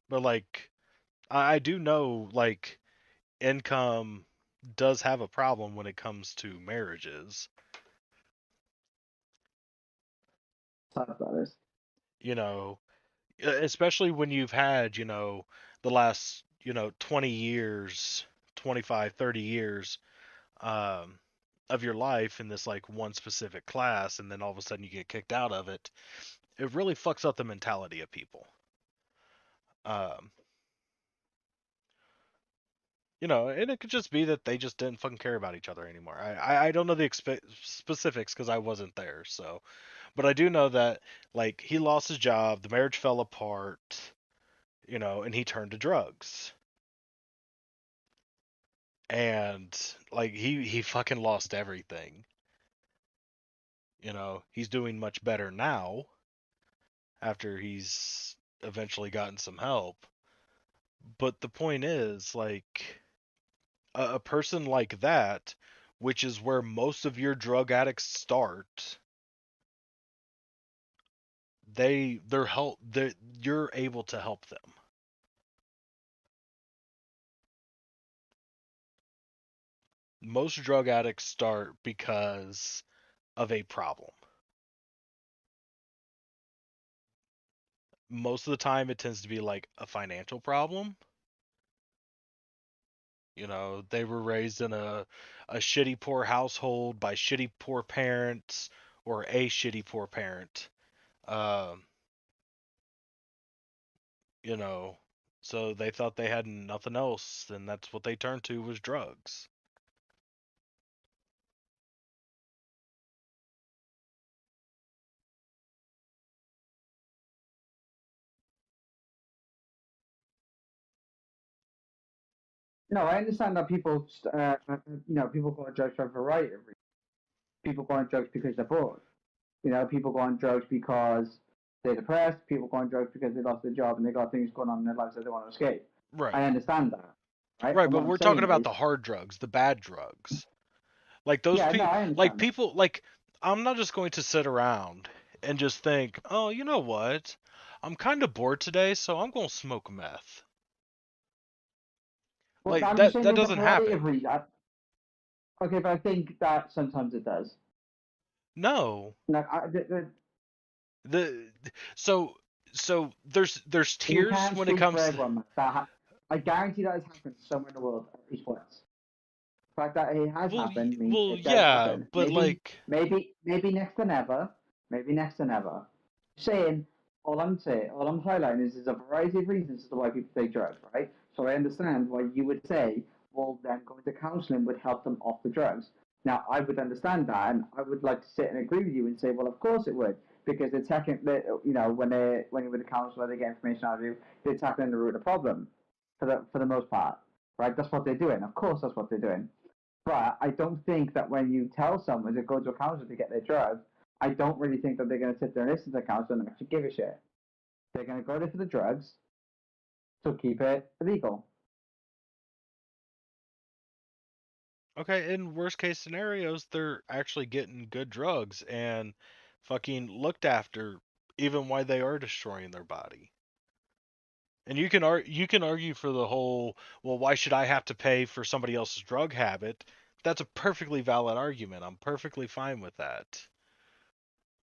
but like, I do know like income does have a problem when it comes to marriages. Sad that is. You know, especially when you've had, the last, 20 years, 25, 30 years um, of your life in this like one specific class, and then all of a sudden you get kicked out of it. It really fucks up the mentality of people. Um, and it could just be that they just didn't fucking care about each other anymore. I don't know the specifics because I wasn't there. So, but I do know that like he lost his job, the marriage fell apart, and he turned to drugs. And like he fucking lost everything. He's doing much better now after he's eventually gotten some help. But the point is, like, a person like that, which is where most of your drug addicts start, you're able to help them. Most drug addicts start because of a problem. Most of the time it tends to be like a financial problem. They were raised in a shitty poor household by shitty poor parents or a shitty poor parent. Um, so they thought they had nothing else, and that's what they turned to was drugs. No, I understand that people, people go on drugs for a variety of reasons. People go on drugs because they're bored. People go on drugs because they're depressed. People go on drugs because they lost their job and they got things going on in their lives that they want to escape. Right. I understand that. Right. Right, And but what we're I'm talking saying about is, the hard drugs, the bad drugs. Like those yeah, no, people, I understand that. I'm not just going to sit around and just think, oh, you know what? I'm kind of bored today, so I'm going to smoke meth. Well, Like I'm just saying that there's a doesn't variety happen. of reasons. Okay, but I think that sometimes it does. No. Like, The so there's we tiers can't when it speak for comes to, everyone. I guarantee that has happened somewhere in the world at least once. The fact that it has happened means well, it does yeah, happen. but like Maybe next to never. Maybe next to never. All I'm highlighting is there's a variety of reasons as to why people take drugs, right? So I understand why you would say, well, then going to counselling would help them off the drugs. Now, I would understand that, and I would like to sit and agree with you and say, well, of course it would, because they're tackling, when you're with a counsellor, they get information out of you, they're tackling the root of the problem, for the most part, right? That's what they're doing. Of course, that's what they're doing. But I don't think that when you tell someone to go to a counselor to get their drugs, I don't really think that they're going to sit there and listen to the counselor and actually give a shit. They're going to go there for the drugs, so keep it illegal. Okay, in worst case scenarios, they're actually getting good drugs and fucking looked after, even while they are destroying their body. And you can argue for the whole, well, why should I have to pay for somebody else's drug habit? That's a perfectly valid argument. I'm perfectly fine with that.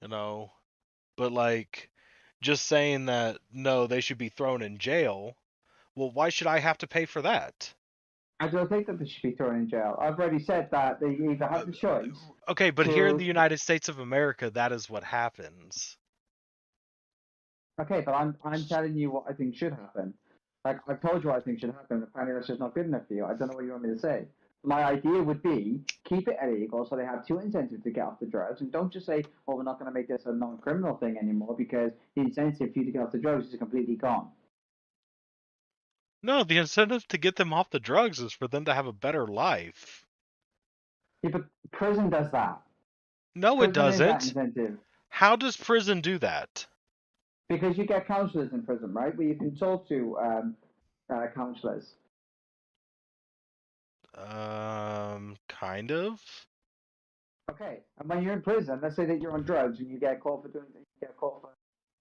You know, but like just saying that no, they should be thrown in jail. Well, why should I have to pay for that? I don't think that they should be thrown in jail. I've already said that they either have the choice. Okay, but here in the to- United States of America, that is what happens. Okay, but I'm telling you what I think should happen. Like I've told you what I think should happen. Apparently that's just not good enough for you. I don't know what you want me to say. My idea would be keep it illegal so they have two incentives to get off the drugs, and don't just say, "Oh, we're not going to make this a non-criminal thing anymore," because the incentive for you to get off the drugs is completely gone. No, the incentive to get them off the drugs is for them to have a better life. Yeah, but prison does that. No, it Prison is that doesn't. incentive. How does prison do that? Because you get counselors in prison, right? Where you can talk to counselors. Kind of. Okay, and when you're in prison, let's say that you're on drugs and you get caught for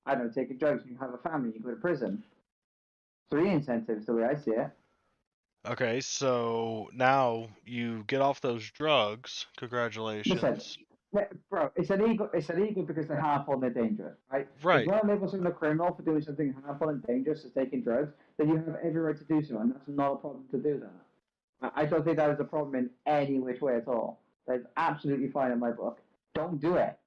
I don't know, taking drugs, and you have a family, you go to prison. 3 incentives, the way I see it. Okay, so now you get off those drugs. Congratulations. Listen, bro, it's illegal. It's illegal because they're harmful and they're dangerous, right? Right. If you want to label someone a criminal for doing something harmful and dangerous as taking drugs, then you have every right to do so, and that's not a problem to do that. I don't think that is a problem in any which way at all. That's absolutely fine in my book. Don't do it.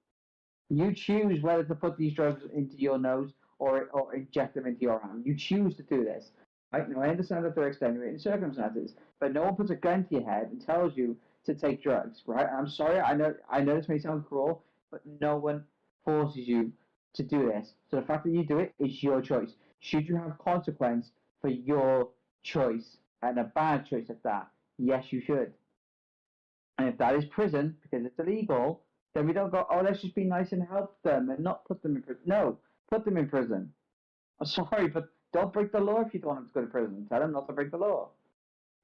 You choose whether to put these drugs into your nose or inject them into your arm. You choose to do this. Right? Now, I understand that there are extenuating circumstances, but no one puts a gun to your head and tells you to take drugs, right? I'm sorry, I know this may sound cruel, but no one forces you to do this. So the fact that you do it is your choice. Should you have consequence for your choice, and a bad choice at that? Yes, you should. And if that is prison, because it's illegal, then we don't go, oh, let's just be nice and help them and not put them in prison. No, put them in prison. I'm sorry, but don't break the law if you don't want them to go to prison. Tell them not to break the law.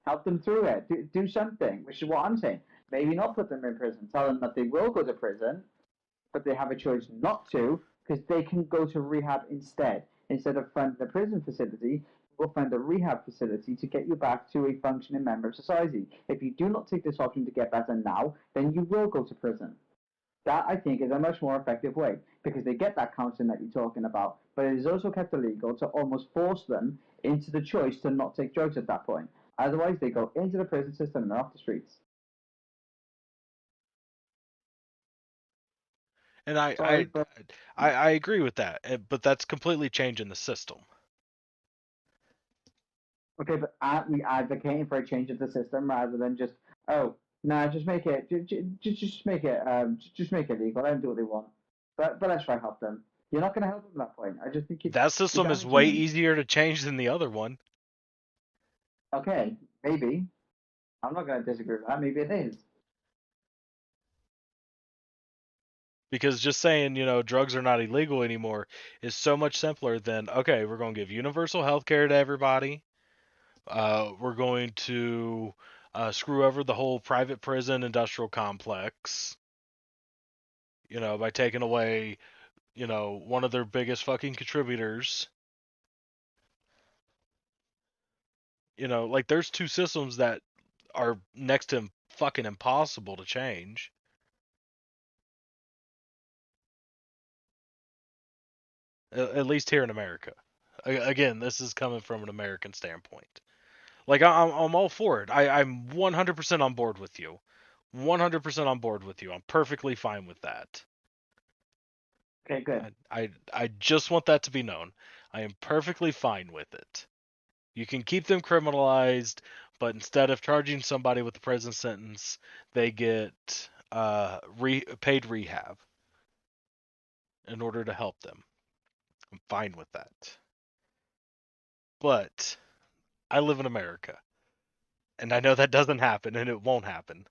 Help them through it. Do something, which is what I'm saying. Maybe not put them in prison. Tell them that they will go to prison, but they have a choice not to, because they can go to rehab instead. Instead of funding the prison facility, we'll fund a rehab facility to get you back to a functioning member of society. If you do not take this option to get better now, then you will go to prison. That, I think, is a much more effective way, because they get that counselling that you're talking about, but it is also kept illegal to almost force them into the choice to not take drugs at that point. Otherwise, they go into the prison system and they're off the streets. And Sorry, but I agree with that, but that's completely changing the system. okay, but aren't we advocating for a change of the system rather than just, oh, nah, just make it legal. Let them do what they want. But let's try to help them. You're not going to help them at that point. I just think That system is way easier to change than the other one. Okay, maybe. I'm not going to disagree with that. Maybe it is. Because just saying, drugs are not illegal anymore is so much simpler than, okay, we're going to give universal health care to everybody. We're going to screw over the whole private prison industrial complex, by taking away, one of their biggest fucking contributors. Like there's 2 systems that are next to fucking impossible to change. At least here in America. Again, this is coming from an American standpoint. Like I'm all for it. I'm 100% on board with you. 100% on board with you. I'm perfectly fine with that. Okay, good. I just want that to be known. I am perfectly fine with it. You can keep them criminalized, but instead of charging somebody with a prison sentence, they get paid rehab in order to help them. I'm fine with that. But I live in America, and I know that doesn't happen, and it won't happen.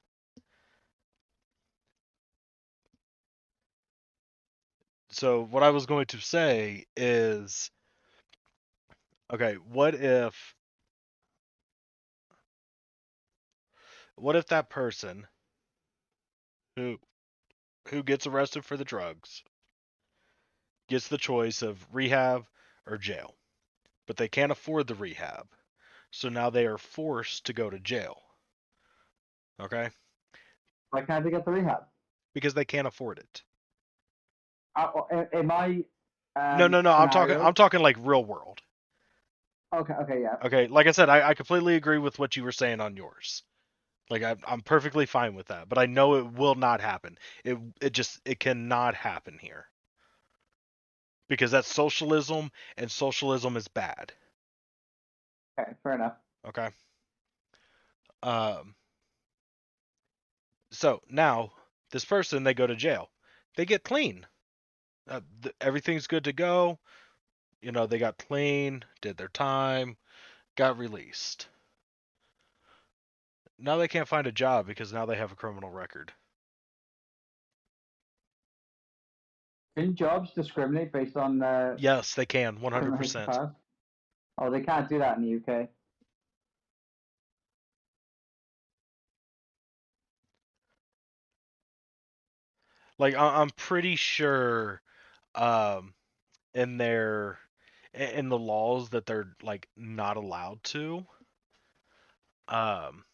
So what I was going to say is, okay, what if that person who gets arrested for the drugs gets the choice of rehab or jail, but they can't afford the rehab. So now they are forced to go to jail. Okay? Why can't they get the rehab? Because they can't afford it. Am I? No. I'm talking like real world. Okay, yeah. Okay, like I said, I completely agree with what you were saying on yours. Like I'm perfectly fine with that, but I know it will not happen. It cannot happen here. Because that's socialism, and socialism is bad. Okay, fair enough. Okay. So now this person, they go to jail, they get clean. Everything's good to go. You know, they got clean, did their time, got released. Now they can't find a job because now they have a criminal record. Can jobs discriminate based on Yes, they can, criminal history 100%. past? Oh, they can't do that in the UK. Like I'm pretty sure, in in the laws that they're like not allowed to. Um,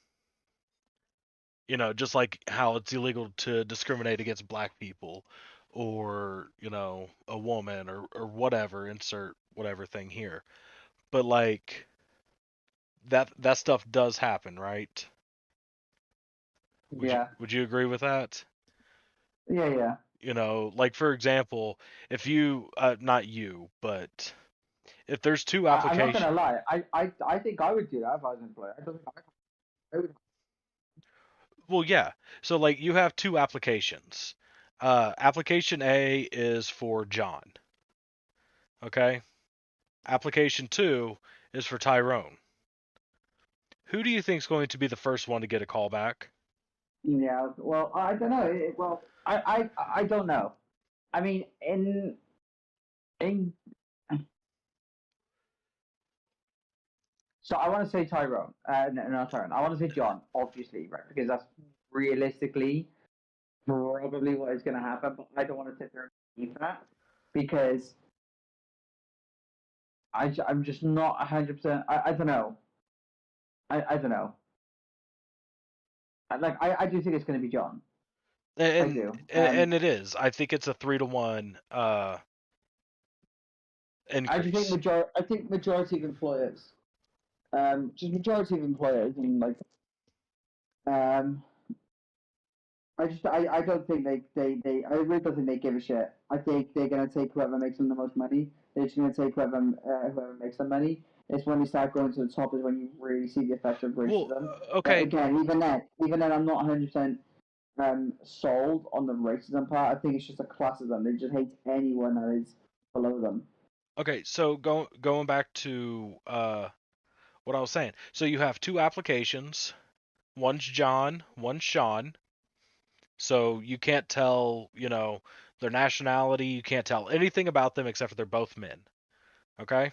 you know, just like how it's illegal to discriminate against black people, or you know, a woman, or whatever. Insert whatever thing here. But like that stuff does happen, right? Yeah. Would you agree with that? Yeah. You know, like for example, if you not you, but if there's two I'm not applications. gonna lie. I think I would do that if I was an employer. I don't think I would. Well, yeah. So like you have two applications. Application A is for John. Okay. Application 2 is for Tyrone. Who do you think is going to be the first one to get a call back? Yeah. Well, I don't know. I don't know. I mean, in so I want to say Tyrone. No, not Tyrone. I want to say John, obviously, right? Because that's realistically probably what is going to happen. But I don't want to sit there and believe that because I'm just not 100%. I don't know. I don't know. I do think it's going to be John. I do. And it is. I think it's a 3-to-1 I just increase. think I think majority of employers, just majority of employers, and like, I don't think I really don't think they give a shit. I think they're gonna take whoever makes them the most money. They're just gonna take whoever makes them money. It's when they start going to the top is when you really see the effect of racism. Well, But okay. again, even then, I'm not 100% sold on the racism part. I think it's just a classism. They just hate anyone that is below them. Okay, so going back to what I was saying. So you have two applications. One's John, one's Sean. So you can't tell, you know, their nationality. You can't tell anything about them except for they're both men. Okay?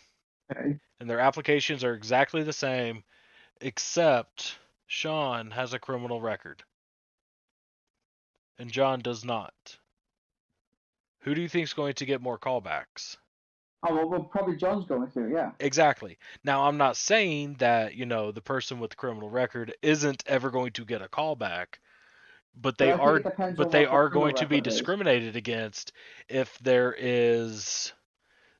Okay. And their applications are exactly the same, except Sean has a criminal record. And John does not. Who do you think is going to get more callbacks? Oh well, probably John's going to, yeah. Exactly. Now, I'm not saying that, you know, the person with the criminal record isn't ever going to get a callback, but they I think it depends on what the are criminal going to be record is. discriminated against if there is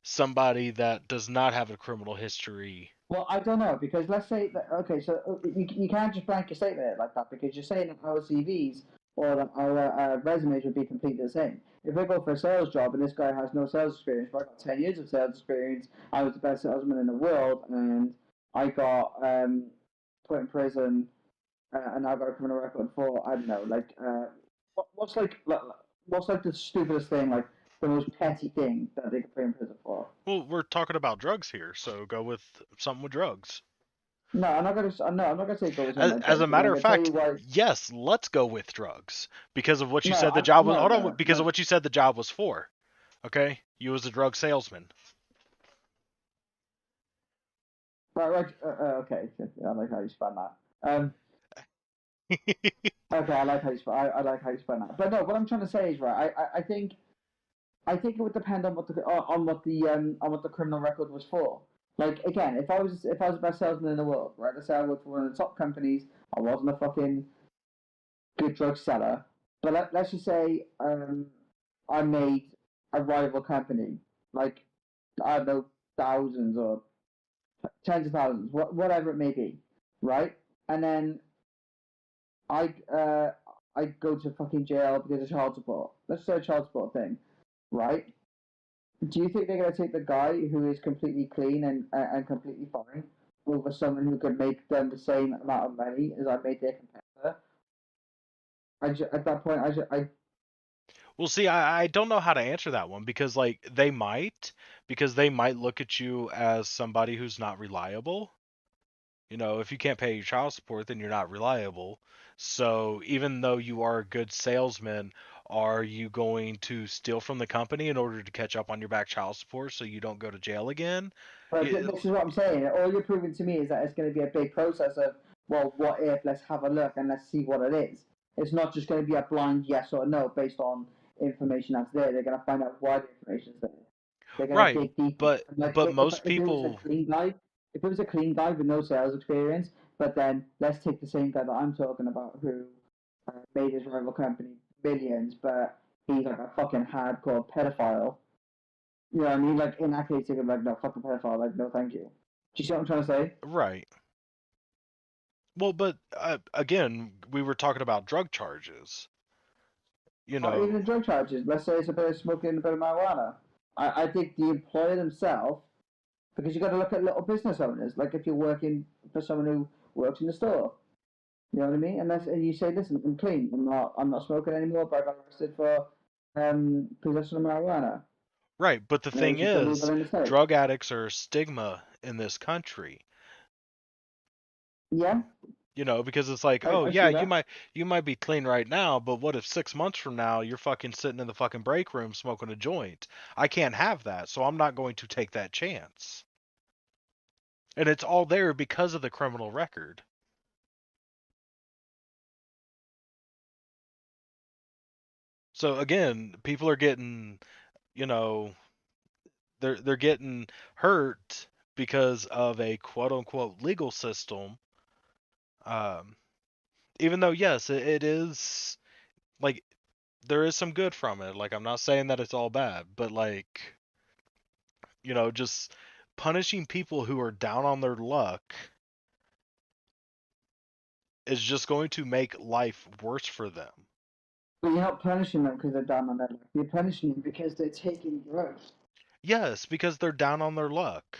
somebody that does not have a criminal history. Well, I don't know because let's say that okay, so you can't just blanket statement it like that because you're saying that our CVs or that our resumes would be completely the same. If I go for a sales job and this guy has no sales experience, but I got 10 years of sales experience, I was the best salesman in the world, and I got put in prison, and I got a criminal record for, I don't know, like, what's like the stupidest thing, like the most petty thing that they could put in prison for? Well, we're talking about drugs here, so go with something with drugs. No, I'm not gonna. No, I'm not gonna say go with As, something like as a drugs, because I'm matter of gonna tell fact, you why. yes, let's go with drugs because of what you No, said the I'm job was. no, Hold on, no, because of no. what you said the job was for. Okay, you was a drug salesman. Right. Okay. I like how you spun that. Okay, I like how you I like how you spun that. But no, what I'm trying to say is right. I think it would depend on what the criminal record was for. Like again, if I was the best salesman in the world, right? Let's say I worked for one of the top companies. I wasn't a fucking good drug seller, but let's just say I made a rival company, like I don't know, thousands or tens of thousands, whatever it may be, right? And then I uh, I go to fucking jail because of child support. Let's say a child support thing, right? Do you think they're gonna take the guy who is completely clean and completely fine over someone who could make them the same amount of money as I made their competitor? At that point, Well, see, I don't know how to answer that one because they might look at you as somebody who's not reliable. You know, if you can't pay your child support, then you're not reliable. So even though you are a good salesman, are you going to steal from the company in order to catch up on your back child support so you don't go to jail again? But Yeah, this is what I'm saying. All you're proving to me is that it's going to be a big process of, well, what if? Let's have a look and let's see what it is. It's not just going to be a blind yes or no based on information that's there. They're going to find out why the information's there. They're going to right. dig deeper. But Like but most if it was a people, clean guy, if it was a clean guy with no sales experience, but then let's take the same guy that I'm talking about who made his rival company millions, but he's like a fucking hardcore pedophile. You know what I mean? Like in that case, they could be like, no, fucking pedophile. Like, no, thank you. Do you see what I'm trying to say? right. Well, but again, we were talking about drug charges. You Or even know, the drug charges. Let's say it's a bit of smoking, a bit of marijuana. I think the employer themselves, because you got to look at little business owners. Like if you're working for someone who works in the store, you know what I mean? And you say, listen, I'm clean. I'm not smoking anymore. But I got arrested for possession of marijuana. right. But the And it was thing just illegal is, in the state. drug addicts are a stigma in this country. Yeah, You know, because it's like, oh I yeah, see that. you might be clean right now, but what if 6 months from now you're fucking sitting in the fucking break room smoking a joint? I can't have that, so I'm not going to take that chance. And it's all there because of the criminal record. So again, people are getting, you know, they're getting hurt because of a quote unquote legal system. Um, Even though yes, it is like there is some good from it. Like I'm not saying that it's all bad, but like just punishing people who are down on their luck is just going to make life worse for them. But you're not punishing them because they're down on their luck. You're punishing them because they're taking drugs. Yes, because they're down on their luck.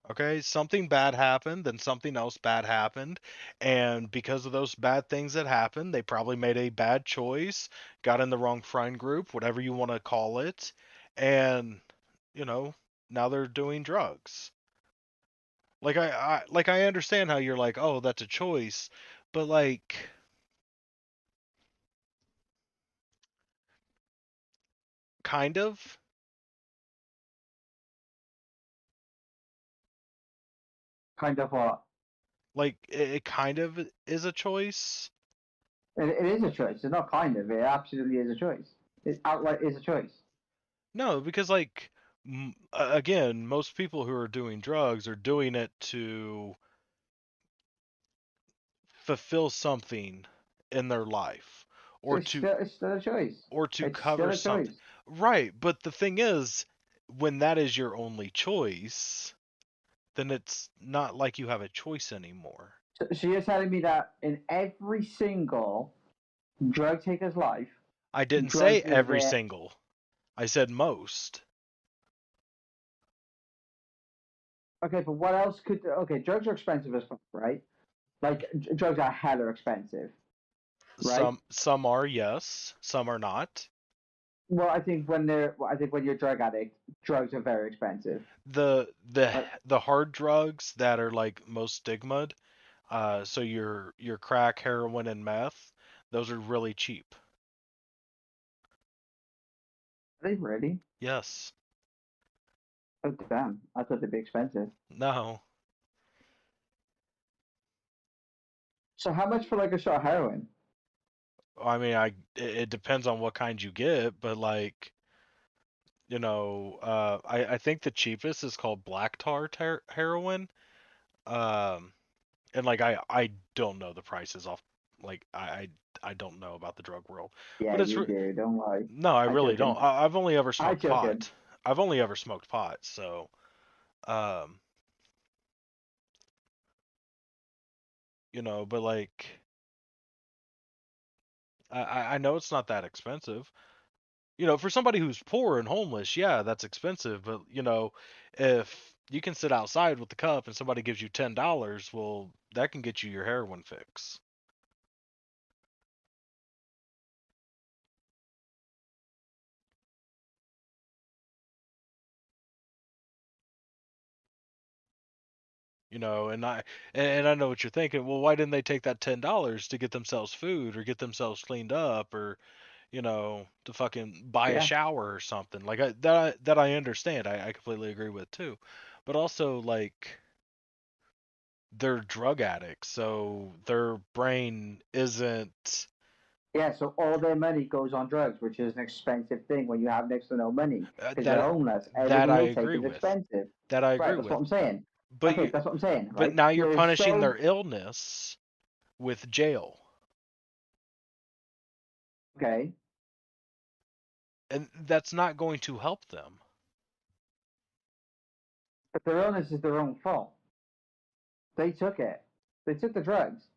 Okay, something bad happened, then something else bad happened, and because of those bad things that happened, they probably made a bad choice, got in the wrong friend group, whatever you want to call it, and you know, now they're doing drugs. I understand how you're like, "Oh, that's a choice." But like kind of Kind of what? like it kind of is a choice. It is a choice. It's not kind of. It absolutely is a choice. It outright is a choice. No, because again, most people who are doing drugs are doing it to fulfill something in their life It's still a choice. or to It's still cover a something. choice. Right, but the thing is, when that is your only choice, then it's not like you have a choice anymore. So you're telling me that in every single drug taker's life, I didn't say drugs are every there. single. I said most. Okay, but what else could? Okay, drugs are expensive as fuck, right? Like drugs are hella expensive, right? Some are, yes, some are not. Well, I think when you're a drug addict, drugs are very expensive. The hard drugs that are like most stigmaed, so your crack, heroin, and meth, those are really cheap. Are they really? Yes. Oh damn! I thought they'd be expensive. No. So how much for like a shot of heroin? I mean, it depends on what kind you get, but like, I think the cheapest is called black tar heroin. Um, and like I don't know the prices off. Like I don't know about the drug world, Yeah, but it's you do. Don't lie. no, I I really don't. joking. I've only ever I smoked joking. pot. I've only ever smoked pot, so um, but like I know it's not that expensive. For somebody who's poor and homeless, yeah, that's expensive. But if you can sit outside with the cup and somebody gives you $10, well, that can get you your heroin fix. And I know what you're thinking. Well, why didn't they take that $10 to get themselves food or get themselves cleaned up or to fucking buy a Yeah. shower or something? Like that I understand. I completely agree with too. But also like they're drug addicts, so their brain isn't Yeah, so all their money goes on drugs, which is an expensive thing when you have next to no money because you're that homeless. that Everything I they take agree is with. expensive. That I Right, agree that's what with. I'm saying. But Okay, you that's what I'm saying, but right? now you're You're punishing so their illness with jail. okay, And that's not going to help them. but their illness is their own fault. They took it. They took the drugs.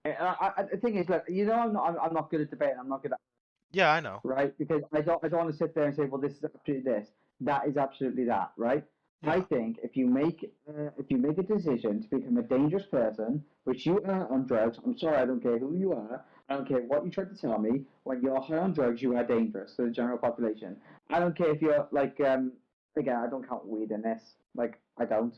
And the thing is, look, I'm not good at debating. I'm not good at Yeah, I know. right because I don't want to sit there and say, well, this is absolutely this, that is absolutely that, right? I Yeah. think if you make a decision to become a dangerous person, which you are on drugs, I'm sorry, I don't care who you are, I don't care what you try to tell me. When you're high on drugs, you are dangerous to the general population. I don't care if you're like again, I don't count weed in this, like I don't.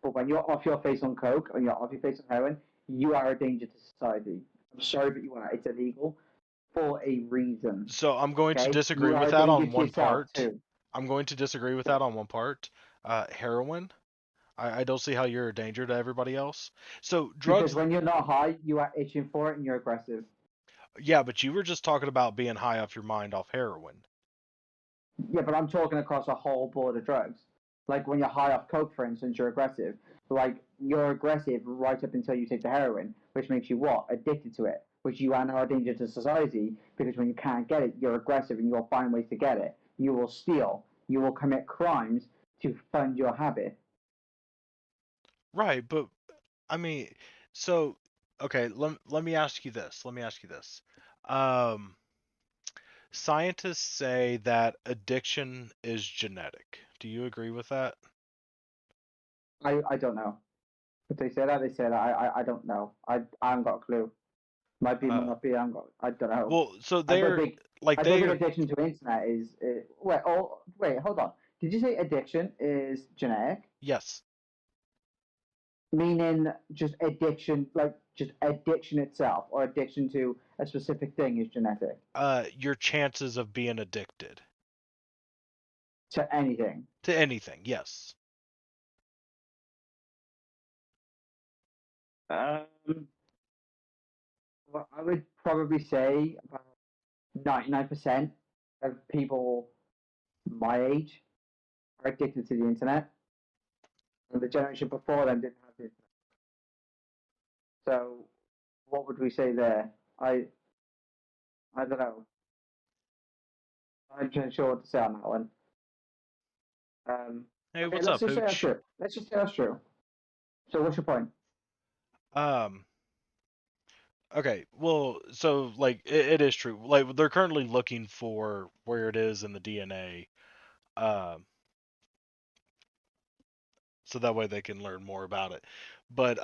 But when you're off your face on coke or you're off your face on heroin, you are a danger to society. I'm sorry, but you are. It's illegal for a reason. So I'm going to Okay, disagree you with are a that danger on to one yourself part. too. I'm going to disagree with that on one part. Heroin, I don't see how you're a danger to everybody else. So Because drugs, when you're not high, you are itching for it and you're aggressive. yeah, but you were just talking about being high off your mind off heroin. Yeah, but I'm talking across a whole board of drugs. Like when you're high off coke, for instance, you're aggressive. Like you're aggressive right up until you take the heroin, which makes you what? Addicted to it. Which you are now a danger to society because when you can't get it, you're aggressive and you'll find ways to get it. You will steal. You will commit crimes to fund your habit. Right, but I mean, so okay, let me ask you this. Let me ask you this. Um, Scientists say that addiction is genetic. Do you agree with that? I don't know. If they say that, they say that. I don't know. I haven't got a clue. Might be, might Uh, not be. I don't know. well, so I don't they're think like I don't they think are. addiction to internet is. Wait, hold on. Did you say addiction is genetic? Yes. Meaning just addiction, like just addiction itself, or addiction to a specific thing is genetic Your chances of being addicted to anything. to anything. Yes. Um, well, I would probably say about 99% of people my age are addicted to the internet, and the generation before them didn't have the internet. So, what would we say there? I don't know. I'm not sure what to say on that one. Hey, Okay, what's let's up, just say that's Pooch? true. Let's just say that's true. So, what's your point? Um. Okay. Well, so like it is true. Like they're currently looking for where it is in the DNA. Um. So that way they can learn more about it. But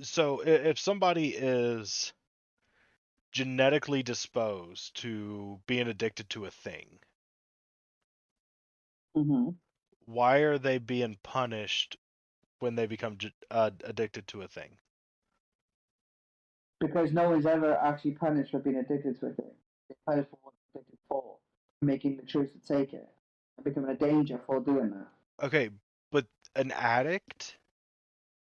so if somebody is genetically disposed to being addicted to a thing, Mm-hmm. why are they being punished when they become addicted to a thing? Because no one's ever actually punished for being addicted to a thing. They're punished for what they're addicted for, making the choice to take it, and becoming a danger for doing that. Okay, but an addict?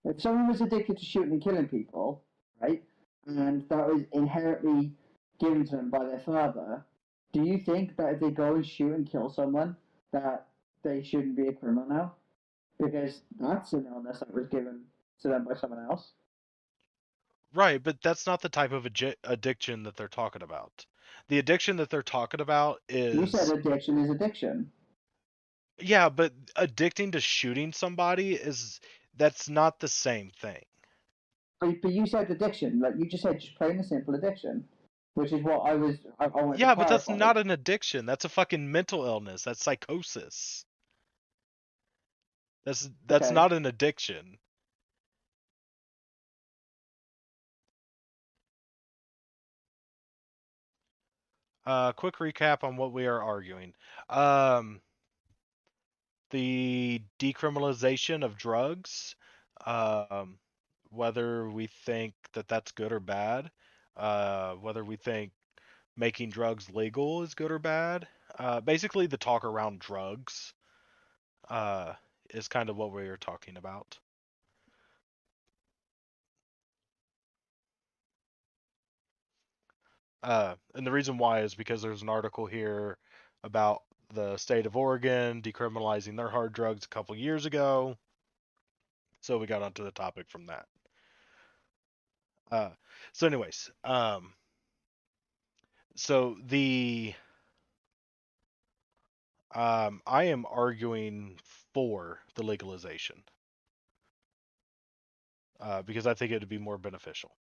If someone was addicted to shooting and killing people, right, and that was inherently given to them by their father, do you think that if they go and shoot and kill someone, that they shouldn't be a criminal now? Because that's an illness that was given to them by someone else. Right, but that's not the type of addiction that they're talking about. The addiction that they're talking about You said is, addiction is addiction. yeah, but addicting to shooting somebody that's not the same thing. But you said addiction, like you just said, just plain and simple addiction, which is what I wanted Yeah, to but that's clarify. not an addiction. That's a fucking mental illness. That's psychosis. That's Okay. not an addiction. Quick recap on what we are arguing. The decriminalization of drugs, um, whether we think that that's good or bad, whether we think making drugs legal is good or bad. Basically, the talk around drugs uh, is kind of what we are talking about. And the reason why is because there's an article here about the state of Oregon decriminalizing their hard drugs a couple years ago. So we got onto the topic from that. So anyways, so the I am arguing for the legalization because I think it would be more beneficial.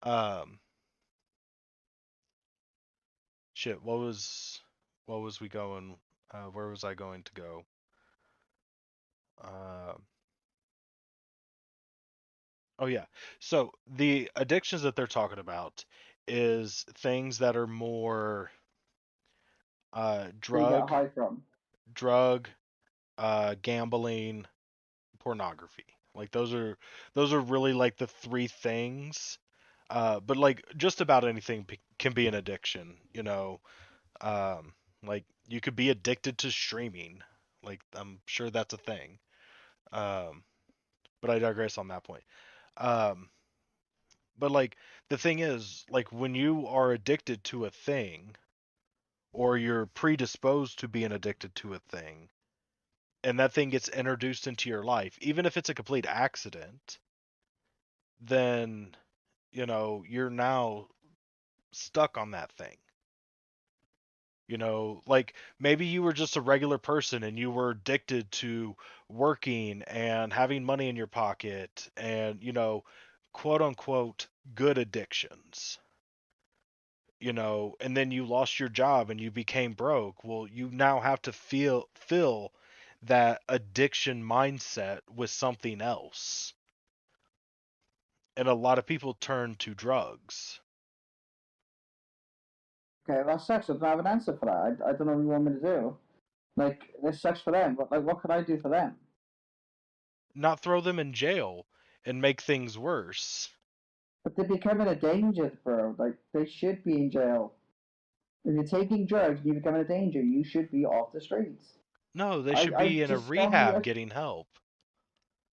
Um, shit, what was we going? Where was I going to go? Oh yeah. So the addictions that they're talking about is things that are more You get drug, high from. gambling, pornography. Like those are really like the three things. But like just about anything can be an addiction, you know. Like you could be addicted to streaming. Like I'm sure that's a thing. Um, but I digress on that point. Um, but like the thing is, like when you are addicted to a thing, or you're predisposed to being addicted to a thing, and that thing gets introduced into your life, even if it's a complete accident, then you know you're now stuck on that thing. You know, like maybe you were just a regular person and you were addicted to working and having money in your pocket and, you know, quote unquote good addictions. You know, and then you lost your job and you became broke. Well, you now have to fill that addiction mindset with something else. And a lot of people turn to drugs. Okay, that sucks. I don't have an answer for that. I don't know what you want me to do. Like, this sucks for them, but like, what can I do for them? Not throw them in jail and make things worse. But they're becoming a danger, bro. Like, they should be in jail. If you're taking drugs and you're becoming a danger, you should be off the streets. No, they should I be in a just strongly. rehab getting help.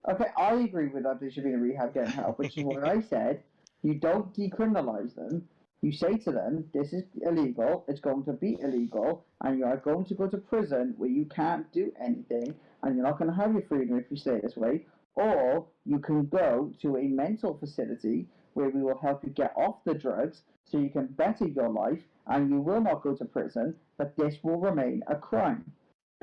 Okay, I agree with that. They should be in rehab getting help, which is why I said you don't decriminalize them. You say to them, this is illegal, it's going to be illegal, and you are going to go to prison where you can't do anything, and you're not going to have your freedom if you stay this way. Or you can go to a mental facility where we will help you get off the drugs so you can better your life, and you will not go to prison, but this will remain a crime.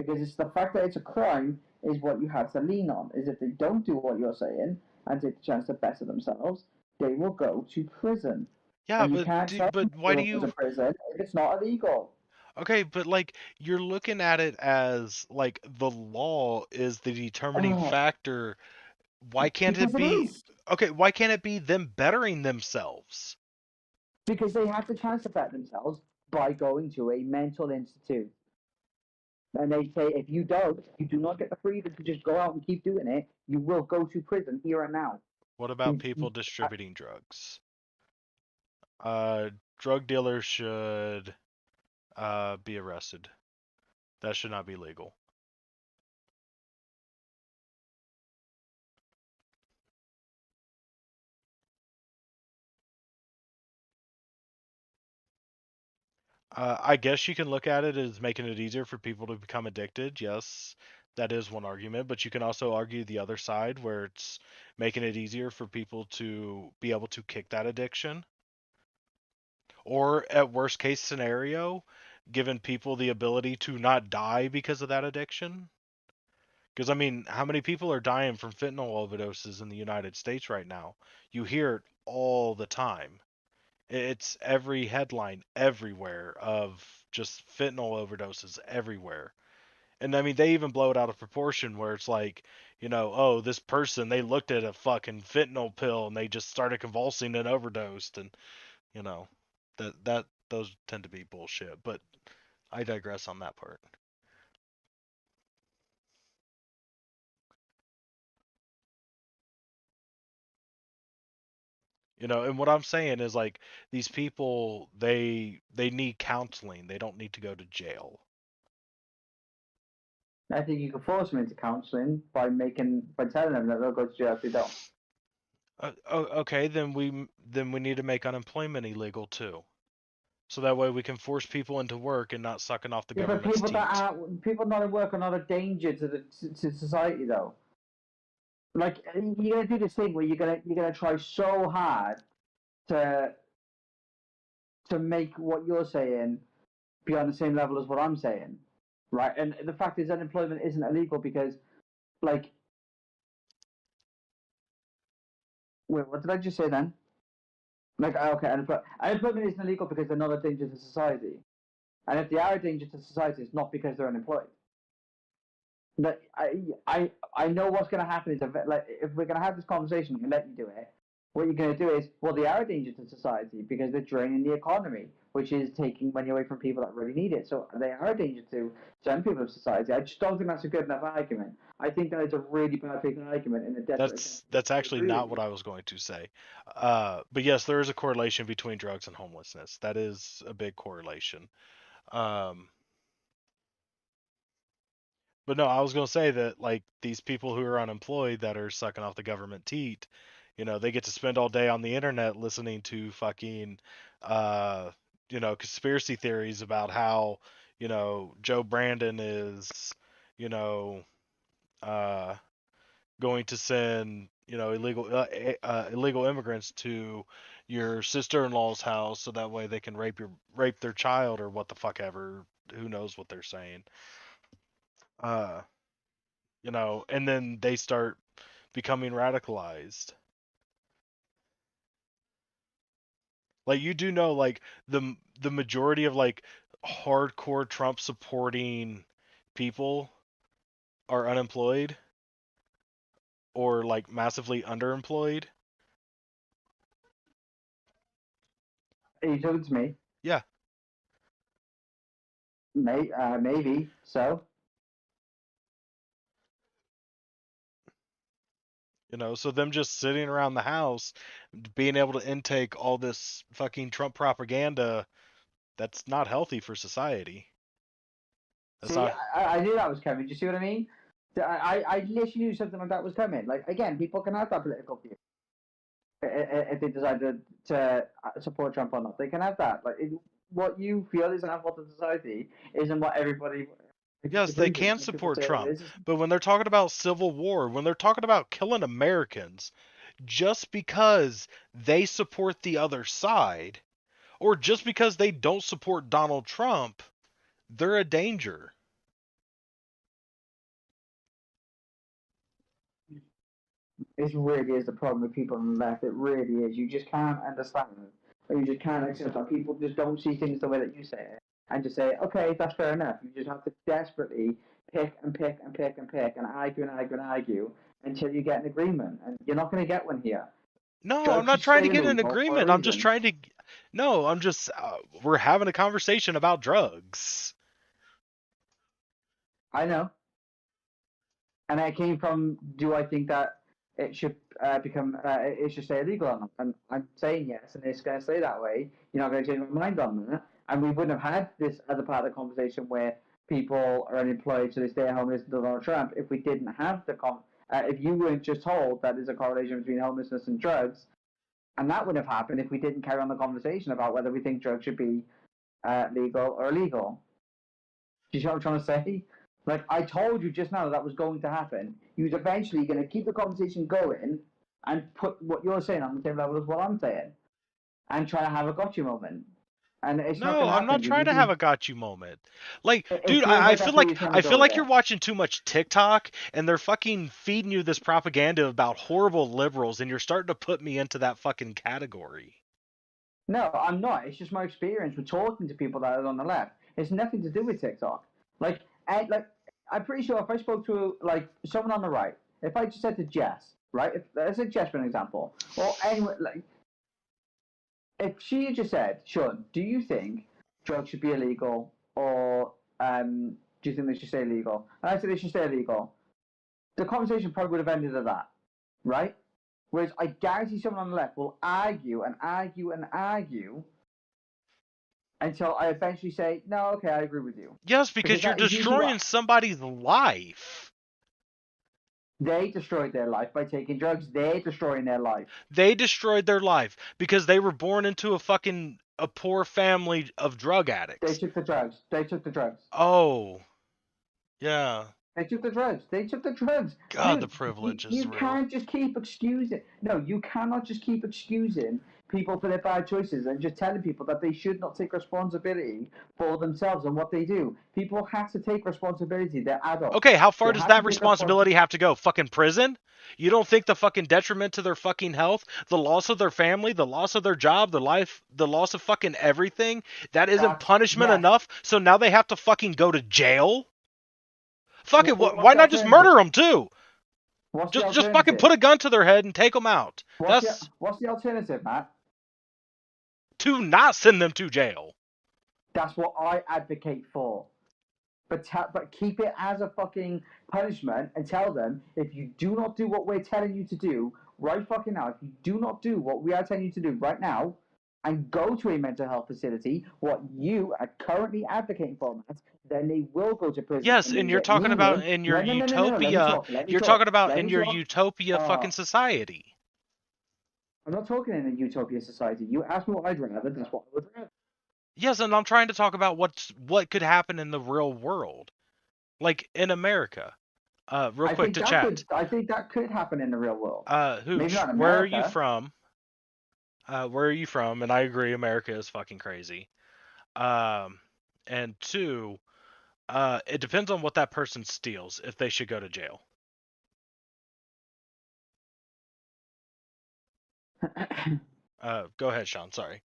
because it's the fact that it's a crime is what you have to lean on. Is if they don't do what you're saying and take the chance to better themselves, they will go to prison. Yeah, And you can't tell but them why do to go to you? prison if it's not illegal. Okay, but like you're looking at it as like the law is the determining Oh, factor. Why can't it because it be? is. Okay, why can't it be them bettering themselves? Because they have the chance to better themselves by going to a mental institute. And they say if you don't, you do not get the freedom to just go out and keep doing it, you will go to prison here and now. What about people distributing drugs? Drug dealers should be arrested. That should not be legal. I guess you can look at it as making it easier for people to become addicted. Yes, that is one argument, but you can also argue the other side where it's making it easier for people to be able to kick that addiction. Or at worst case scenario, giving people the ability to not die because of that addiction. Because, I mean, how many people are dying from fentanyl overdoses in the United States right now? You hear it all the time. It's every headline everywhere of just fentanyl overdoses everywhere. And I mean, they even blow it out of proportion where it's like, oh, this person, they looked at a fucking fentanyl pill and they just started convulsing and overdosed. And, you know, those tend to be bullshit. But I digress on that part. And what I'm saying is like these people, they need counseling. They don't need to go to jail. I think you can force them into counselling by telling them that they'll go to jail if they don't. Okay, then we need to make unemployment illegal too, so that way we can force people into work and not sucking off the Yeah, but government's people not at work are not a danger to society though. Like you're gonna do this thing where you're gonna try so hard to make what you're saying be on the same level as what I'm saying, right? And the fact is, unemployment isn't illegal because, like, wait, what did I just say then? Like, okay, unemployment isn't illegal because they're not a danger to society, and if they are a danger to society, it's not because they're unemployed. But I know what's going to happen is if we're going to have this conversation and let you do it, what you're going to do is, well, they are a danger to society because they're draining the economy, which is taking money away from people that really need it. So they are a danger to some people of society. I just don't think that's a good enough argument. I think that is a really bad faith argument in a desperate. That's actually not what I was going to say. But yes, there is a correlation between drugs and homelessness. That is a big correlation. But no, I was going to say that like these people who are unemployed that are sucking off the government teat, they get to spend all day on the internet listening to fucking conspiracy theories about how, Joe Brandon is, going to send, illegal immigrants to your sister-in-law's house so that way they can rape their child or what the fuck ever. Who knows what they're saying. And then they start becoming radicalized. Like you do know, like the majority of like hardcore Trump supporting people are unemployed or like massively underemployed. Are you talking to me? Yeah. Maybe so. So them just sitting around the house, being able to intake all this fucking Trump propaganda, that's not healthy for society. That's See, not. I knew that was coming. Do you see what I mean? I literally knew something like that was coming. Like again, people can have that political view if they decide to support Trump or not. They can have that. Like what you feel is unhelpful to society isn't what everybody. Yes, they can support Trump, but when they're talking about civil war, when they're talking about killing Americans, just because they support the other side, or just because they don't support Donald Trump, they're a danger. This really is the problem with people on the left. It really is. You just can't understand, or you just can't accept that people just don't see things the way that you say it, and just say, okay, that's fair enough. You just have to desperately pick and pick and pick and pick and argue and argue and argue until you get an agreement, and you're not going to get one here. No, Drugs I'm not should trying to stay get an illegal for a agreement. I'm just reason. trying to. No, I'm just. We're having a conversation about drugs. I know. And it came from, do I think that it should become, it should stay illegal or not? And I'm saying yes, and it's going to stay that way. You're not going to change my mind on that. And we wouldn't have had this other part of the conversation where people are unemployed, so they stay at home listening to Donald Trump, if we didn't have if you weren't just told that there's a correlation between homelessness and drugs, and that wouldn't have happened if we didn't carry on the conversation about whether we think drugs should be legal or illegal. Do you see what I'm trying to say? Like, I told you just now that was going to happen. You was eventually going to keep the conversation going and put what you're saying on the same level as what I'm saying, and try to have a gotcha moment. And it's not No, going to I'm happen. not trying to have a got you moment. Like, It dude, feels I like feel that's where like you're trying I to feel go like with you're it. watching too much TikTok, and they're fucking feeding you this propaganda about horrible liberals, and you're starting to put me into that fucking category. No, I'm not. It's just my experience with talking to people that are on the left. It's nothing to do with TikTok. Like I'm pretty sure if I spoke to like someone on the right, if I just said to Jess, right? If let's say Jess for an example, or anyone like, if she had just said, "Sean, do you think drugs should be illegal, or do you think they should stay illegal?" And I said they should stay illegal. The conversation probably would have ended at that, right? Whereas I guarantee someone on the left will argue and argue and argue until I eventually say, no, okay, I agree with you. Yes, because you're that is usually destroying what somebody's life. they destroyed their life by taking drugs. They're destroying their life. They destroyed their life because they were born into a poor family of drug They addicts. took the drugs. They took the drugs. Oh, yeah. They took the drugs. They took the drugs. God, Dude, the privilege is you real. can't just keep excusing. No, you cannot just keep excusing people for their bad choices and just telling people that they should not take responsibility for themselves and what they do. People have to take responsibility. They're adults. Okay, how far They does have that to take responsibility have to go? Fucking prison? You don't think the fucking detriment to their fucking health, the loss of their family, the loss of their job, the loss of fucking everything, that isn't That's- punishment yes. enough? So now they have to fucking go to jail? Fuck it, What's why the not just alternative? murder them too? What's the Just fucking alternative? put a gun to their head and take them out. What's the alternative, Matt? To not send them to jail. That's what I advocate for. But keep it as a fucking punishment and tell them, if you do not do what we're telling you to do right fucking now, if you do not do what we are telling you to do right now, and go to a mental health facility, what you are currently advocating for, Matt, then they will go to prison. Yes, and you're talking about in your utopia. You're talking about in your utopia fucking society. I'm not talking in a utopia society. You asked me what I'd rather, that's what I would rather. Yes, and I'm trying to talk about what could happen in the real world, like in America. Real quick to chat. I think that could happen in the real world. Hooch, not in where are you America. from? Where are you from? And I agree, America is fucking crazy. And two, it depends on what that person steals if they should go to jail. Go ahead, Sean. Sorry,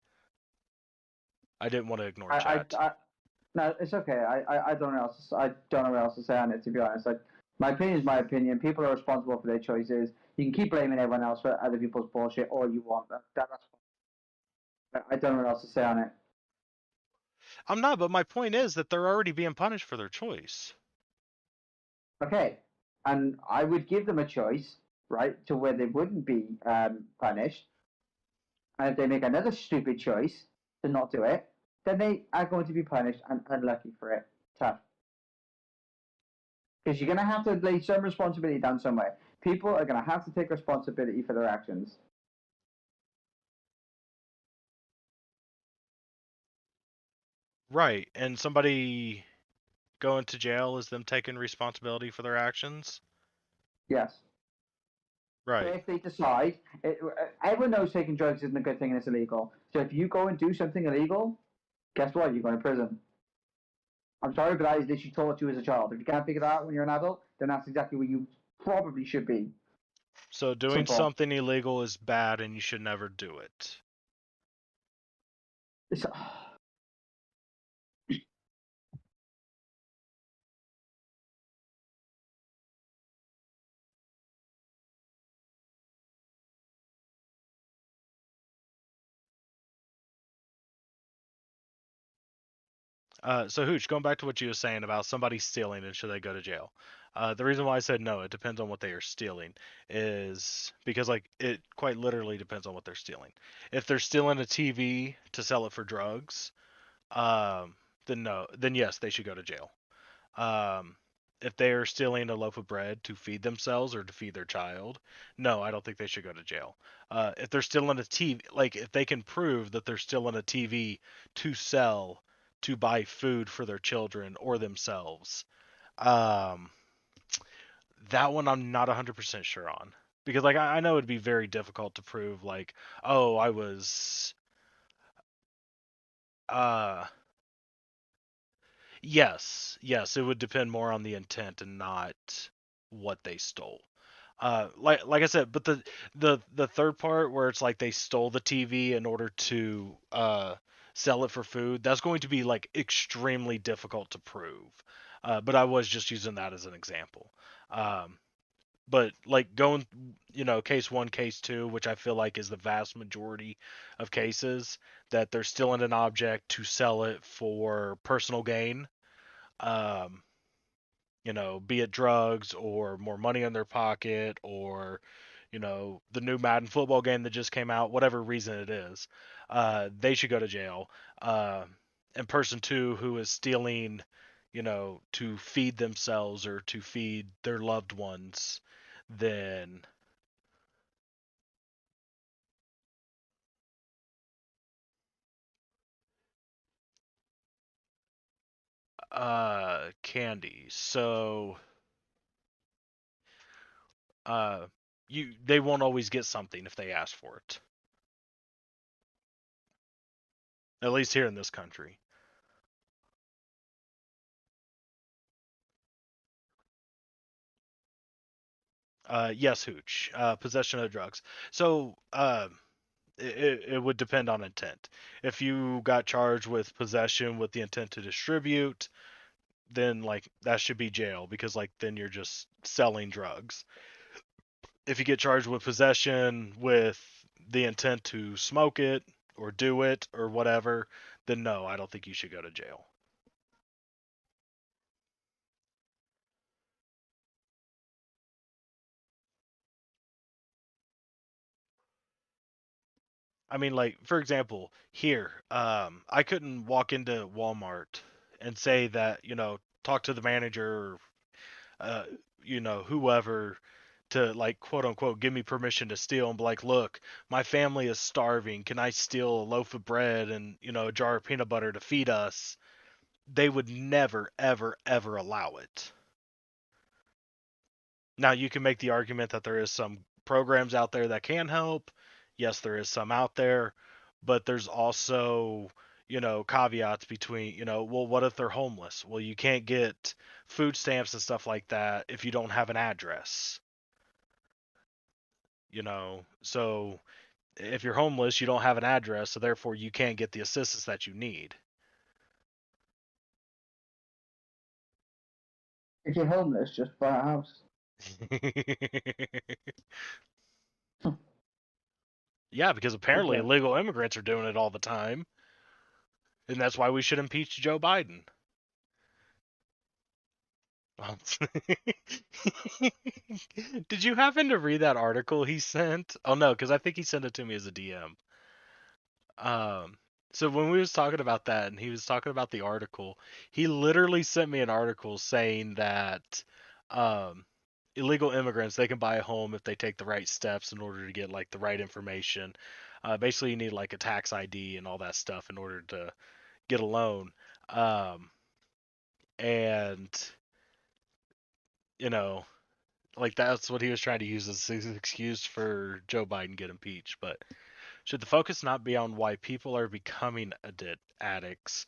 I didn't want to ignore chat. No, it's okay. I don't know what else to say on it, to be honest. Like, my opinion is my opinion. People are responsible for their choices. You can keep blaming everyone else for other people's bullshit all you want. That's fine. I don't know what else to say on it. I'm not, but my point is that they're already being punished for their choice. Okay, and I would give them a choice, right, to where they wouldn't be punished. And if they make another stupid choice to not do it, then they are going to be punished and unlucky for it. Tough. Because you're going to have to lay some responsibility down somewhere. People are going to have to take responsibility for their actions. Right, and somebody going to jail is them taking responsibility for their actions? Yes. Right. If they decide, everyone knows taking drugs isn't a good thing and it's illegal. So if you go and do something illegal, guess what? You're going to prison. I'm sorry, but that is literally taught you as a child. If you can't figure that out when you're an adult, then that's exactly where you probably should be. So doing Simple. something illegal is bad, and you should never do it. It's, So Hooch, going back to what you were saying about somebody stealing and should they go to jail? The reason why I said no, it depends on what they are stealing, is because like it quite literally depends on what they're stealing. If they're stealing a TV to sell it for drugs, um, then no, then yes, they should go to jail. Um, if they are stealing a loaf of bread to feed themselves or to feed their child, no, I don't think they should go to jail. If they're stealing a TV, like if they can prove that they're stealing a TV to sell to buy food for their children or themselves, um, that one I'm not 100% sure on. Because like I know it'd be very difficult to prove like, oh, I was uh yes, it would depend more on the intent and not what they stole. Like I said, but the third part where it's like they stole the TV in order to sell it for food, that's going to be like extremely difficult to prove. But I was just using that as an example. Um, but like going, case one, case two, which I feel like is the vast majority of cases, that they're stealing an object to sell it for personal gain. Um, be it drugs or more money in their pocket or, the new Madden football game that just came out, whatever reason it is, they should go to jail. Uh, and person two who is stealing, to feed themselves or to feed their loved ones, then candy. So uh they won't always get something if they ask for it. At least here in this country. Yes, Hooch. Possession of drugs. So, it would depend on intent. If you got charged with possession with the intent to distribute, then like that should be jail because like then you're just selling drugs. If you get charged with possession with the intent to smoke it or do it or whatever, then no, I don't think you should go to jail. I mean, like for example, here, I couldn't walk into Walmart and say that talk to the manager, or, uh, whoever, to like quote unquote give me permission to steal and be like, look, my family is starving. Can I steal a loaf of bread and a jar of peanut butter to feed us? They would never, ever, ever allow it. Now you can make the argument that there is some programs out there that can help. Yes, there is some out there, but there's also, caveats between, well, what if they're homeless? Well, you can't get food stamps and stuff like that if you don't have an address. So if you're homeless, you don't have an address, so therefore you can't get the assistance that you need. if you're homeless, just buy a house. Yeah, because apparently Okay. illegal immigrants are doing it all the time. And that's why we should impeach Joe Biden. Did you happen to read that article he sent? Oh no, because I think he sent it to me as a DM. Um, so when we was talking about that, and he was talking about the article, he literally sent me an article saying that um, illegal immigrants, they can buy a home if they take the right steps in order to get like the right information. Basically, you need like a tax ID and all that stuff in order to get a loan. Um, and you know, like that's what he was trying to use as his excuse for Joe Biden get impeached. But should the focus not be on why people are becoming addicts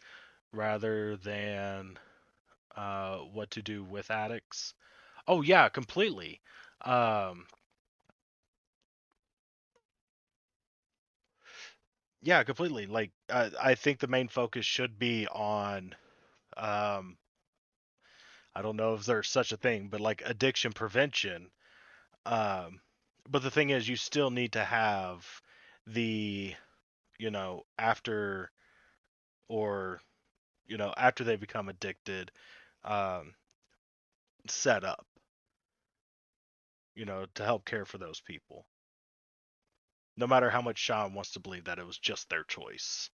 rather than what to do with addicts? Oh yeah, completely. Um, Yeah, completely. Like I think the main focus should be on um I don't know if there's such a thing, but like addiction prevention. Um but the thing is you still need to have the, after or, after they become addicted, um set up, to help care for those people. No matter how much Sean wants to believe that it was just their choice.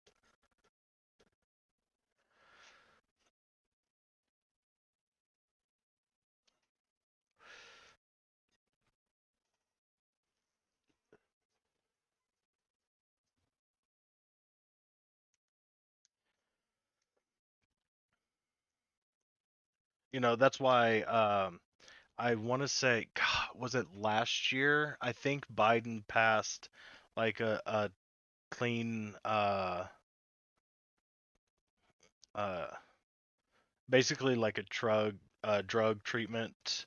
That's why I want to say, God, was it last year? I think Biden passed like a clean, uh, basically like a drug treatment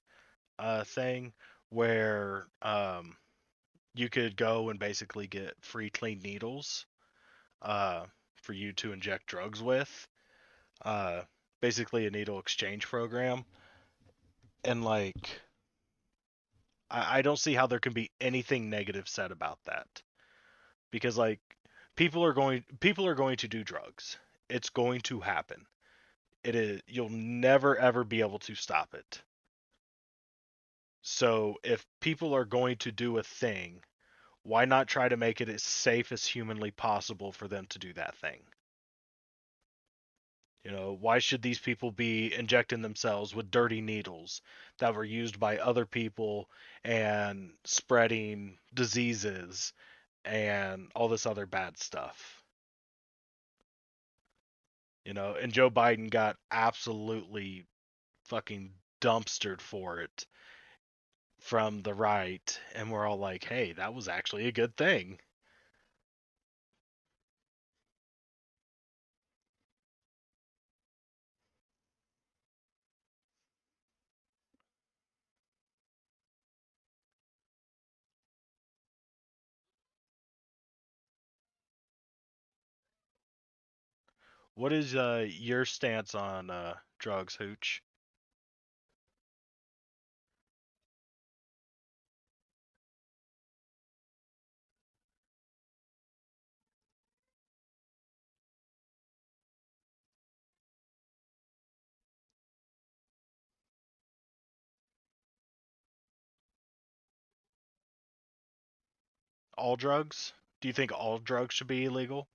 thing where you could go and basically get free clean needles uh, for you to inject drugs with. Uh, Basically a needle exchange program, and like I don't see how there can be anything negative said about that, because like people are going to do drugs. It's going to happen. It is, you'll never ever be able to stop it. So if people are going to do a thing, why not try to make it as safe as humanly possible for them to do that thing? Why should these people be injecting themselves with dirty needles that were used by other people and spreading diseases and all this other bad stuff? And Joe Biden got absolutely fucking dumpstered for it from the right, and we're all like, hey, that was actually a good thing. What is your stance on drugs, Hooch? All drugs? Do you think all drugs should be illegal?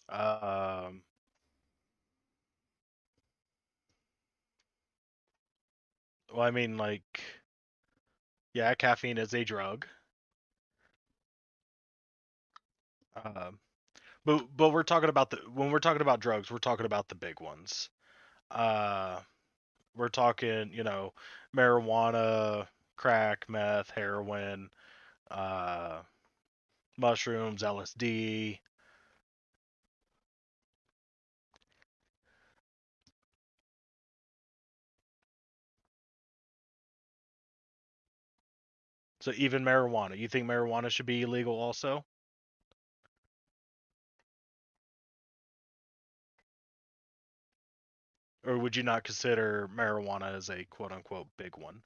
Um, well, I mean, like, yeah, caffeine is a drug. Um, but we're talking about when we're talking about drugs, we're talking about the big ones. Uh, we're talking, marijuana, crack, meth, heroin, uh, mushrooms, LSD. So even marijuana. You think marijuana should be illegal also? Or would you not consider marijuana as a quote unquote big one?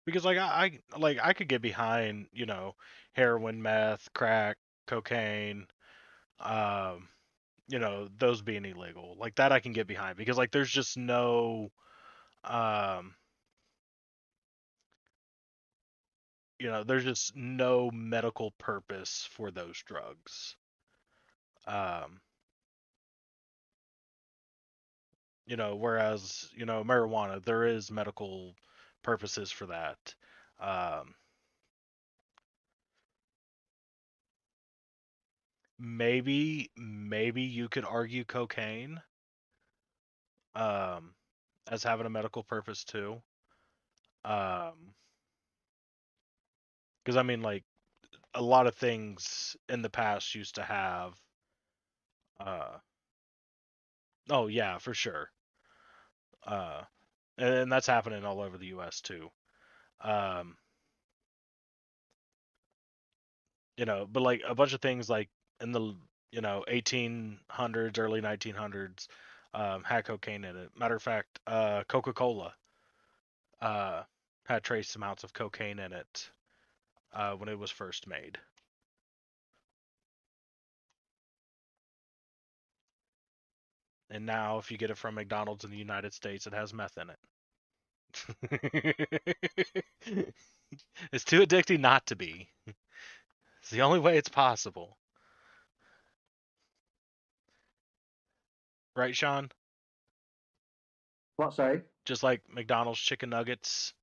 Because like I could get behind, heroin, meth, crack, cocaine, um, those being illegal. Like that I can get behind because like there's just no um there's just no medical purpose for those drugs. Um, whereas, marijuana, there is medical purposes for that. Um, maybe you could argue cocaine as having a medical purpose too. Because I mean, like, a lot of things in the past used to have. Oh yeah, for sure. And that's happening all over the U.S. too. Um, but like a bunch of things like in the 1800s, early 1900s, had cocaine in it. Matter of fact, Coca-Cola had trace amounts of cocaine in it when it was first made. And now, if you get it from McDonald's in the United States, it has meth in it. It's too addicting not to be. It's the only way it's possible. Right, Sean? What? Sorry. Just like McDonald's chicken nuggets.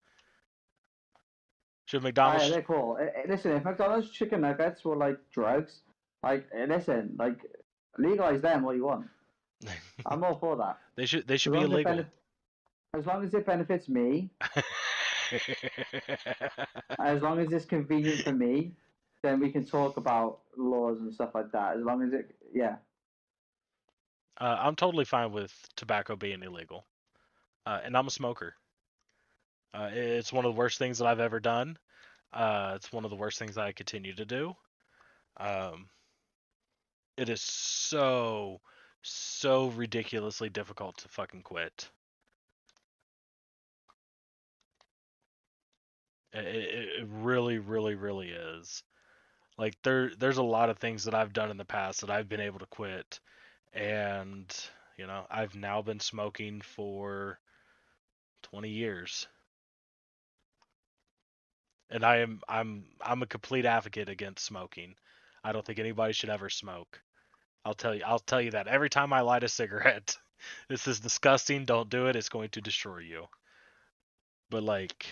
Should Oh, yeah, McDonald's they're cool. Listen, if McDonald's chicken nuggets were like drugs, like listen, like legalize them what you want. I'm all for that. they should As be long as it illegal. as long as it benefits me, as long as it's convenient for me, then we can talk about laws and stuff like that. As long as it, yeah. I'm totally fine with tobacco being illegal. And I'm a smoker. It's one of the worst things that I've ever done. It's one of the worst things I continue to do. It is so ridiculously difficult to fucking quit. It really, really, really is. Like there's a lot of things that I've done in the past that I've been able to quit, and I've now been smoking for 20 years. And I'm a complete advocate against smoking. I don't think anybody should ever smoke. I'll tell you that every time I light a cigarette. This is disgusting, don't do it, it's going to destroy you. But like,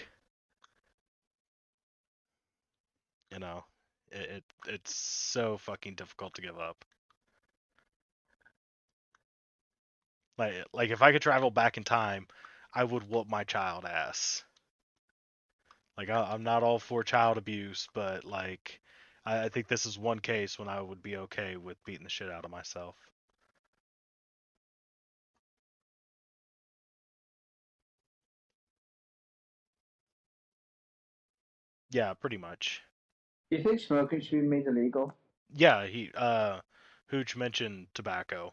it's so fucking difficult to give up. Like if I could travel back in time, I would whoop my child ass. Like I'm not all for child abuse, but like I think this is one case when I would be okay with beating the shit out of myself. Yeah, pretty much. You think smoking should be made illegal? Yeah, Hooch mentioned tobacco.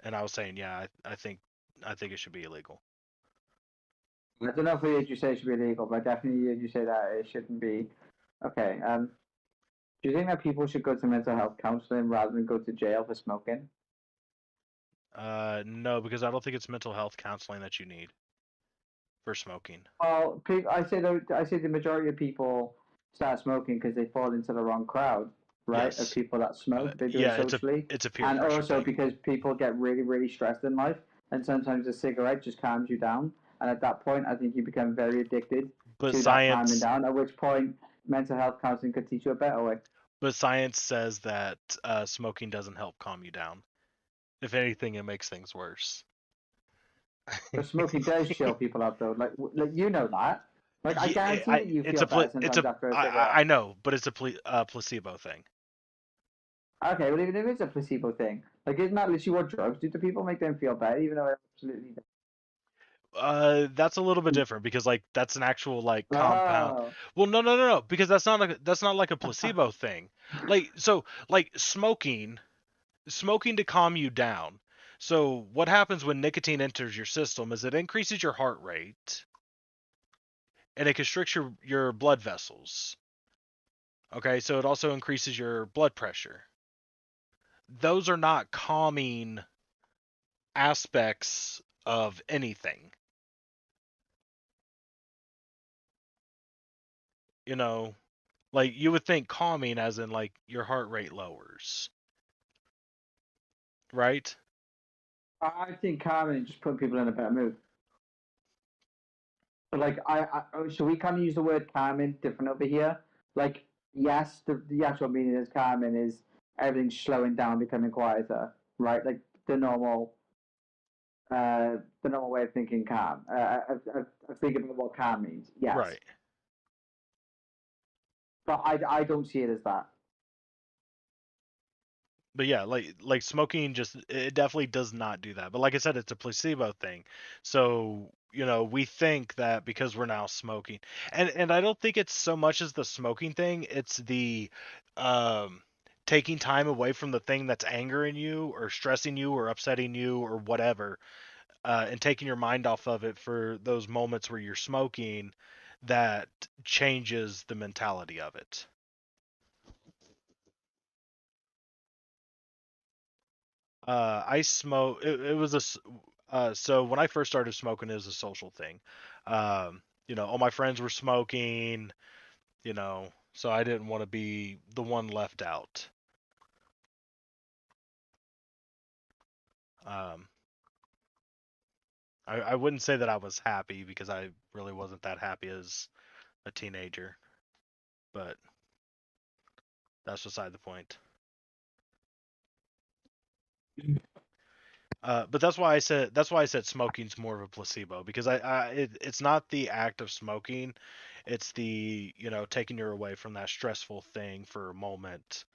And I was saying, yeah, I think it should be illegal. I don't know if I heard you say it should be illegal, but I definitely heard you say that it shouldn't be. Okay. Do you think that people should go to mental health counseling rather than go to jail for smoking? No, because I don't think it's mental health counseling that you need for smoking. Well, I say the majority of people start smoking because they fall into the wrong crowd, right? Yes. Of people that smoke, they do yeah, it socially. it's a peer And pressure also thing. because people get really, really stressed in life, and sometimes a cigarette just calms you down. And at that point, I think you become very addicted But to that calming down. At which point, mental health counseling could teach you a better way. But science says that smoking doesn't help calm you down. If anything, it makes things worse. But smoking does chill people out, though. Like you know that. Like I guarantee that you feel better sometimes after a cigarette. I know, but it's a placebo thing. Okay, well, even if it's a placebo thing, like isn't that literally what drugs do to people? Make them feel better, even though it absolutely. That's a little bit different because like that's an actual like compound. Oh. Well, no, because that's not like a placebo thing. Like so, like smoking to calm you down. So what happens when nicotine enters your system is it increases your heart rate, and it constricts your blood vessels. Okay, so it also increases your blood pressure. Those are not calming aspects of anything. Like you would think calming as in like your heart rate lowers. Right? I think calming just put people in a better mood. But like so we kind of use the word calming different over here. Like yes, the actual meaning is calming is everything's slowing down, becoming quieter, right? Like the normal way of thinking calm. I think about what calm means. Yes, Right. but I don't see it as that. But yeah, like smoking just it definitely does not do that. But like I said, it's a placebo thing. So, we think that because we're now smoking. And I don't think it's so much as the smoking thing, it's the taking time away from the thing that's angering you or stressing you or upsetting you or whatever, and taking your mind off of it for those moments where you're smoking that changes the mentality of it. I smoke. It was so when I first started smoking, it was a social thing. All my friends were smoking. So I didn't want to be the one left out. Um, I wouldn't say that I was happy because I really wasn't that happy as a teenager, but that's beside the point. But that's why I said smoking's more of a placebo because it's not the act of smoking, it's the taking you away from that stressful thing for a moment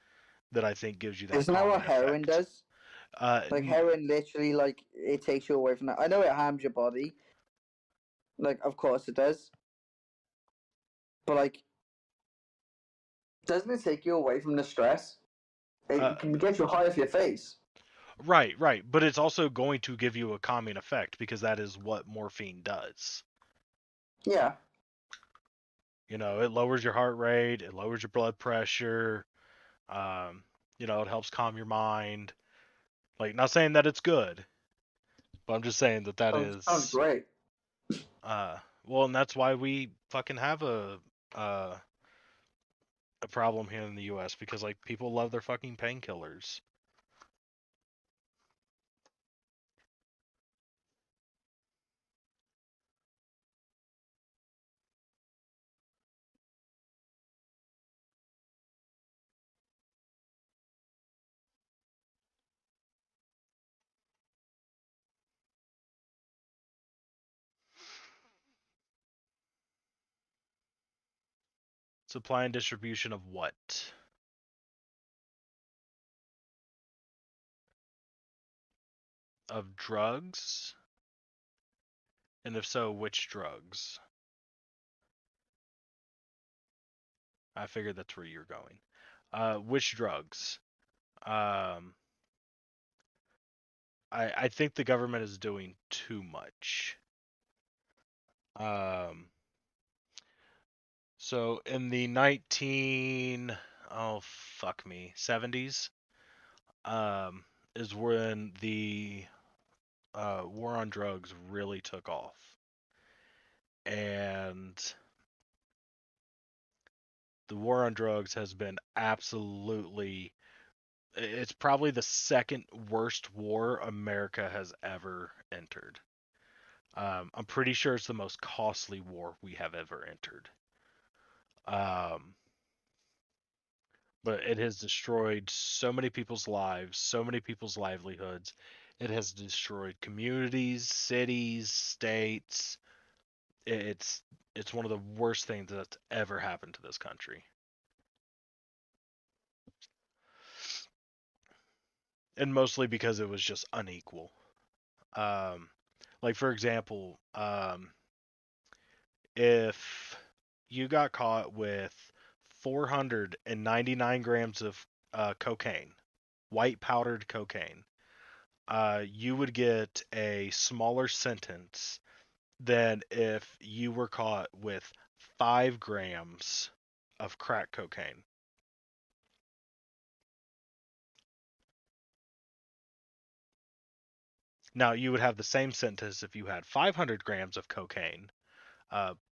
that I think gives you that Isn't that what calming heroin effect. does? Uh, Like heroin, literally, like it takes you away from that. I know it harms your body. Like, of course it does. But like, doesn't it take you away from the stress? It can get you high off your face. right, but it's also going to give you a calming effect because that is what morphine does. Yeah. It lowers your heart rate, it lowers your blood pressure. It helps calm your mind. Like, not saying that it's good, but I'm just saying that Sounds is great. well, and that's why we fucking have uh a problem here in the US because like people love their fucking painkillers. Supply and distribution of what? Of drugs? And if so, which drugs? I figured that's where you're going. Which drugs? Um, I think the government is doing too much. So in the 70s, is when the war on drugs really took off. And the war on drugs has been it's probably the second worst war America has ever entered. I'm pretty sure it's the most costly war we have ever entered. But it has destroyed so many people's lives, so many people's livelihoods. It has destroyed communities, cities, states. It's one of the worst things that's ever happened to this country. And mostly because it was just unequal. Like for example, if you got caught with 499 grams of cocaine, white powdered cocaine, you would get a smaller sentence than if you were caught with 5 grams of crack cocaine. Now, you would have the same sentence if you had 500 grams of cocaine,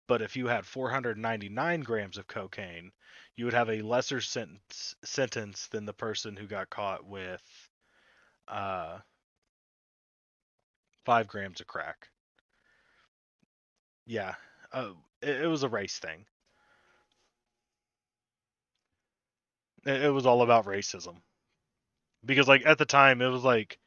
but if you had 499 grams of cocaine, you would have a lesser sentence than the person who got caught with 5 grams of crack. Yeah, it was a race thing. It was all about racism. Because like at the time it was like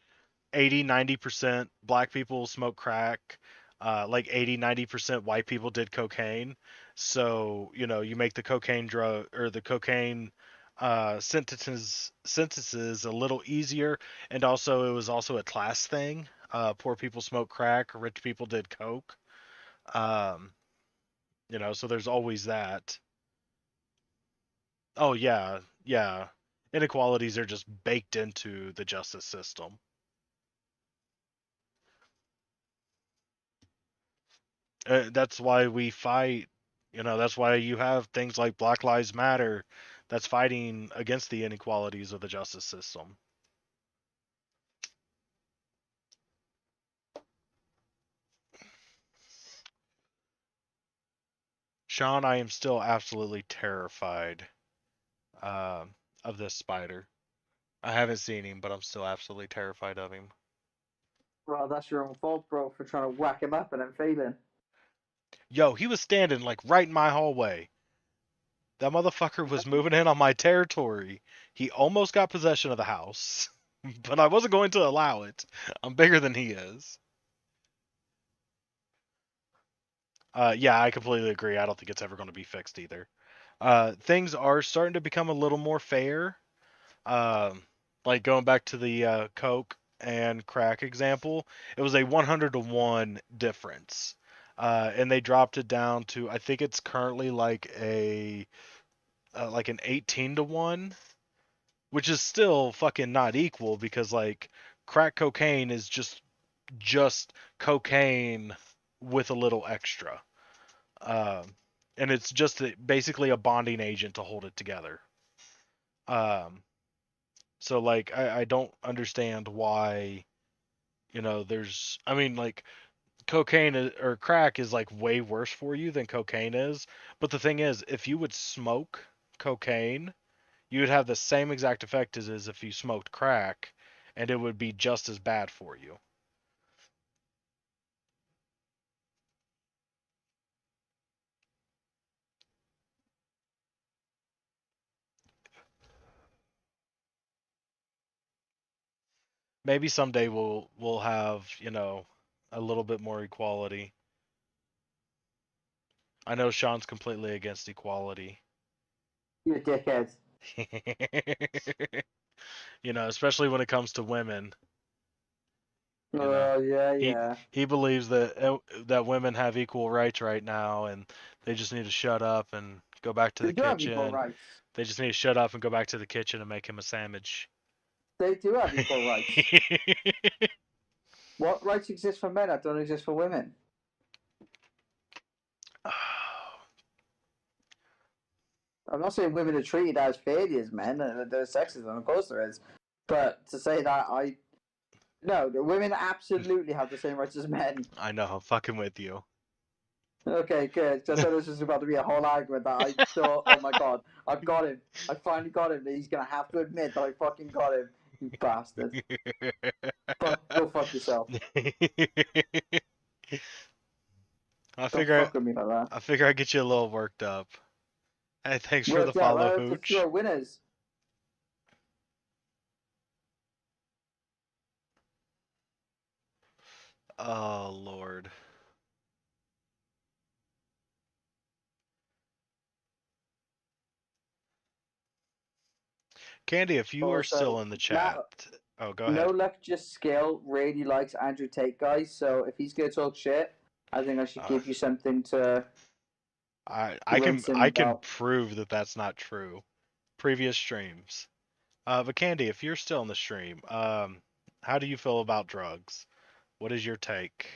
80-90% black people smoke crack, like 80-90% white people did cocaine. So you make the cocaine drug or the cocaine synthesis a little easier, and also it was also a class thing. Poor people smoke crack, rich people did coke. um, so there's always that. Oh yeah, yeah, inequalities are just baked into the justice system. That's why we fight. That's why you have things like Black Lives Matter that's fighting against the inequalities of the justice system. Sean, I am still absolutely terrified of this spider. I haven't seen him, but I'm still absolutely terrified of him. Well, that's your own fault, bro, for trying to whack him up and then failing. Yo, he was standing like right in my hallway. That motherfucker was moving in on my territory. He almost got possession of the house, but I wasn't going to allow it. I'm bigger than he is. Yeah, I completely agree. I don't think it's ever going to be fixed either. Things are starting to become a little more fair. Um, like going back to the Coke and crack example, it was a 100-to-1 difference. And they dropped it down to, I think it's currently like an 18-to-1, which is still fucking not equal because like crack cocaine is just cocaine with a little extra. Um, and it's just basically a bonding agent to hold it together. Um, so like I don't understand why there's I mean like cocaine or crack is like way worse for you than cocaine is. But the thing is, if you would smoke cocaine, you would have the same exact effect as if you smoked crack, and it would be just as bad for you. Maybe someday we'll have, a little bit more equality. I know Sean's completely against equality. You dickhead. Especially when it comes to women. Oh, yeah, He yeah. he believes that women have equal rights right now, and they just need to shut up and go back to They the do have equal kitchen. rights. They just need to shut up and go back to the kitchen and make him a sandwich. They do have equal rights. What rights exist for men that don't exist for women? I'm not saying women are treated as fairly as men. There's sexism, of course there is. But to say that no, the women absolutely have the same rights as men. I know, I'm fucking with you. Okay, good. I thought this was about to be a whole argument that I thought, oh my god, I've got him. I finally got him. He's gonna have to admit that I fucking got him. You bastard. Go fuck yourself. I Don't figure fuck with me like that. I figure I get you a little worked up. Hey, thanks for the Worked out. follow, Right? Hooch. You're winners. Oh Lord. Candy, if you are still in the chat, go No ahead. luck, just skill. Really likes Andrew Tate, guys. So if he's gonna talk shit, I think I should give you something to. I can rinse him I can about. prove that that's not true. Previous streams. But Candy, if you're still in the stream, how do you feel about drugs? What is your take?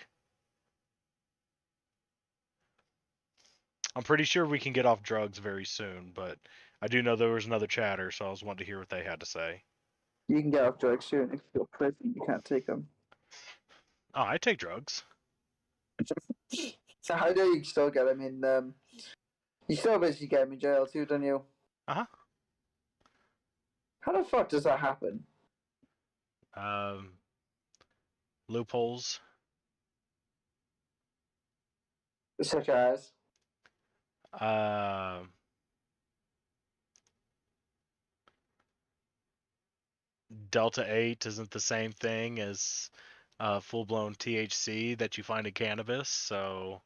I'm pretty sure we can get off drugs very soon, but I do know there was another chatter, so I was wanting to hear what they had to say. You can get off drugs soon if you're prison. You can't take them. Oh, I take drugs. So how do you still get them in? You still basically get them in jail too, don't you? Uh-huh. How the fuck does that happen? Loopholes. Such as. Delta 8 isn't the same thing as full blown THC that you find in cannabis, so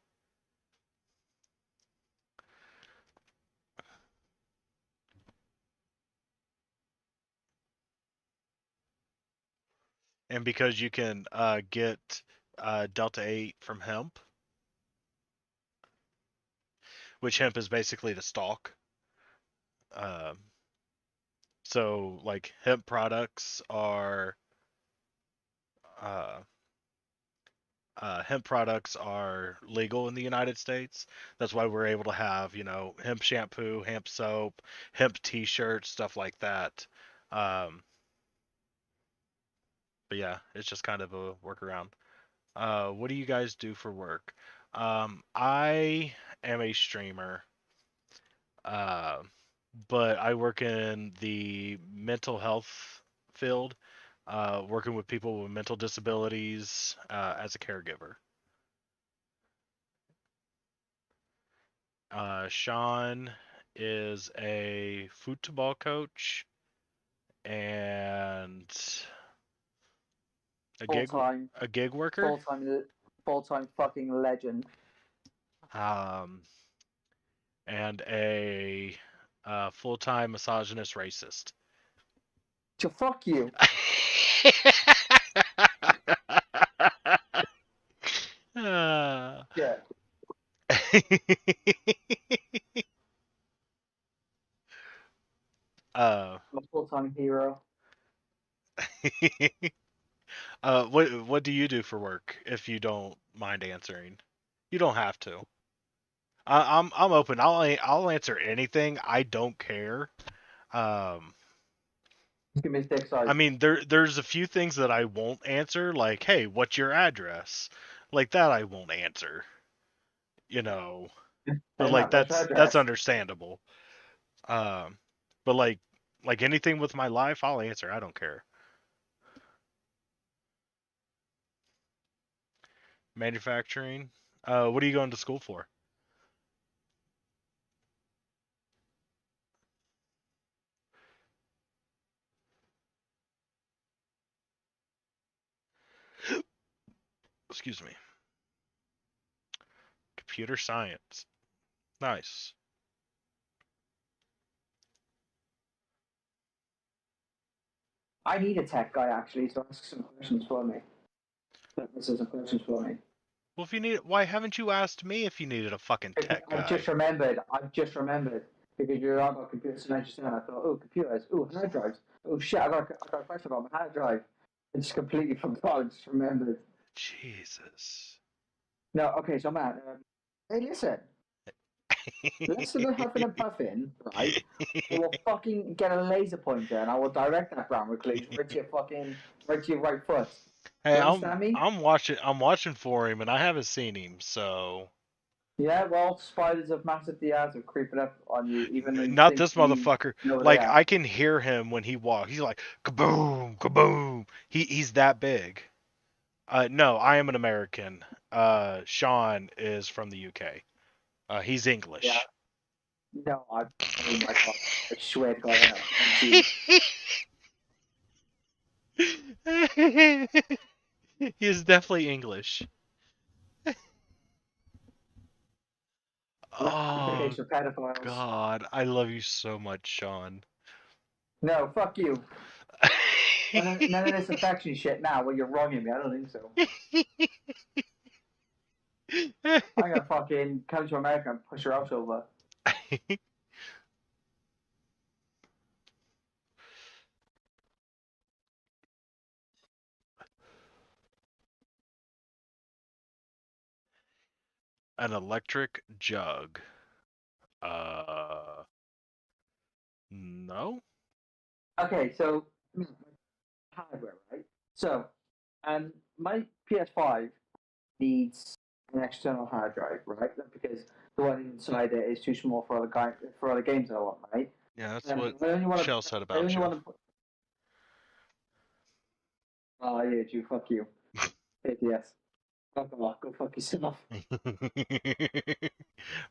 and because you can get Delta 8 from hemp, which hemp is basically the stalk. So like hemp products are uh, legal in the United States. That's why we're able to have, hemp shampoo, hemp soap, hemp t-shirts, stuff like that. But yeah, it's just kind of a workaround. What do you guys do for work? I am a streamer, uh, but I work in the mental health field, working with people with mental disabilities as a caregiver. Sean is a football coach and Full-time, a gig worker. full-time fucking legend. And a full-time misogynist racist. So fuck you. Yeah. I'm a full-time hero. What do you do for work, if you don't mind answering? You don't have to. I'm open. I'll answer anything. I don't care. Give me a dick size. I mean, there's a few things that I won't answer, like, hey, what's your address? Like that I won't answer. But like that's understandable. But like anything with my life, I'll answer. I don't care. Manufacturing. What are you going to school for? Excuse me. Computer science. Nice. I need a tech guy actually to ask some questions for me. Answer some questions for me. Well, why haven't you asked me if you needed a fucking tech guy? I've just remembered because you're on about computer science and I thought, oh, computers, oh, hard drives, oh shit, I got a question about my hard drive. I just completely forgot. I just remembered. Jesus. No, okay, so man, hey, listen. Listen to Huffing and Puffing, right? I will fucking get a laser pointer and I will direct that brown recluse right to your right foot. Hey, You understand me? I'm watching for him, and I haven't seen him, so. Yeah, well, spiders of massive diaz are creeping up on you, even though you Not think this you motherfucker. know Like they are. I can hear him when he walks. He's like kaboom, kaboom. He's that big. No, I am an American. Sean is from the UK. He's English. Yeah. No, oh my god, I swear to God, I can't see. He is definitely English. Oh For pedophiles. God, I love you so much, Sean. No, fuck you. None of this affection shit now where you're wronging me. I don't think so. I'm gonna fucking come to America and push your house over. An electric jug. No. Okay, so hardware, right? So, my PS5 needs an external hard drive, right? Because the one inside it is too small for all the games I want, right? Yeah, that's And what Shell said about you. Oh, I hate you. Fuck you. ATS. Fuck off. Go fuck yourself.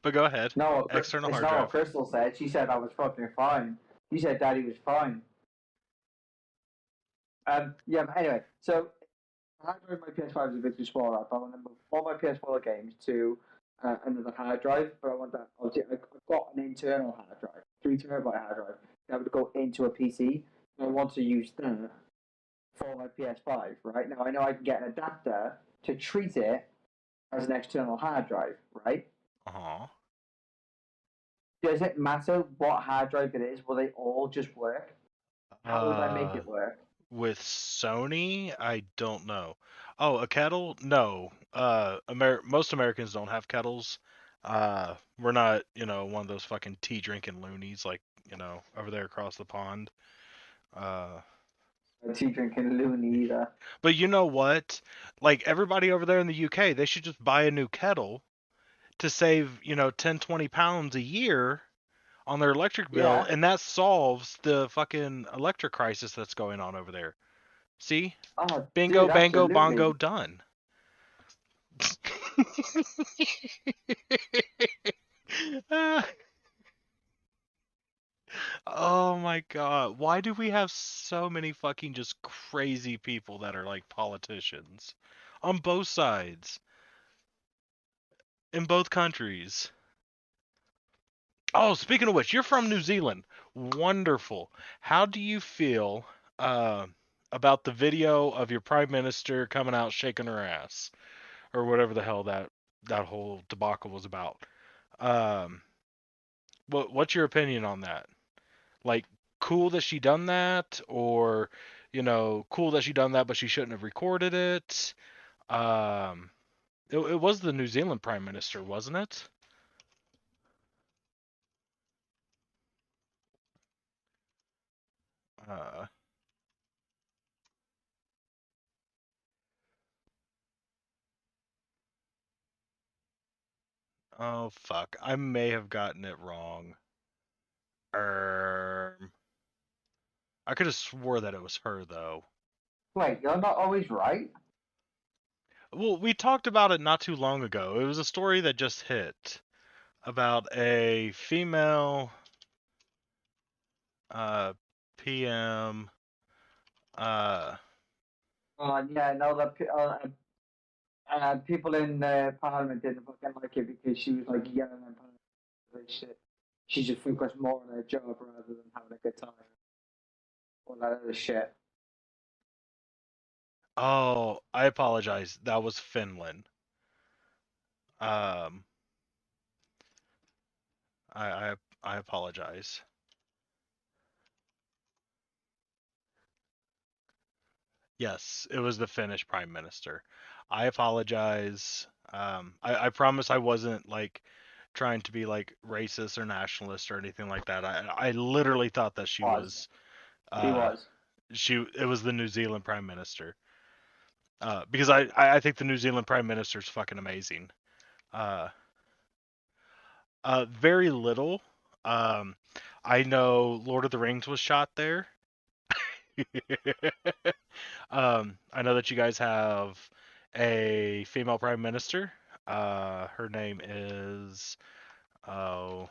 But go ahead. No, External it's hard not drive. what Crystal said. She said I was fucking fine. You said Daddy was fine. Yeah, but anyway, so hard drive my PS5 is a bit too small. Right? But I want to move all my PS4 games to another hard drive. But I want that. Obviously, I've got an internal hard drive, 3 terabyte hard drive. That would go into a PC. And I want to use that for my PS5. Right now, I know I can get an adapter to treat it as an external hard drive. Right? Uh-huh. Does it matter what hard drive it is? Will they all just work? How would I make it work? With Sony, I don't know. Oh, a kettle? No. Most Americans don't have kettles. We're not, one of those fucking tea drinking loonies like, over there across the pond. Tea drinking loony either. But you know what? Like everybody over there in the UK, they should just buy a new kettle to save, 10, 20 pounds a year on their electric bill, Yeah. and that solves the fucking electric crisis that's going on over there. See? Oh, Bingo, dude, bango, absolutely. bongo, done. Oh my god. Why do we have so many fucking just crazy people that are like politicians? On both sides. In both countries. Oh, speaking of which, you're from New Zealand. Wonderful. How do you feel about the video of your prime minister coming out shaking her ass, or whatever the hell that whole debacle was about? What's your opinion on that? Like, cool that she done that, or cool that she done that, but she shouldn't have recorded it. It was the New Zealand prime minister, wasn't it? Uh, oh fuck, I may have gotten it wrong. I could have swore that it was her though. Wait, you're not always right? Well, we talked about it not too long ago. It was a story that just hit about a female PM. Yeah, no, people in Parliament didn't fucking like it because she was like yelling and Parliament shit. She should focus more on her job rather than having a good time. All that other shit. Oh, I apologize. That was Finland. Um, I apologize. Yes, it was the Finnish prime minister. I apologize. I promise I wasn't like trying to be like racist or nationalist or anything like that. I literally thought that she was He uh was. it was the New Zealand prime minister. Because I think the New Zealand prime minister is fucking amazing. Uh very little. Um I know Lord of the Rings was shot there. I know that you guys have a female prime minister. Her name is oh,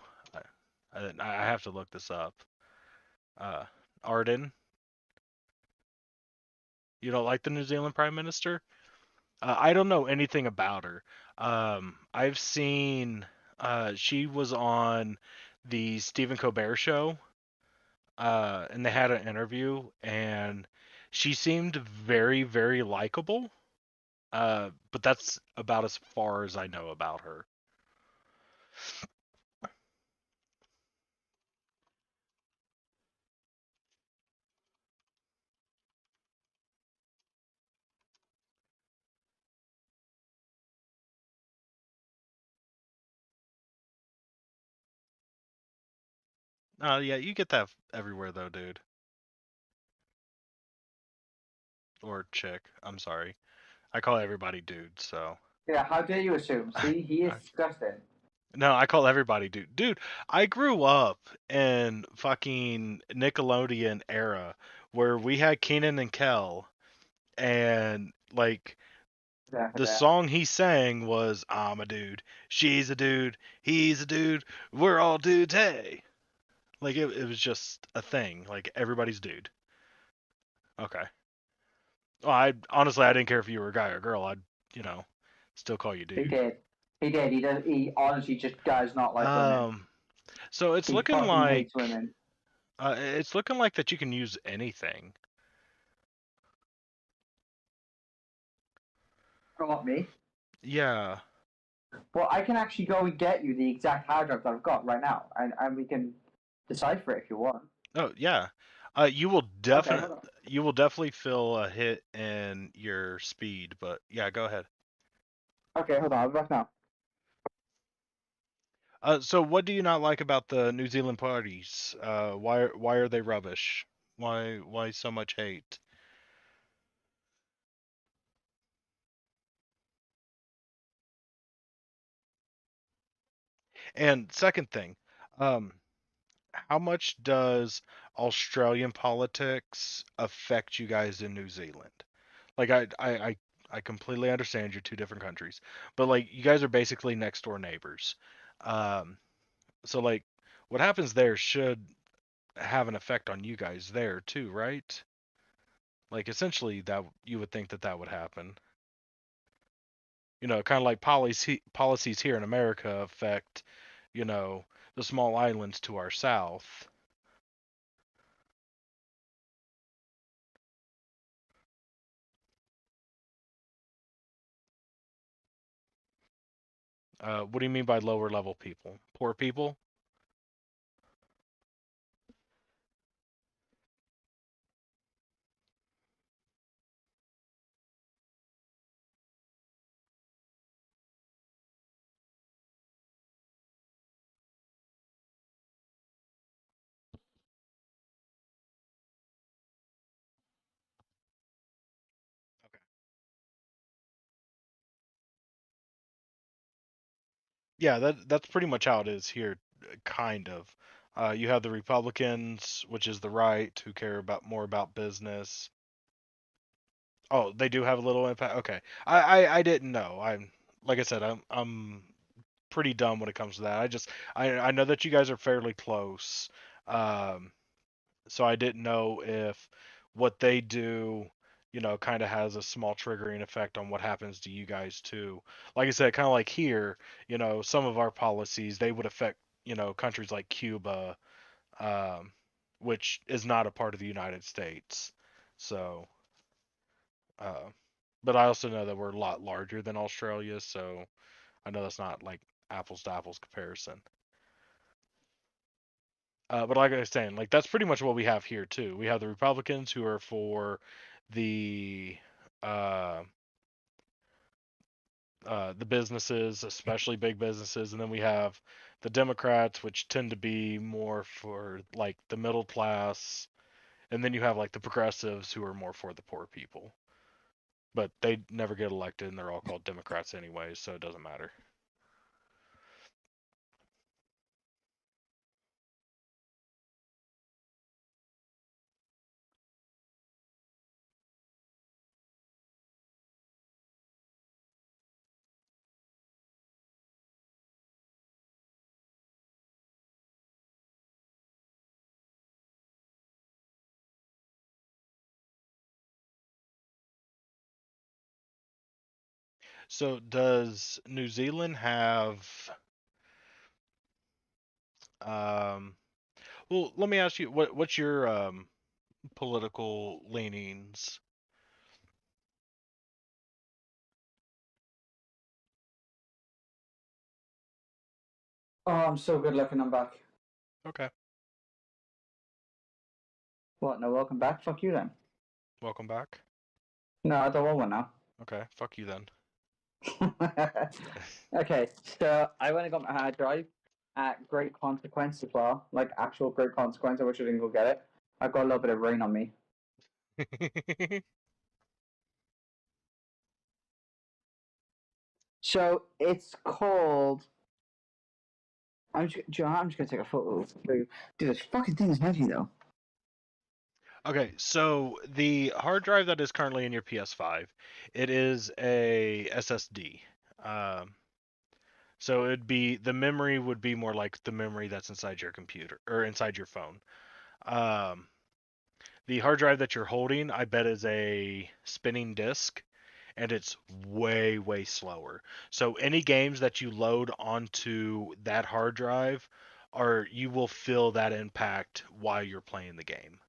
I have to look this up. Arden. You don't like the New Zealand prime minister? I don't know anything about her. I've seen she was on the Stephen Colbert show, and they had an interview, and she seemed very, very likable. But that's about as far as I know about her. Yeah, you get that everywhere though, dude. Or chick. I'm sorry. I call everybody dude, so. Yeah, how dare you assume? See, he is I- disgusting. No, I call everybody dude. Dude, I grew up in fucking Nickelodeon era where we had Keenan and Kel, and like Yeah, the yeah. song he sang was I'm a dude, she's a dude, he's a dude, we're all dudes, hey. Like it was just a thing. Like everybody's dude. Okay. Well, I honestly I didn't care if you were a guy or a girl. I'd still call you He dude. did. He did. He does. He honestly just does not like women. So it's He looking fucking like hates women. that you can use anything. Not me. Yeah. Well, I can actually go and get you the exact hard drive that I've got right now, and we can decipher it if you want. Oh yeah. You will Okay, hold definitely feel a hit in your speed, but yeah, go ahead. on. Okay, hold on. I'll be back now. So what do you not like about the New Zealand parties? Why are they rubbish? Why so much hate? And second thing, um, how much does Australian politics affect you guys in New Zealand? Like I completely understand you're two different countries, but like you guys are basically next door neighbors. Um, so like what happens there should have an effect on you guys there too, right? Like essentially that you would think that would happen. Kind of like policies here in America affect, the small islands to our south. What do you mean by lower level people? Poor people? Okay. Yeah, that's pretty much how it is here, kind of. You have the Republicans, which is the right, who care about more about business. Oh, they do have a little impact. Okay, I didn't know. I'm like I said, I'm pretty dumb when it comes to that. I know that you guys are fairly close. Um, so I didn't know if what they do, kind of has a small triggering effect on what happens to you guys too. Like I said, kind of like here, some of our policies they would affect, countries like Cuba, um, which is not a part of the United States. So, uh, but I also know that we're a lot larger than Australia, so I know that's not like apples to apples comparison. But like I was saying, like that's pretty much what we have here too. We have the Republicans who are for the uh, the businesses, especially big businesses, and then we have the Democrats, which tend to be more for like the middle class, and then you have like the progressives who are more for the poor people. But they never get elected, and they're all called Democrats anyway, so it doesn't matter. So does New Zealand have um well, let me ask you what's your political leanings? Oh, I'm so good looking. I'm back. Okay. What? No, welcome back. Fuck you then. Welcome back. No, I don't want one now. Okay, fuck you then. Okay, so I went and got my hard drive at great consequence as well, like actual great consequence. I wish I didn't go get it. I've got a little bit of rain on me. So it's called. I'm just gonna take a photo. Dude, this fucking thing is heavy though. Okay, so the hard drive that is currently in your PS5, it is a SSD. Um, so the memory would be more like the memory that's inside your computer or inside your phone. Um, The hard drive that you're holding, I bet, is a spinning disk, and it's way, way slower. So any games that you load onto that hard drive you will feel that impact while you're playing the game.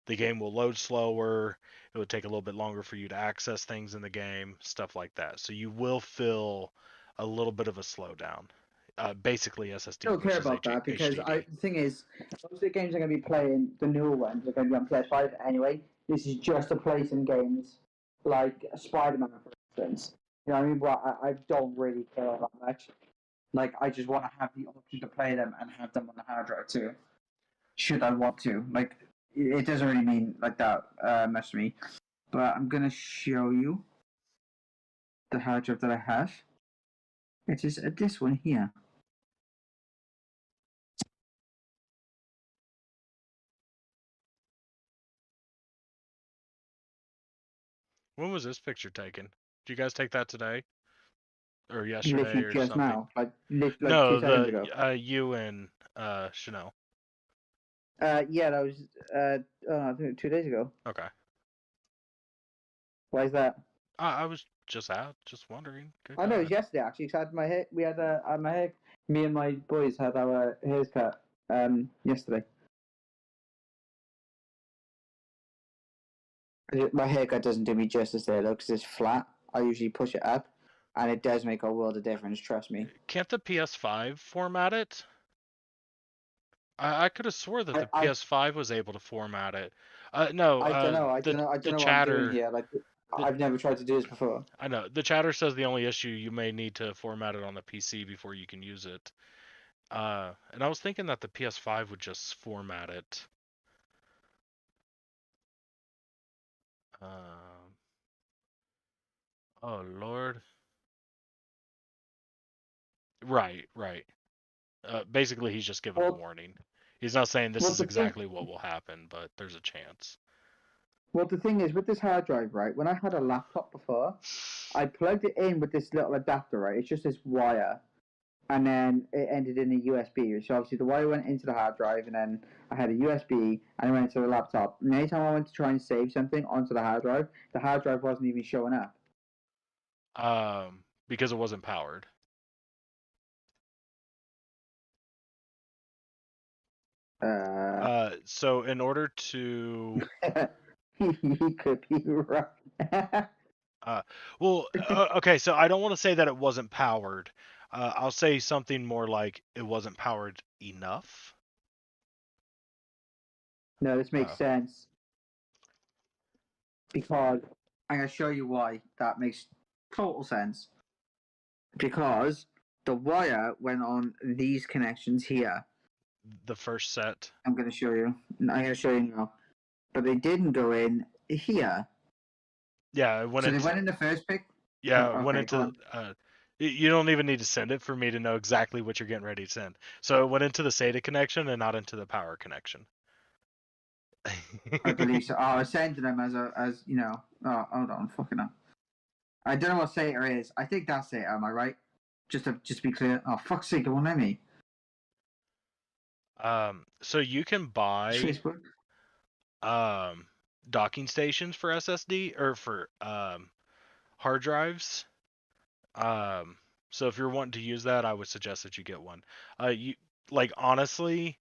The game will load slower. It will take a little bit longer for you to access things in the game, stuff like that. So you will feel a little bit of a slowdown. Basically, SSD I don't care versus about that because HDD. the thing is, most of the games I'm going to be playing, the newer ones, are going to be on PS5 anyway. This is just to play some games like Spider-Man, for instance. You know what I mean? Well, I don't really care that much. Like, I just want to have the option to play them and have them on the hard drive too. Should I want to? Like, it doesn't really mean like that much to me. But I'm going to show you the hard drive that I have. It is this one here. When was this picture taken? Did you guys take that today? Or yesterday Literally or just something? now. Like 2 No, seconds ago. you and Chanel. Yeah, that was I think 2 days ago. Okay. Why is that? I was just wondering. Good I know it God. was yesterday actually. Cause I had my hair. We had my hair. Me and my boys had our hairs cut yesterday. My haircut doesn't do me justice there though, because it's flat. I usually push it up, and it does make a world of difference. Trust me. Can't the PS5 format it? I could have swore that the I PS5 was able to format it. No, I don't know. I don't know. I the don't know what I'm doing chatter. here. Like I've never tried to do this before. I know the chatter says the only issue you may need to format it on the PC before you can use it. And I was thinking that the PS5 would just format it. Oh Lord. Right. Basically, he's just giving a Well, warning. He's not saying this well, is the thing, exactly what will happen, but there's a chance. well, the thing is with this hard drive, right? When I had a laptop before, I plugged it in with this little adapter, right? It's just this wire, and then it ended in a USB. So obviously the wire went into the hard drive, and then I had a USB, and it went into the laptop. And anytime I went to try and save something onto the hard drive wasn't even showing up. Because it wasn't powered. So in order to he could be right. okay, so I don't want to say that it wasn't powered. I'll say something more like it wasn't powered enough. No, this makes sense. Because I'm going to show you why that makes total sense. Because the wire went on these connections here. The first set. I'm going to show you. I'm going to show you now. But they didn't go in here. Yeah, it went they went in the first pick? Yeah, it went into. You don't even need to send it for me to know exactly what you're getting ready to send. So it went into the SATA connection and not into the power connection. I believe so. Oh, I was sending them as you know. Oh, hold on, fucking up. I don't know what SATA is. I think that's SATA. Am I right? Just to be clear. Oh, fuck's sake! It won't let me. So you can buy Facebook. Docking stations for SSD or for hard drives. So if you're wanting to use that, I would suggest that you get one. You like honestly,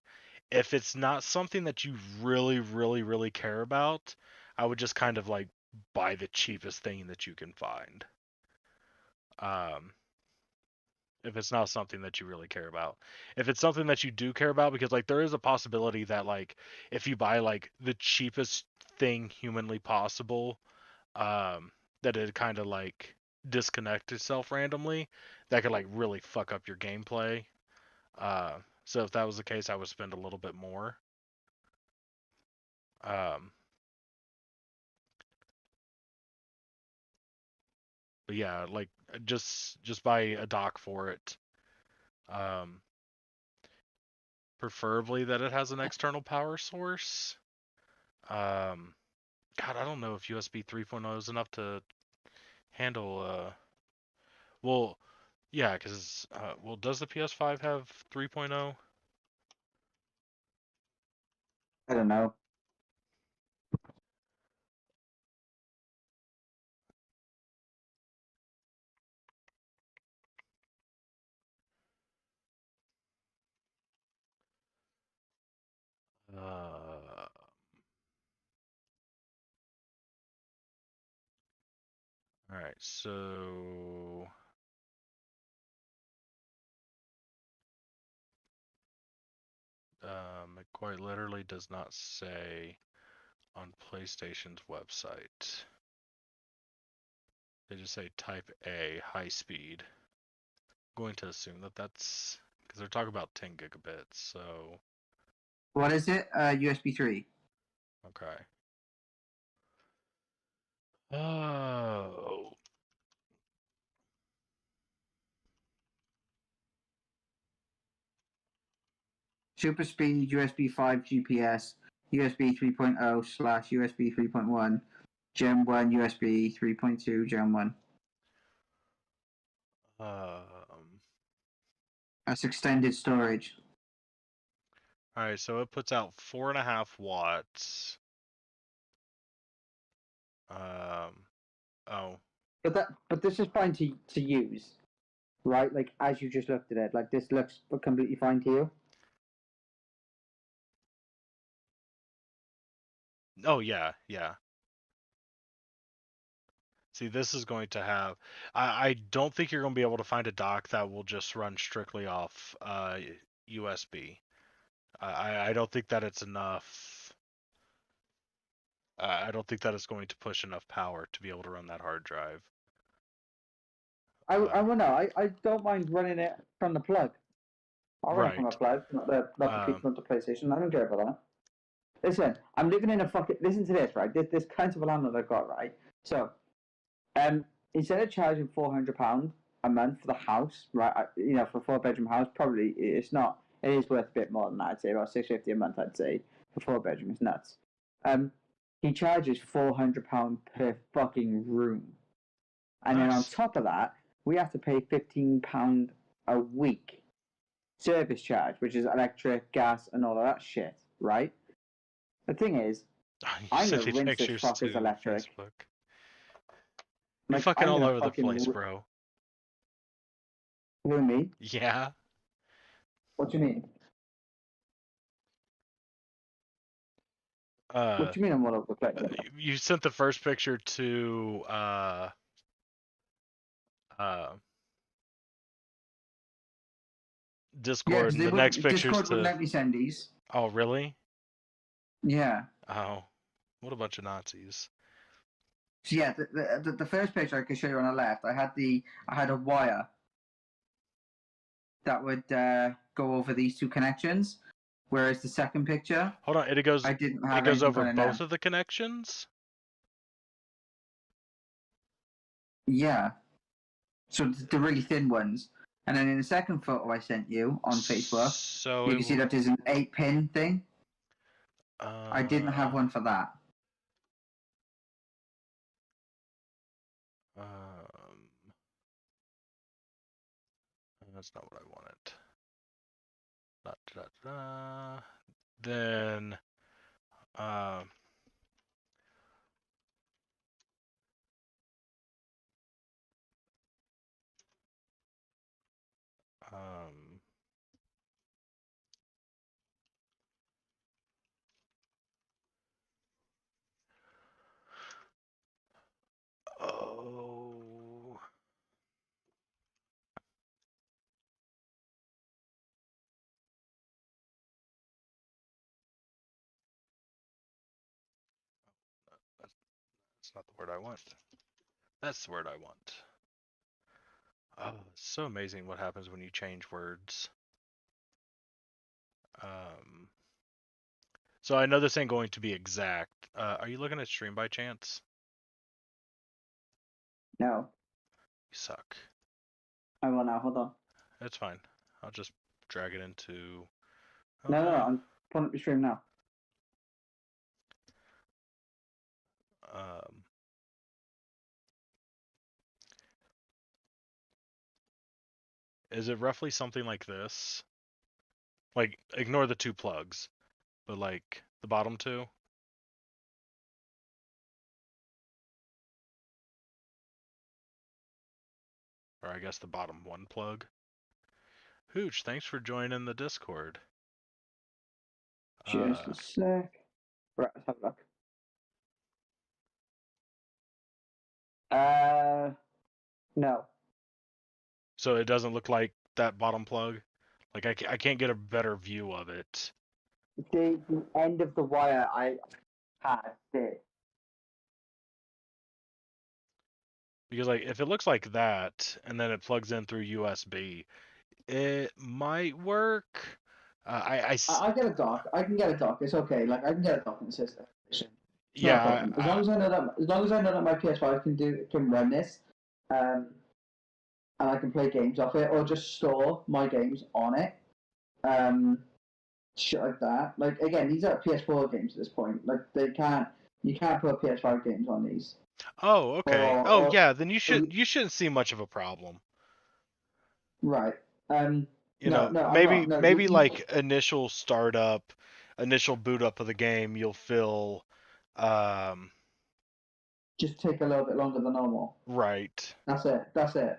if it's not something that you really, really, really care about, I would just kind of like buy the cheapest thing that you can find. If it's not something that you really care about. If it's something that you do care about, because like there is a possibility that like if you buy like the cheapest thing humanly possible, that it kind of like disconnect itself randomly, that could like really fuck up your gameplay. So if that was the case, I would spend a little bit more. But yeah, like just buy a dock for it. Preferably that it has an external power source. God, I don't know if USB 3.0 is enough to handle. Well, yeah, because well, does the PS5 have 3.0? I don't know. All right, so it quite literally does not say on PlayStation's website. They just say type A, high speed. I'm going to assume that that's because they're talking about 10 gigabits, so What is it? USB 3. okay. Oh, Super speed USB 5 GPS, USB 3.0 / USB 3.1, Gen 1 USB 3.2 Gen 1. That's extended storage. all right, so it puts out 4.5 watts. Oh, But this is fine to use, right? Like as you just looked at it, like this looks completely fine to you. oh yeah, yeah. See, this is going to have. I don't think you're going to be able to find a dock that will just run strictly off USB. I don't think that it's enough. I don't think that it's going to push enough power to be able to run that hard drive. I don't know. I don't mind running it from the plug. I'll run it from a Right. plug, not the PlayStation. I don't care about that. Listen, I'm living in a fucking. Listen to this, right? This kind of a landlord I've got, right? So, instead of charging £400 a month for the house, right? For a 4-bedroom house, probably it's not. It is worth a bit more than that. I'd say about £650 a month. I'd say for 4-bedroom, it's nuts. He charges £400 per fucking room, and then on Nice. top of that, we have to pay £15 a week service charge, which is electric, gas, and all of that shit, right? The thing is, You I'm sent gonna me rinse this pictures fucker's to electric. Facebook. You're Like, fucking I'm all gonna over the fucking place, bro. Who, me? Yeah. What do you mean? What do you mean I'm all over the place? You sent the first picture to Yeah, Discord, because and the next picture's Discord wouldn't to. let me send these. Oh, really? Yeah. Oh, what a bunch of Nazis. So yeah, the first picture I can show you on the left, I had a wire that would go over these two connections, whereas the second picture, Hold on, it goes. I didn't It have goes anything over going both in. of the connections. Yeah. So the really thin ones. And then in the second photo I sent you on Facebook, So you it can see that there's an 8-pin thing. I didn't have one for that. That's not what I wanted. Then, oh. That's not the word I want. That's the word I want. Oh, it's so amazing what happens when you change words. So I know this ain't going to be exact. Are you looking at stream by chance? No. You suck. I will now. Hold on. That's fine. I'll just drag it into. No, I'm pulling up the stream now. Is it roughly something like this? Like, ignore the two plugs, but like the bottom two? Or I guess the bottom one plug? Hooch, thanks for joining the Discord. Just a sec. Right, let's have a look. No. So it doesn't look like that bottom plug. Like I can't get a better view of it. The end of the wire I had did. Because like if it looks like that and then it plugs in through USB, it might work. I get a dock. I can get a dock. It's okay. Like I can get a docking system. It's not a yeah, problem. As long as I know that, as long as I know that my PS5 can run this, and I can play games off it, or just store my games on it, shit like that. Like again, these are PS4 games at this point. Like you can't put PS5 games on these. Oh, okay. Oh, Or yeah. Then you shouldn't see much of a problem. right. You No, know, no, I'm not. maybe No, maybe like initial startup, initial boot up of the game, you'll feel, just take a little bit longer than normal. right. That's it. That's it.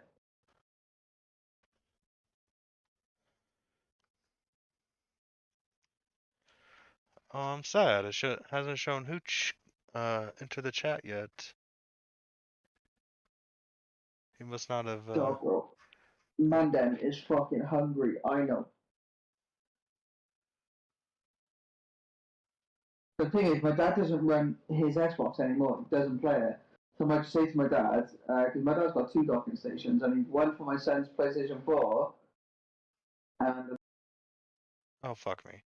Oh, I'm sad. It hasn't shown Hooch into the chat yet. He must not have. Dog, bro. Mandan is fucking hungry. I know. The thing is, my dad doesn't run his Xbox anymore. He doesn't play it. So I might say to my dad, because my dad's got 2 docking stations. I mean, one for my son's PlayStation 4, and Oh, fuck me.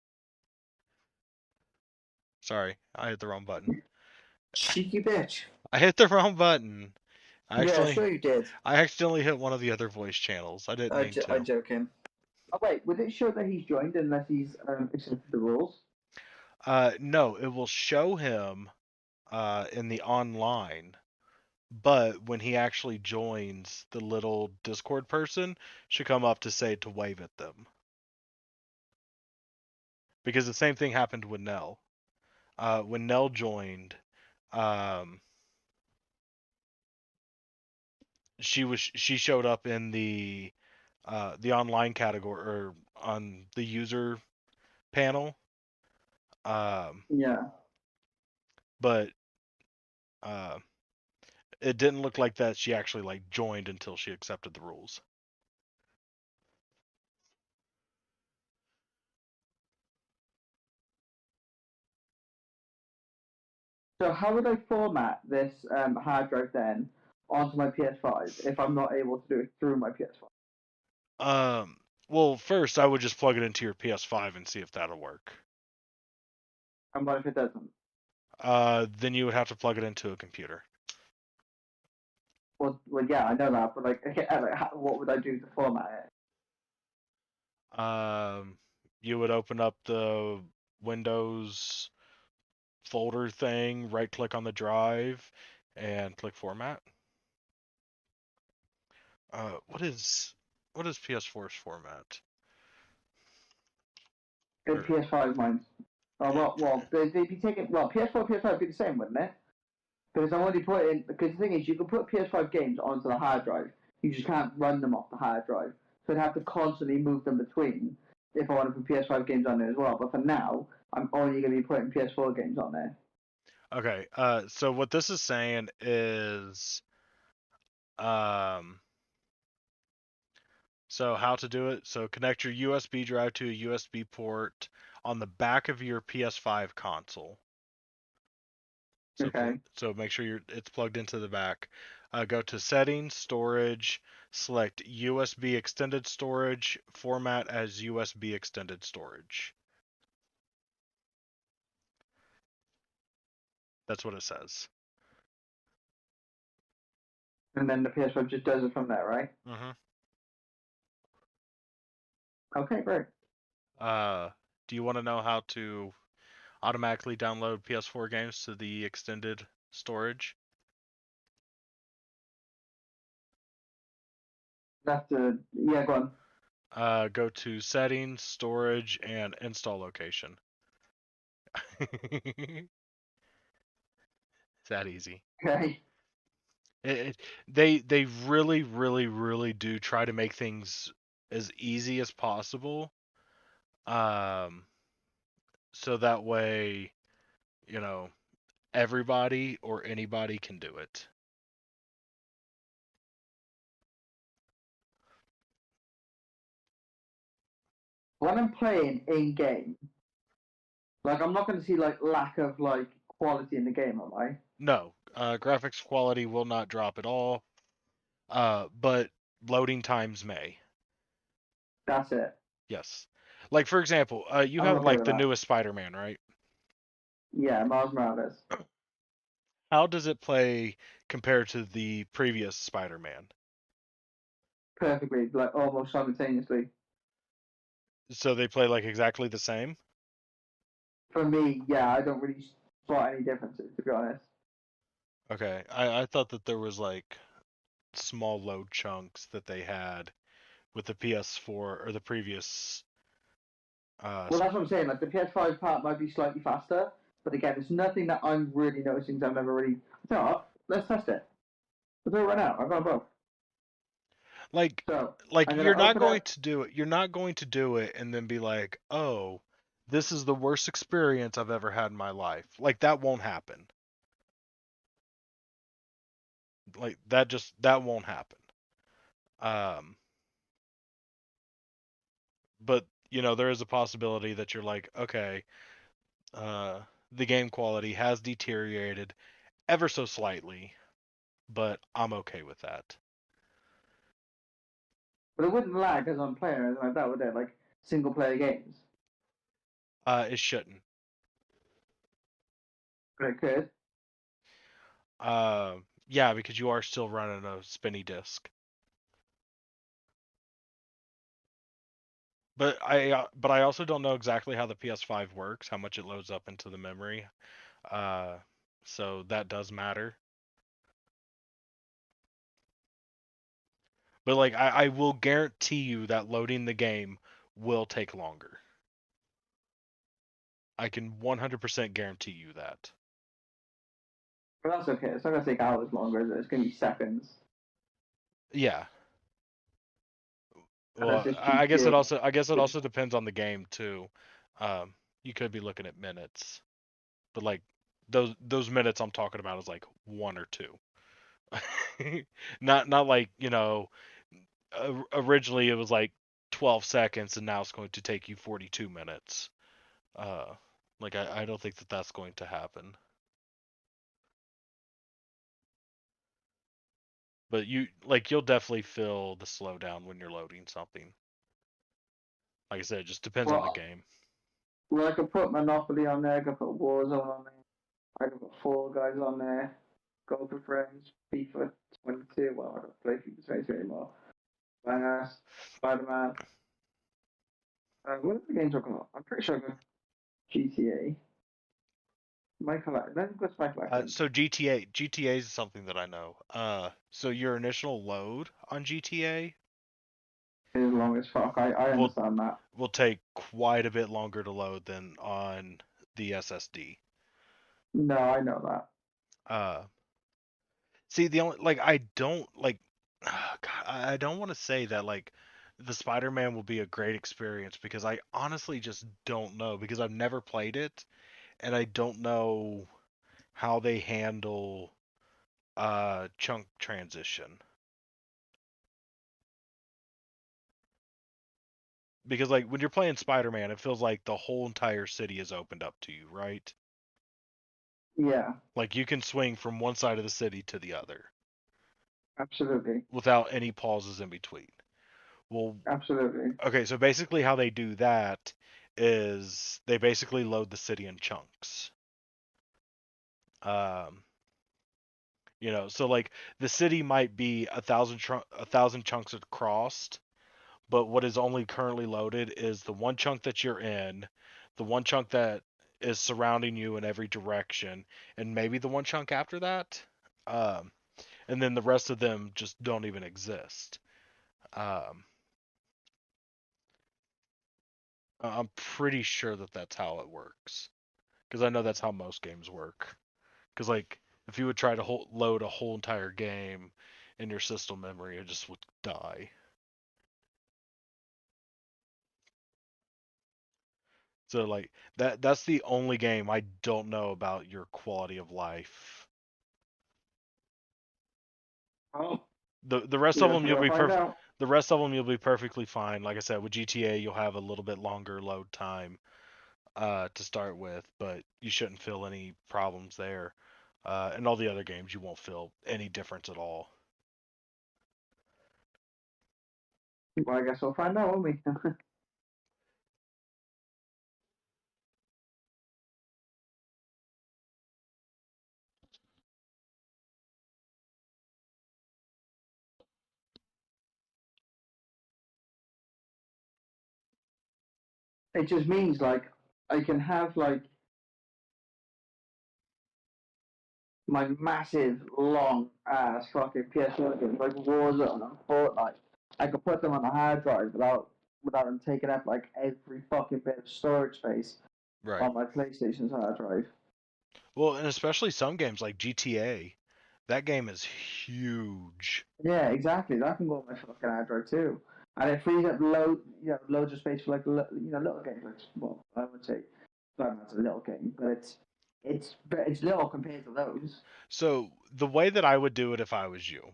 Sorry, I hit the wrong button. cheeky bitch. I hit the wrong button. Yeah, sure you did. I accidentally hit one of the other voice channels. I didn't mean to. I'm joking. Oh wait, would it show that he's joined unless he's accepted the rules? No, it will show him in the online, but when he actually joins, the little Discord person should come up to say to wave at them. Because the same thing happened with Nell. When Nell joined, she showed up in the online category or on the user panel. Yeah. But it didn't look like that she actually like joined until she accepted the rules. So how would I format this hard drive then onto my PS5 if I'm not able to do it through my PS5? Well, first I would just plug it into your PS5 and see if that'll work. And what if it doesn't? Then you would have to plug it into a computer. Well, yeah, I know that, but like, okay, what would I do to format it? You would open up the Windows folder thing, right click on the drive, and click format. What is PS4's format? In PS5, mine. Oh, well, they'd be taking. Well, PS4, PS5 would be the same, wouldn't it? Because I'm only putting. Because the thing is, you can put PS5 games onto the hard drive. You just can't run them off the hard drive. So I'd have to constantly move them between if I want to put PS5 games on there as well. But for now, I'm only going to be putting PS4 games on there. Okay. So what this is saying is, so how to do it? So connect your USB drive to a USB port on the back of your PS5 console. So, Okay. so make sure it's plugged into the back. Go to Settings, Storage, select USB Extended Storage, format as USB Extended Storage. That's what it says. And then the PS5 just does it from there, right? Mm-hmm. Okay, great. Do you want to know how to automatically download PS4 games to the extended storage? That's yeah, go on. Go to Settings, Storage, and Install Location. It's that easy. Okay. They really, really, really do try to make things as easy as possible. So that way, you know, everybody or anybody can do it. when I'm playing in game, like I'm not going to see like lack of like quality in the game, am I? No, graphics quality will not drop at all. But loading times may. That's it. Yes. Like for example, you I'm have okay like with the that. newest Spider-Man, right? Yeah, Miles Morales. How does it play compared to the previous Spider-Man? Perfectly, like almost simultaneously. So they play like exactly the same? For me, yeah, I don't really spot any differences to be honest. Okay. I thought that there was like small load chunks that they had with the PS4 or the previous Well, that's what I'm saying. Like the PS5 part might be slightly faster, but again, it's nothing that I'm really noticing. I've never really. You know what? Let's test it. We'll do it right now. I've got both. like So like I'm you're gonna not open going up. to do it. You're not going to do it and then be like, "Oh, this is the worst experience I've ever had in my life." Like that won't happen. Like that won't happen. Um but there is a possibility that you're like, "Okay, uh the game quality has deteriorated ever so slightly, but I'm okay with that." But it wouldn't lag as I'm playing or anything like that, would it? Like single player games. It shouldn't. But it could. Yeah, because you are still running a spinny disk. But I also don't know exactly how the PS5 works, how much it loads up into the memory. Uh, so that does matter. But like I will guarantee you that loading the game will take longer. I can 100% guarantee you that. But that's okay. It's not gonna take hours longer, is it? It's gonna be seconds. Yeah. Unless Well, it's I GTA. guess it also depends on the game too. You could be looking at minutes, but like those minutes I'm talking about is like 1 or 2. Not like, originally it was like 12 seconds and now it's going to take you 42 minutes. Uh, like I don't think that that's going to happen. But you'll definitely feel the slowdown when you're loading something. Like I said, it just depends on the Well, game. I could put Monopoly on there. I could put Warzone on there. I could put Fall Guys on there. Golf with Friends. FIFA 22. Well, I don't play FIFA 22 anymore. Bangers. Spider-Man. What are the games I've got? I'm pretty sure I've got GTA. My collection. Let's go to my collection. So GTA is something that I know. So your initial load on GTA As long as fuck. I will understand that. will take quite a bit longer to load than on the SSD. No, I know that. See, the only I don't like. God, I don't want to say that like the Spider-Man will be a great experience because I honestly just don't know because I've never played it and I don't know how they handle chunk transition. Because like when you're playing Spider-Man, it feels like the whole entire city is opened up to you, right? Yeah, Like you can swing from one side of the city to the other absolutely. without any pauses in between. Well, Absolutely. okay, so basically how they do that is they basically load the city in chunks. Um, so like the city might be 1,000 chunks across, but what is only currently loaded is the one chunk that you're in, the one chunk that is surrounding you in every direction, and maybe the one chunk after that. Um, and then the rest of them just don't even exist. Um, I'm pretty sure that that's how it works because I know that's how most games work. Because like if you would try to load a whole entire game in your system memory, it just would die. So like that's the only game I don't know about your quality of life. Oh, The rest you of guys them are gonna find out. The rest of them you'll be perfectly fine. Like I said, with GTA you'll have a little bit longer load time to start with, but you shouldn't feel any problems there. And all the other games you won't feel any difference at all. Well, I guess we'll find out, won't we? It just means like I can have like my massive long ass fucking PS4 games like Warzone and Fortnite. I could put them on a hard drive without them taking up like every fucking bit of storage space Right. on my PlayStation's hard drive. Well, and especially some games like GTA. That game is huge. Yeah, exactly. That can go on my fucking hard drive too, and it frees up loads of space for like little games. Like, well, I would say, well, that's a little game, but it's little compared to those. So the way that I would do it if I was you,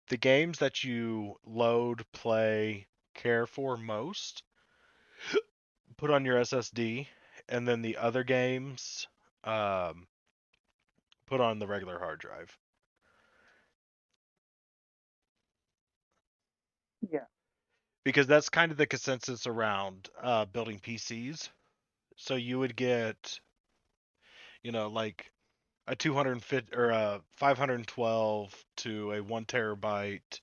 the games that you load, play, care for most, put on your SSD, and then the other games, put on the regular hard drive. Yeah. Because that's kind of the consensus around building PCs. So you would get, like a 250 or a 512 to a 1 terabyte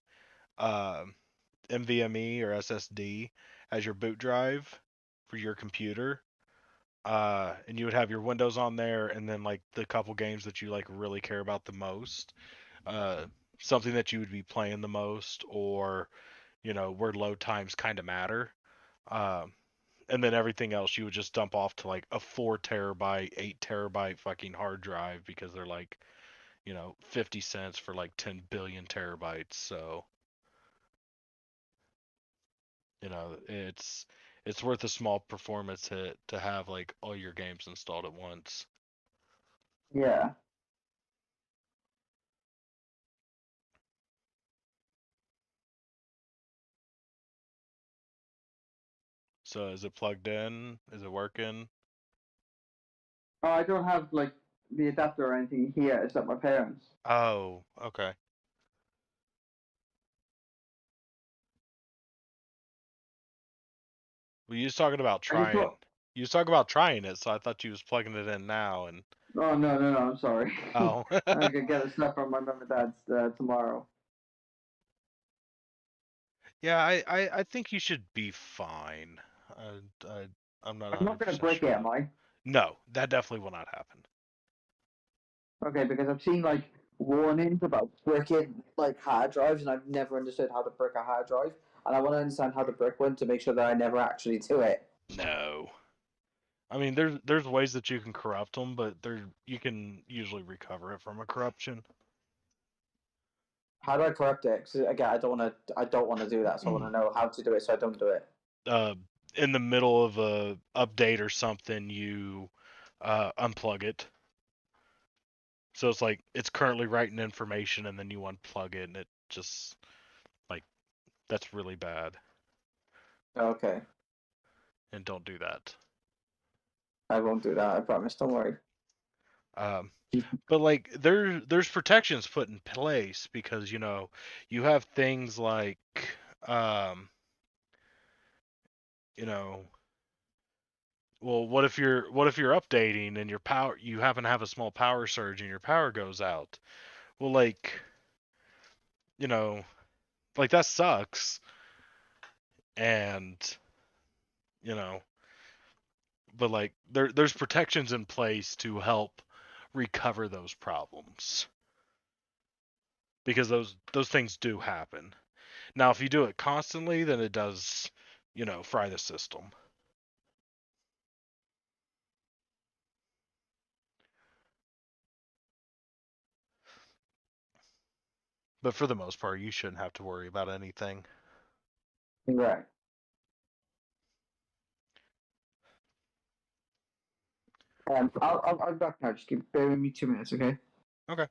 NVMe or SSD as your boot drive for your computer. And you would have your Windows on there, and then like the couple games that you like really care about the most, something that you would be playing the most, or where load times kind of matter. And then everything else you would just dump off to like a 4 terabyte, 8 terabyte fucking hard drive because they're like, 50 cents for like 10 billion terabytes. So, it's worth a small performance hit to have like all your games installed at once. Yeah. So is it plugged in? Is it working? Oh, I don't have like the adapter or anything here. It's at my parents. Oh, okay. Well, you was talking about I just trying. thought. You was talking about trying it, so I thought you was plugging it in now. And Oh no! I'm sorry. oh, I could get the stuff from my mum and dad's tomorrow. yeah, I think you should be fine. I'm not I'm not gonna 100% break sure it, though. am I? No, that definitely will not happen. Okay, because I've seen like warnings about bricking like hard drives, and I've never understood how to brick a hard drive, and I want to understand how to brick one to make sure that I never actually do it. No. I mean, there's ways that you can corrupt them, but you can usually recover it from a corruption. How do I correct it? 'Cause, again, I don't want to do that, so I want to know how to do it so I don't do it. In the middle of a update or something, you unplug it. So it's like it's currently writing information, and then you unplug it, and it just like that's really bad. Okay, And don't do that. I won't do that. I promise. Don't worry. But like there's protections put in place because you have things like um, you know well, what if you're updating and you happen to have a small power surge and your power goes out? Well, like you know like that sucks, and you know but like there's protections in place to help recover those problems because those things do happen. Now, if you do it constantly, then it does, fry the system. But for the most part, you shouldn't have to worry about anything. Right. I'll be back now. Just bear with me 2 minutes, okay? Okay.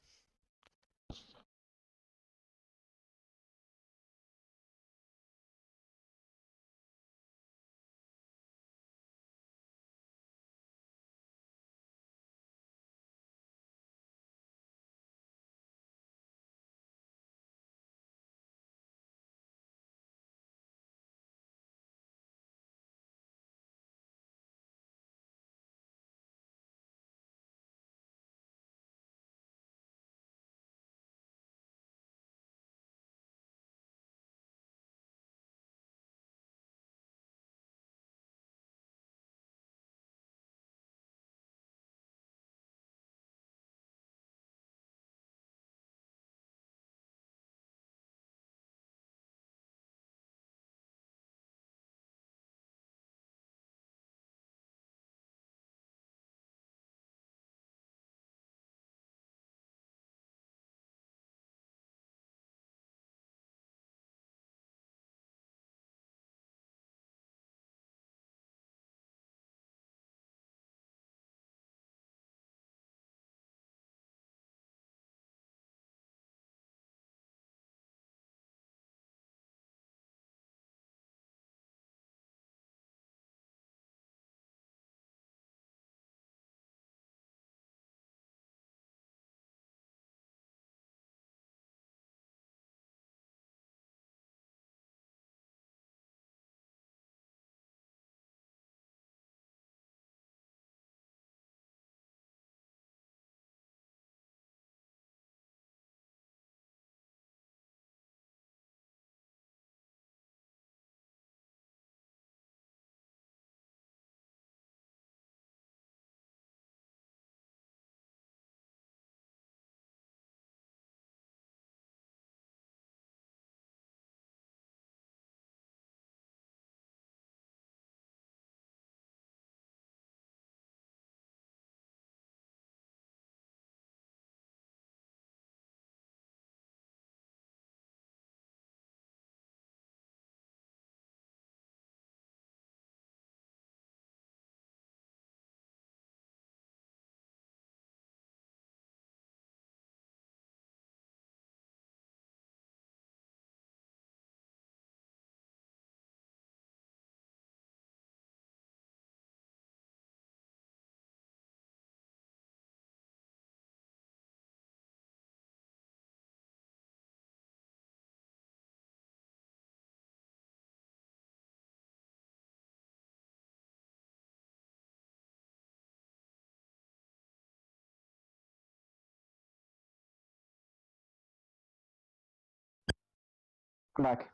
Like,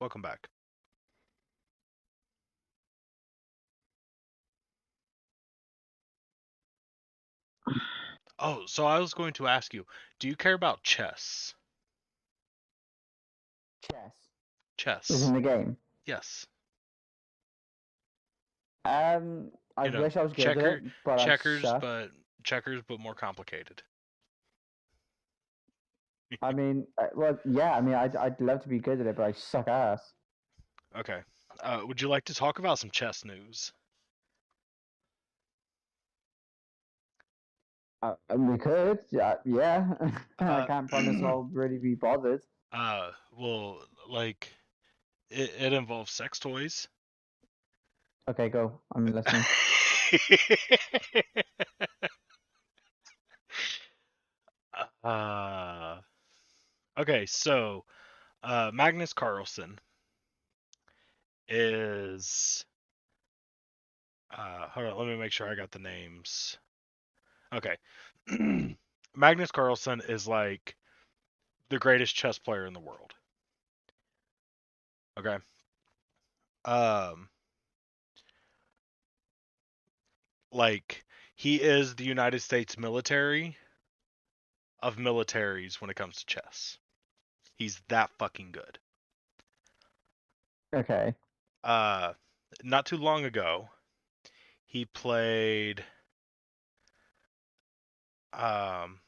Welcome back. Oh, so I was going to ask you, do you care about chess? chess is Chess. in the game. Yes. I You know, wish I was good at it, but I suck. checkers, but more complicated. I mean, well, yeah. I mean, I'd love to be good at it, but I suck ass. Okay. Would you like to talk about some chess news? We could, yeah. I Uh, can't promise I'll really be bothered. well, like it involves sex toys. Okay, go. I'm listening. uh, okay, so Magnus Carlsen is hold on, let me make sure I got the names. Okay. Magnus Carlsen is like the greatest chess player in the world. Okay. Um like he is the United States military of militaries when it comes to chess. He's that fucking good. Okay. Not too long ago, he played um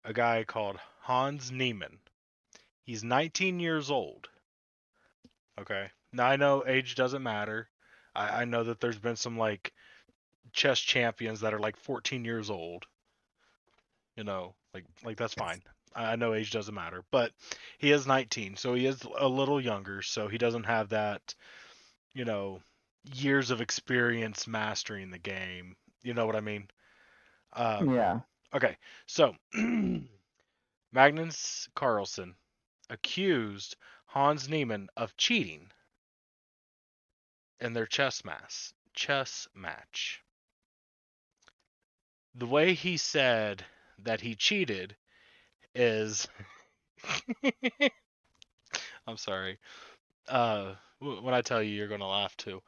a guy called Hans Niemann. He's 19 years old. Okay. Now I know age doesn't matter. I know that there's been some like chess champions that are like 14 years old. You know, like that's fine. I know age doesn't matter, but he is 19, so he is a little younger, so he doesn't have that, you know, years of experience mastering the game. You know what I mean? Yeah. Okay, so Magnus Carlsen accused Hans Niemann of cheating in their chess match. The way he said that he cheated is I'm sorry. When I tell you, you're gonna laugh too.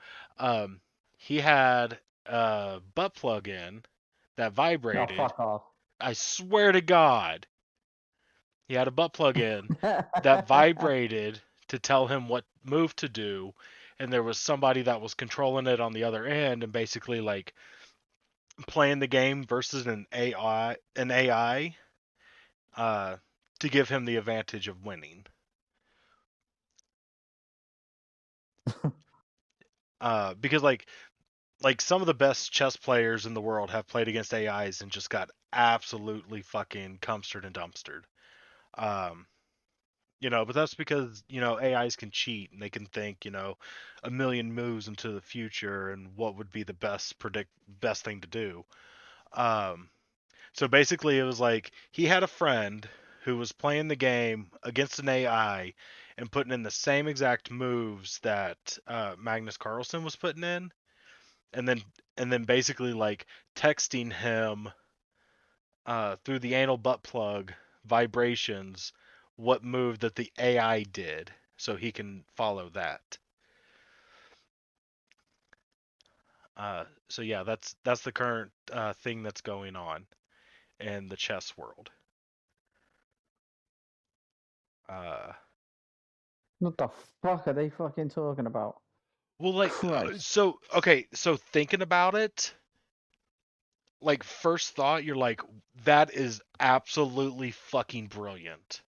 He had a butt plug in that Oh, vibrated. fuck off. I swear to God, he had a butt plug in that vibrated to tell him what move to do, and there was somebody that was controlling it on the other end and basically like playing the game versus an AI, to give him the advantage of winning. Because like some of the best chess players in the world have played against AIs and just got absolutely fucking cumstered and dumpstered. Um, but that's because, AIs can cheat and they can think, a million moves into the future and what would be the best thing to do. Um, so basically it was like he had a friend who was playing the game against an AI and putting in the same exact moves that Magnus Carlsen was putting in, and then basically like texting him through the anal butt plug vibrations what move that the AI did so he can follow that. So yeah, that's the current thing that's going on in the chess world. What the fuck are they fucking talking about? Well, like, Christ. so thinking about it, like first thought, you're like, that is absolutely fucking brilliant.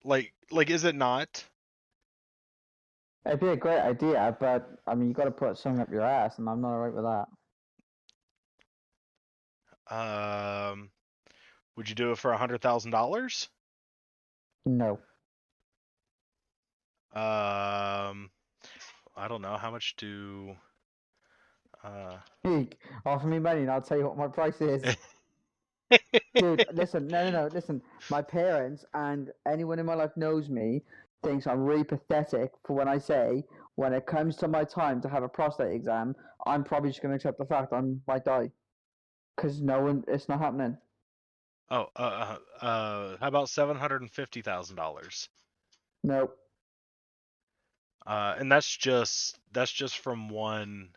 Like, is it not? It'd be a great idea, but I mean, you got to put something up your ass, and I'm not alright with that. Would you do it for $100,000? No. I don't know. How much do? Hey, offer me money, and I'll tell you what my price is. Dude, listen, no, listen. My parents and anyone in my life knows me thinks I'm really pathetic for when I say, when it comes to my time to have a prostate exam, I'm probably just going to accept the fact I might die. Because no one, it's not happening. Oh, how about $750,000? Nope. And that's just from one.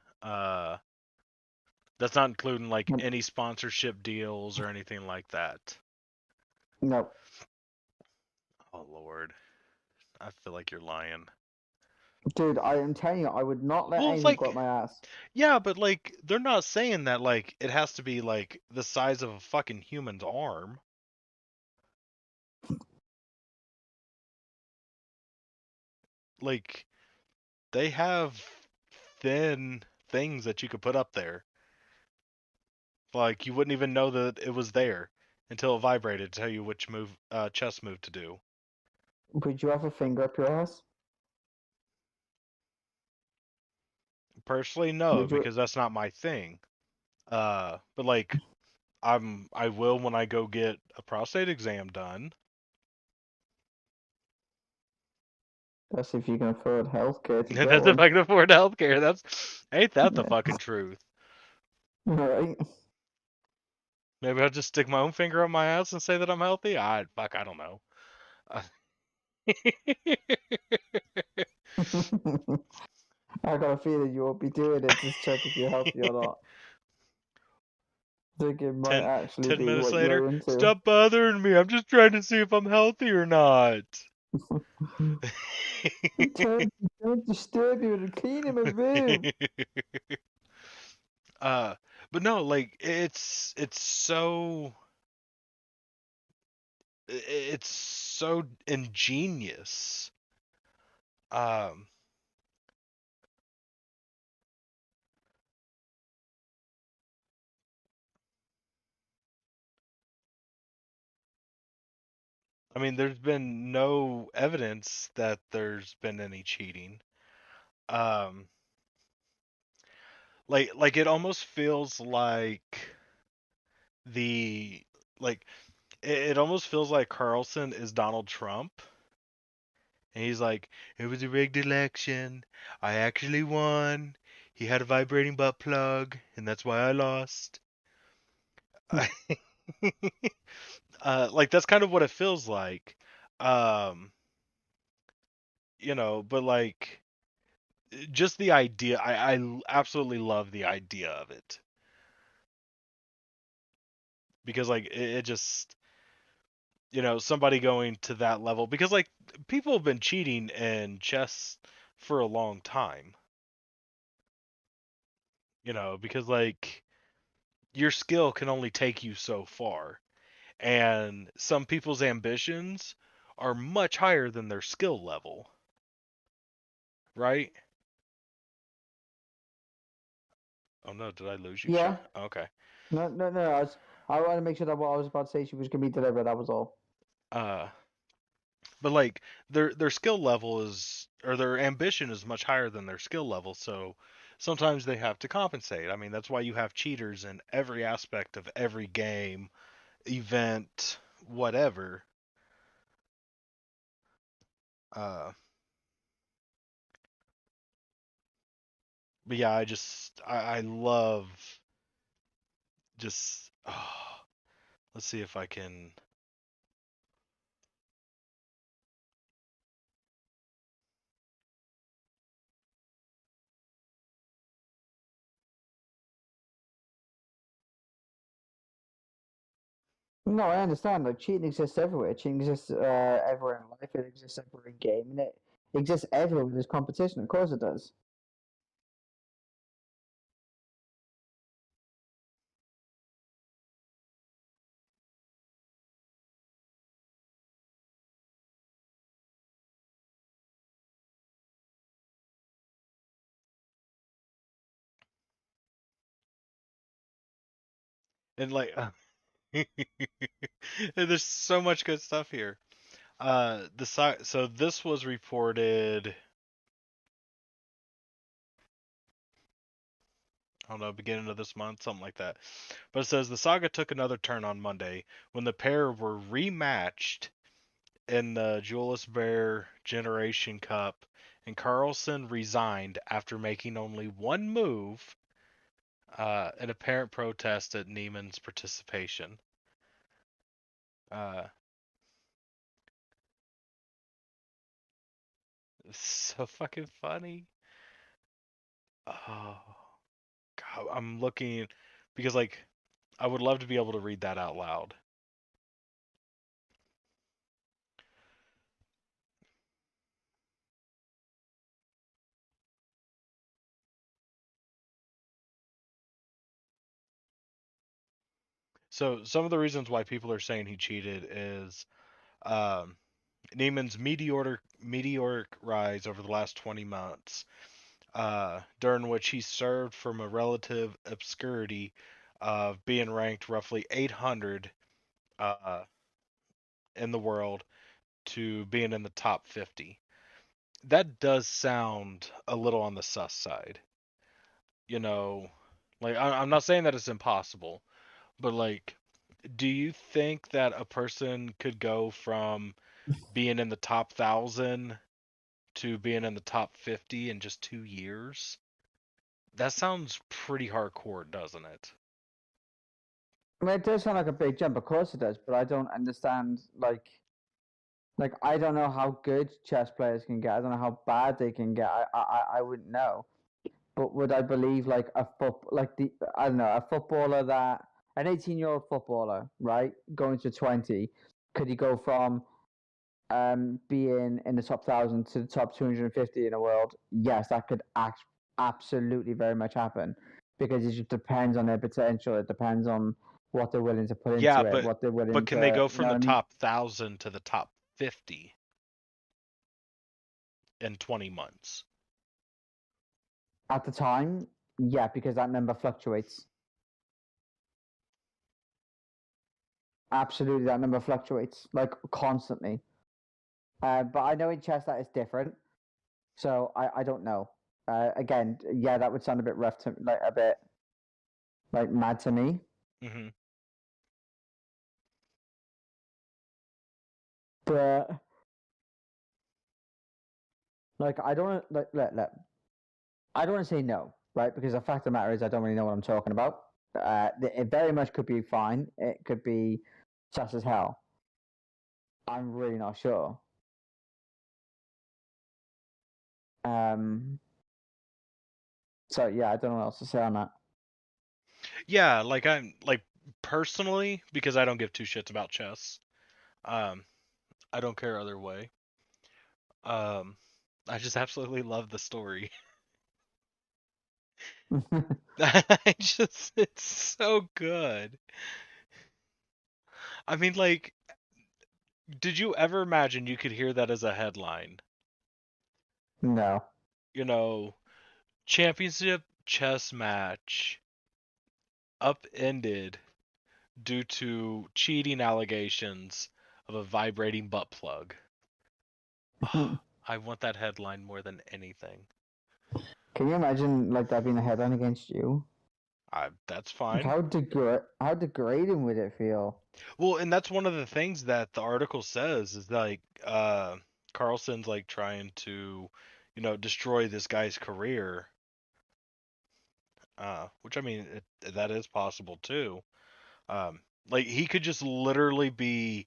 That's not including like Mm. any sponsorship deals or anything like that. Nope. Oh Lord, I feel like you're lying. Dude, I am telling you, I would not let Well, anything go up like, my ass. yeah, but like they're not saying that like it has to be like the size of a fucking human's arm. Like they have thin things that you could put up there. Like you wouldn't even know that it was there until it vibrated to tell you which chess move to do. Would you have a finger up your ass? Personally, no, Would you? because that's not my thing. But like I will when I go get a prostate exam done. That's if you can afford healthcare to get That's if one. I can afford healthcare. Ain't that the Yeah. fucking truth? Right. Maybe I'll just stick my own finger up my ass and say that I'm healthy. I don't know. I got a feeling you won't be doing it to check if you're healthy or not. I think it might ten, actually 10 be minutes what later, you're into. stop bothering me. I'm just trying to see if I'm healthy or not. Don't disturb me with cleaning my room. uh, but no, like it's so ingenious. Um, I mean, there's been no evidence that there's been any cheating. Um, like it almost feels like the like it almost feels like Carlson is Donald Trump, and he's like, it was a rigged election. I actually won. He had a vibrating butt plug, and that's why I lost. Like that's kind of what it feels like. Um, but like just the idea, I absolutely love the idea of it because like it just somebody going to that level because like people have been cheating in chess for a long time. Because like your skill can only take you so far, and some people's ambitions are much higher than their skill level, right? Oh no, did I lose you, Yeah. Sean? Okay. No. I want to make sure that what I was about to say she was going to be delivered. That was all. Uh, but like their skill level is or their ambition is much higher than their skill level, so sometimes they have to compensate. I mean, that's why you have cheaters in every aspect of every game, event, whatever. Uh, but yeah, I love just let's see if I can. No, I understand. Like cheating exists everywhere. Cheating exists everywhere in life. It exists everywhere in game, and it exists everywhere with this competition. Of course, it does. And like there's so much good stuff here. So this was reported, I don't know, beginning of this month, something like that. But it says the saga took another turn on Monday when the pair were rematched in the Julius Baer Generation Cup, and Carlsen resigned after making only one move, in apparent protest at Neiman's participation. Uh, it's so fucking funny. Oh, God, I'm looking because like I would love to be able to read that out loud. So some of the reasons why people are saying he cheated is um, Neiman's meteoric rise over the last 20 months, during which he served from a relative obscurity of being ranked roughly 800 uh, in the world to being in the top 50. That does sound a little on the sus side. You know, like I'm not saying that it's impossible, but like, do you think that a person could go from being in the top 1,000 to being in the top 50 in just 2 years? That sounds pretty hardcore, doesn't it? I mean, it does sound like a big jump. Of course it does, but I don't understand. Like I don't know how good chess players can get. I don't know how bad they can get. I wouldn't know. But would I believe like I don't know, a footballer that an 18-year-old footballer, right, going to 20, could he go from being in the top 1,000 to the top 250 in the world? Yes, that could absolutely very much happen because it just depends on their potential. It depends on what they're willing to put Yeah, into it, what they're willing but can they to, go you from know the what I mean? top 1,000 to the top 50 in 20 months? At the time, yeah, because that number fluctuates. Absolutely, that number fluctuates like constantly. But I know in chess that is different, so I don't know. Again, yeah, that would sound a bit rough to like a bit like mad to me. Hmm. But like I don't like look, I don't want to say no, right? Because the fact of the matter is I don't really know what I'm talking about. It very much could be fine. It could be sus as hell. I'm really not sure. Um. So yeah, I don't know what else to say on that. Yeah, like I'm like personally, because I don't give two shits about chess. Um, I don't care other way. Um, I just absolutely love the story. It's so good. I mean, like, did you ever imagine you could hear that as a headline? No. You know, championship chess match upended due to cheating allegations of a vibrating butt plug. I want that headline more than anything. Can you imagine like that being a headline against you? That's Like fine. how degrading would it feel? Well, and that's one of the things that the article says is like Carlson's like trying to, destroy this guy's career. Which I mean, that is possible too. Um, like he could just literally be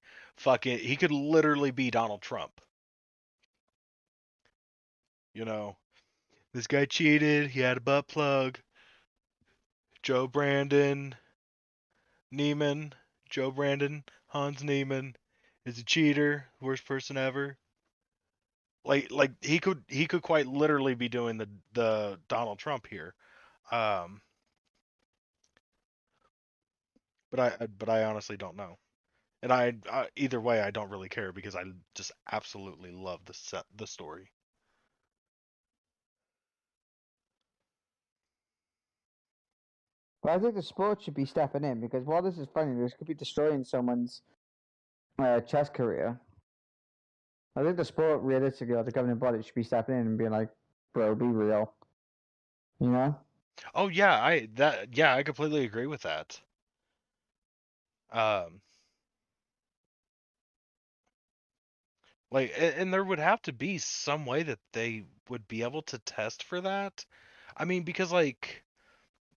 he could literally be Donald Trump. You know, this guy cheated. He had a butt plug. Joe Brandon Neiman, Joe Brandon, Hans Neiman is a cheater, worst person ever. Like he could quite literally be doing the Donald Trump here. Um, but I honestly don't know. And either way I don't really care because I just absolutely love the story. But I think the sport should be stepping in because while this is funny, this could be destroying someone's chess career. I think the sport, realistically, or the governing body should be stepping in and being like, "Bro, be real," you know? Oh yeah, I completely agree with that. Um, like and there would have to be some way that they would be able to test for that. I mean, because like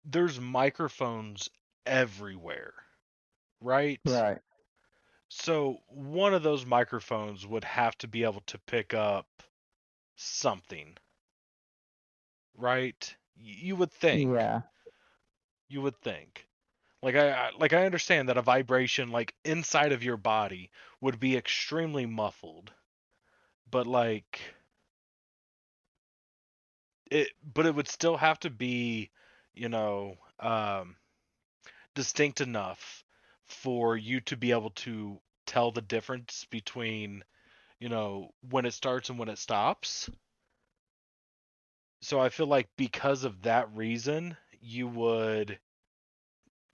there's microphones everywhere, right? Right. So one of those microphones would have to be able to pick up something, right? You would think. Yeah. You would think. Like I understand that a vibration like inside of your body would be extremely muffled, but like it would still have to be, you know, distinct enough for you to be able to tell the difference between, when it starts and when it stops. So I feel like because of that reason, you would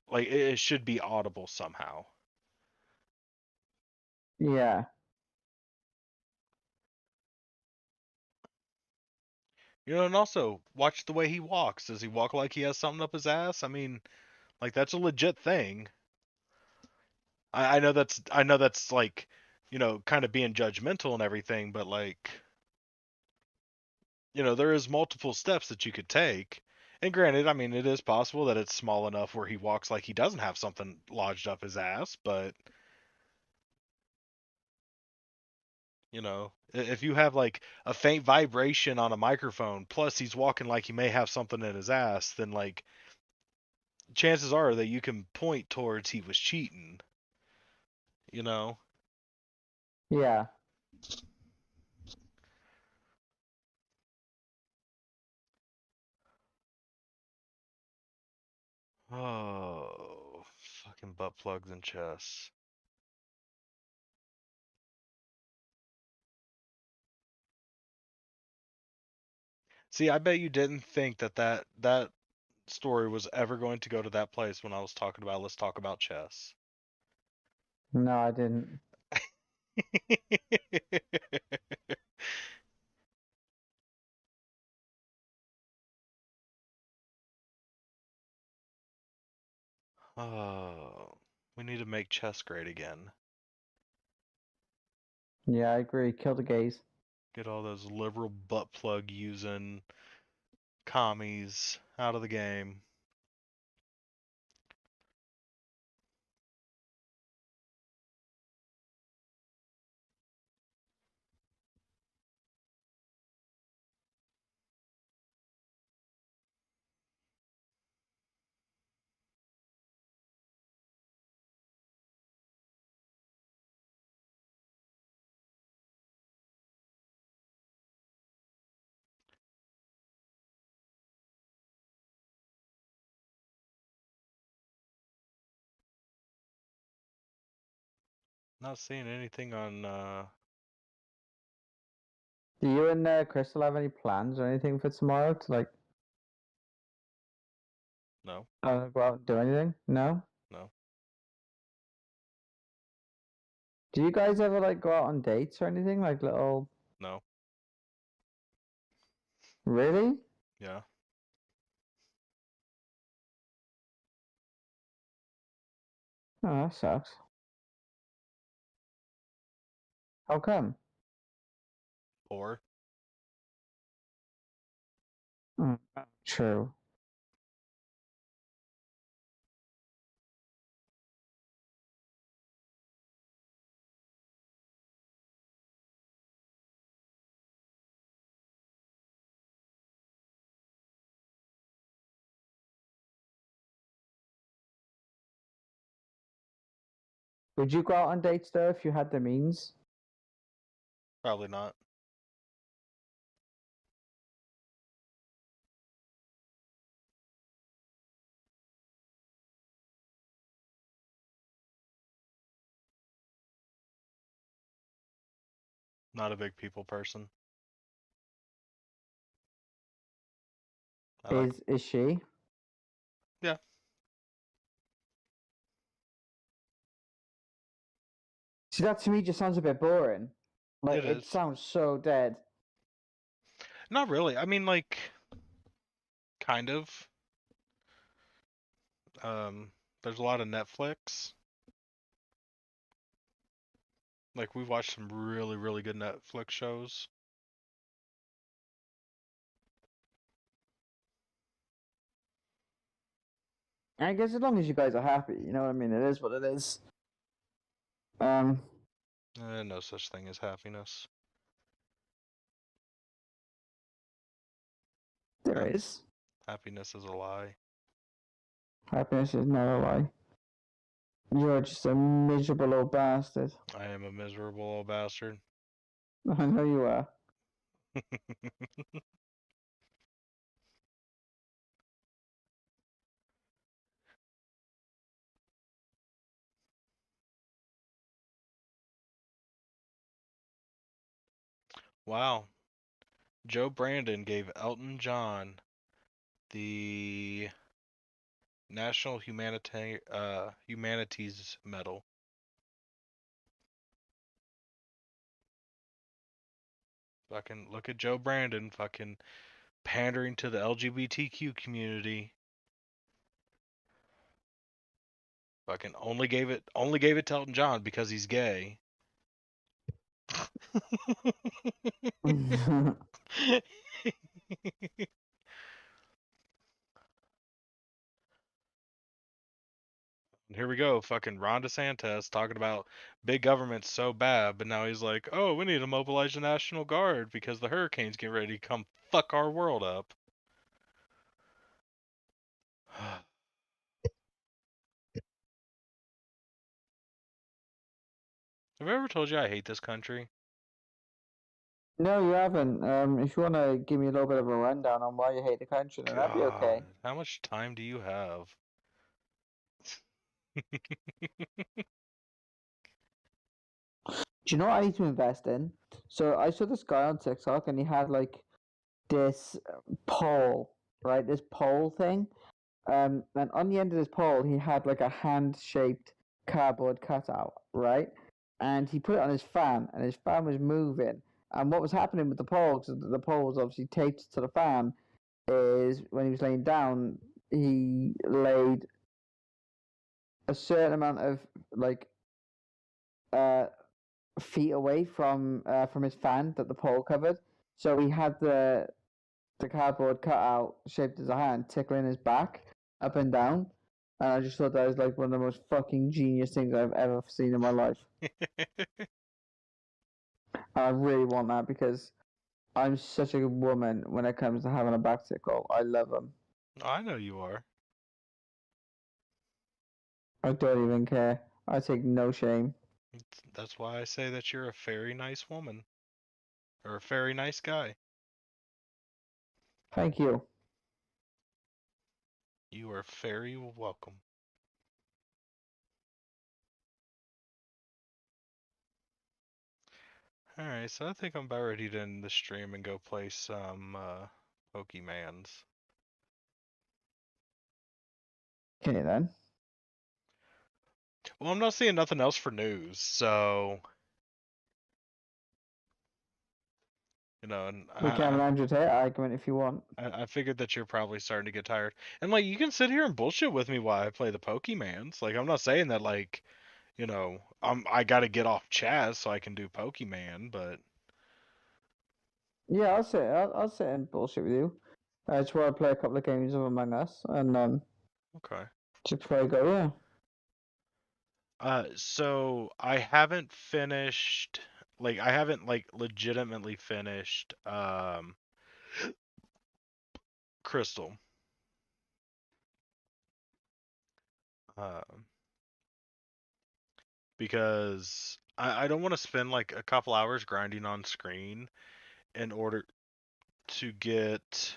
like it should be audible somehow. Yeah. And also watch the way he walks. Does he walk like he has something up his ass? I mean, like that's a legit thing. I know that's like, kind of being judgmental and everything, but like, there is multiple steps that you could take. And granted, I mean, it is possible that it's small enough where he walks like he doesn't have something lodged up his ass, but if you have like a faint vibration on a microphone, plus he's walking like he may have something in his ass, then like chances are that you can point towards he was cheating, you know? Yeah. Oh, fucking butt plugs and chess. See, I bet you didn't think that story was ever going to go to that place when I was talking about let's talk about chess. No, I didn't. Oh, we need to make chess great again. Yeah, I agree. Kill the gays. Get all those liberal butt plug using commies out of the game. Not seeing anything on Do you and Crystal have any plans or anything for tomorrow to like no, go out and do anything? No? no. Do you guys ever like go out on dates or anything? Like little No. Really? Yeah. Oh, that sucks. How come? Or Mm, true. Would you go out on dates though if you had the means? probably not. Not a big people person. I like Is she? Yeah. See, that to me just sounds a bit boring. Like It it is. sounds so dead. Not really. I mean like kind of. There's a lot of Netflix. Like we've watched some really, really good Netflix shows. I guess as long as you guys are happy, you know what I mean? It is what it is. No such thing as happiness. There Yep. is. Happiness is a lie. Happiness is not a lie. You're just a miserable old bastard. I am a miserable old bastard. I know you are. Wow. Joe Brandon gave Elton John the National Humanities Medal. Fucking look at Joe Brandon fucking pandering to the LGBTQ community. Fucking only gave it to Elton John because he's gay. Here we go, fucking Ron DeSantis talking about big government's so bad, but now he's like, oh, we need to mobilize the National Guard because the hurricane's getting ready to come fuck our world up. Have I ever told you I hate this country? No, you haven't. If you want to give me a little bit of a rundown on why you hate the country, then that'd be okay. God, how much time do you have? Do you know what I need to invest in? So I saw this guy on TikTok and he had like this pole, right? This pole thing. And on the end of this pole, he had like a hand-shaped cardboard cutout, right? And he put it on his fan, and his fan was moving. And what was happening with the pole, because the pole was obviously taped to the fan, is when he was laying down, he laid a certain amount of like feet away from his fan that the pole covered. So he had the cardboard cutout shaped as a hand tickling his back up and down. And I just thought that was like one of the most fucking genius things I've ever seen in my life. And I really want that because I'm such a good woman when it comes to having a back tickle. I love them. I know you are. I don't even care. I take no shame. That's why I say that you're a very nice woman. Or a very nice guy. Thank you. You are very welcome. Alright, so I think I'm about ready to end the stream and go play some Pokemans. Okay then. Well, I'm not seeing nothing else for news, so you know, and We can have an Andrew Tate argument if you want. I figured that you're probably starting to get tired. And like you can sit here and bullshit with me while I play the Pokemans. Like I'm not saying that like, you know, I gotta get off Chaz so I can do Pokemon, but Yeah, I'll sit and bullshit with you. I just want to play a couple of games of Among Us and okay. just before I go, yeah. So I haven't finished like I haven't like legitimately finished Crystal. Because I don't want to spend like a couple hours grinding on screen in order to get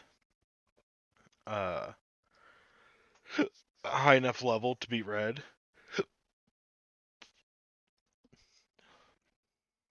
a high enough level to beat red.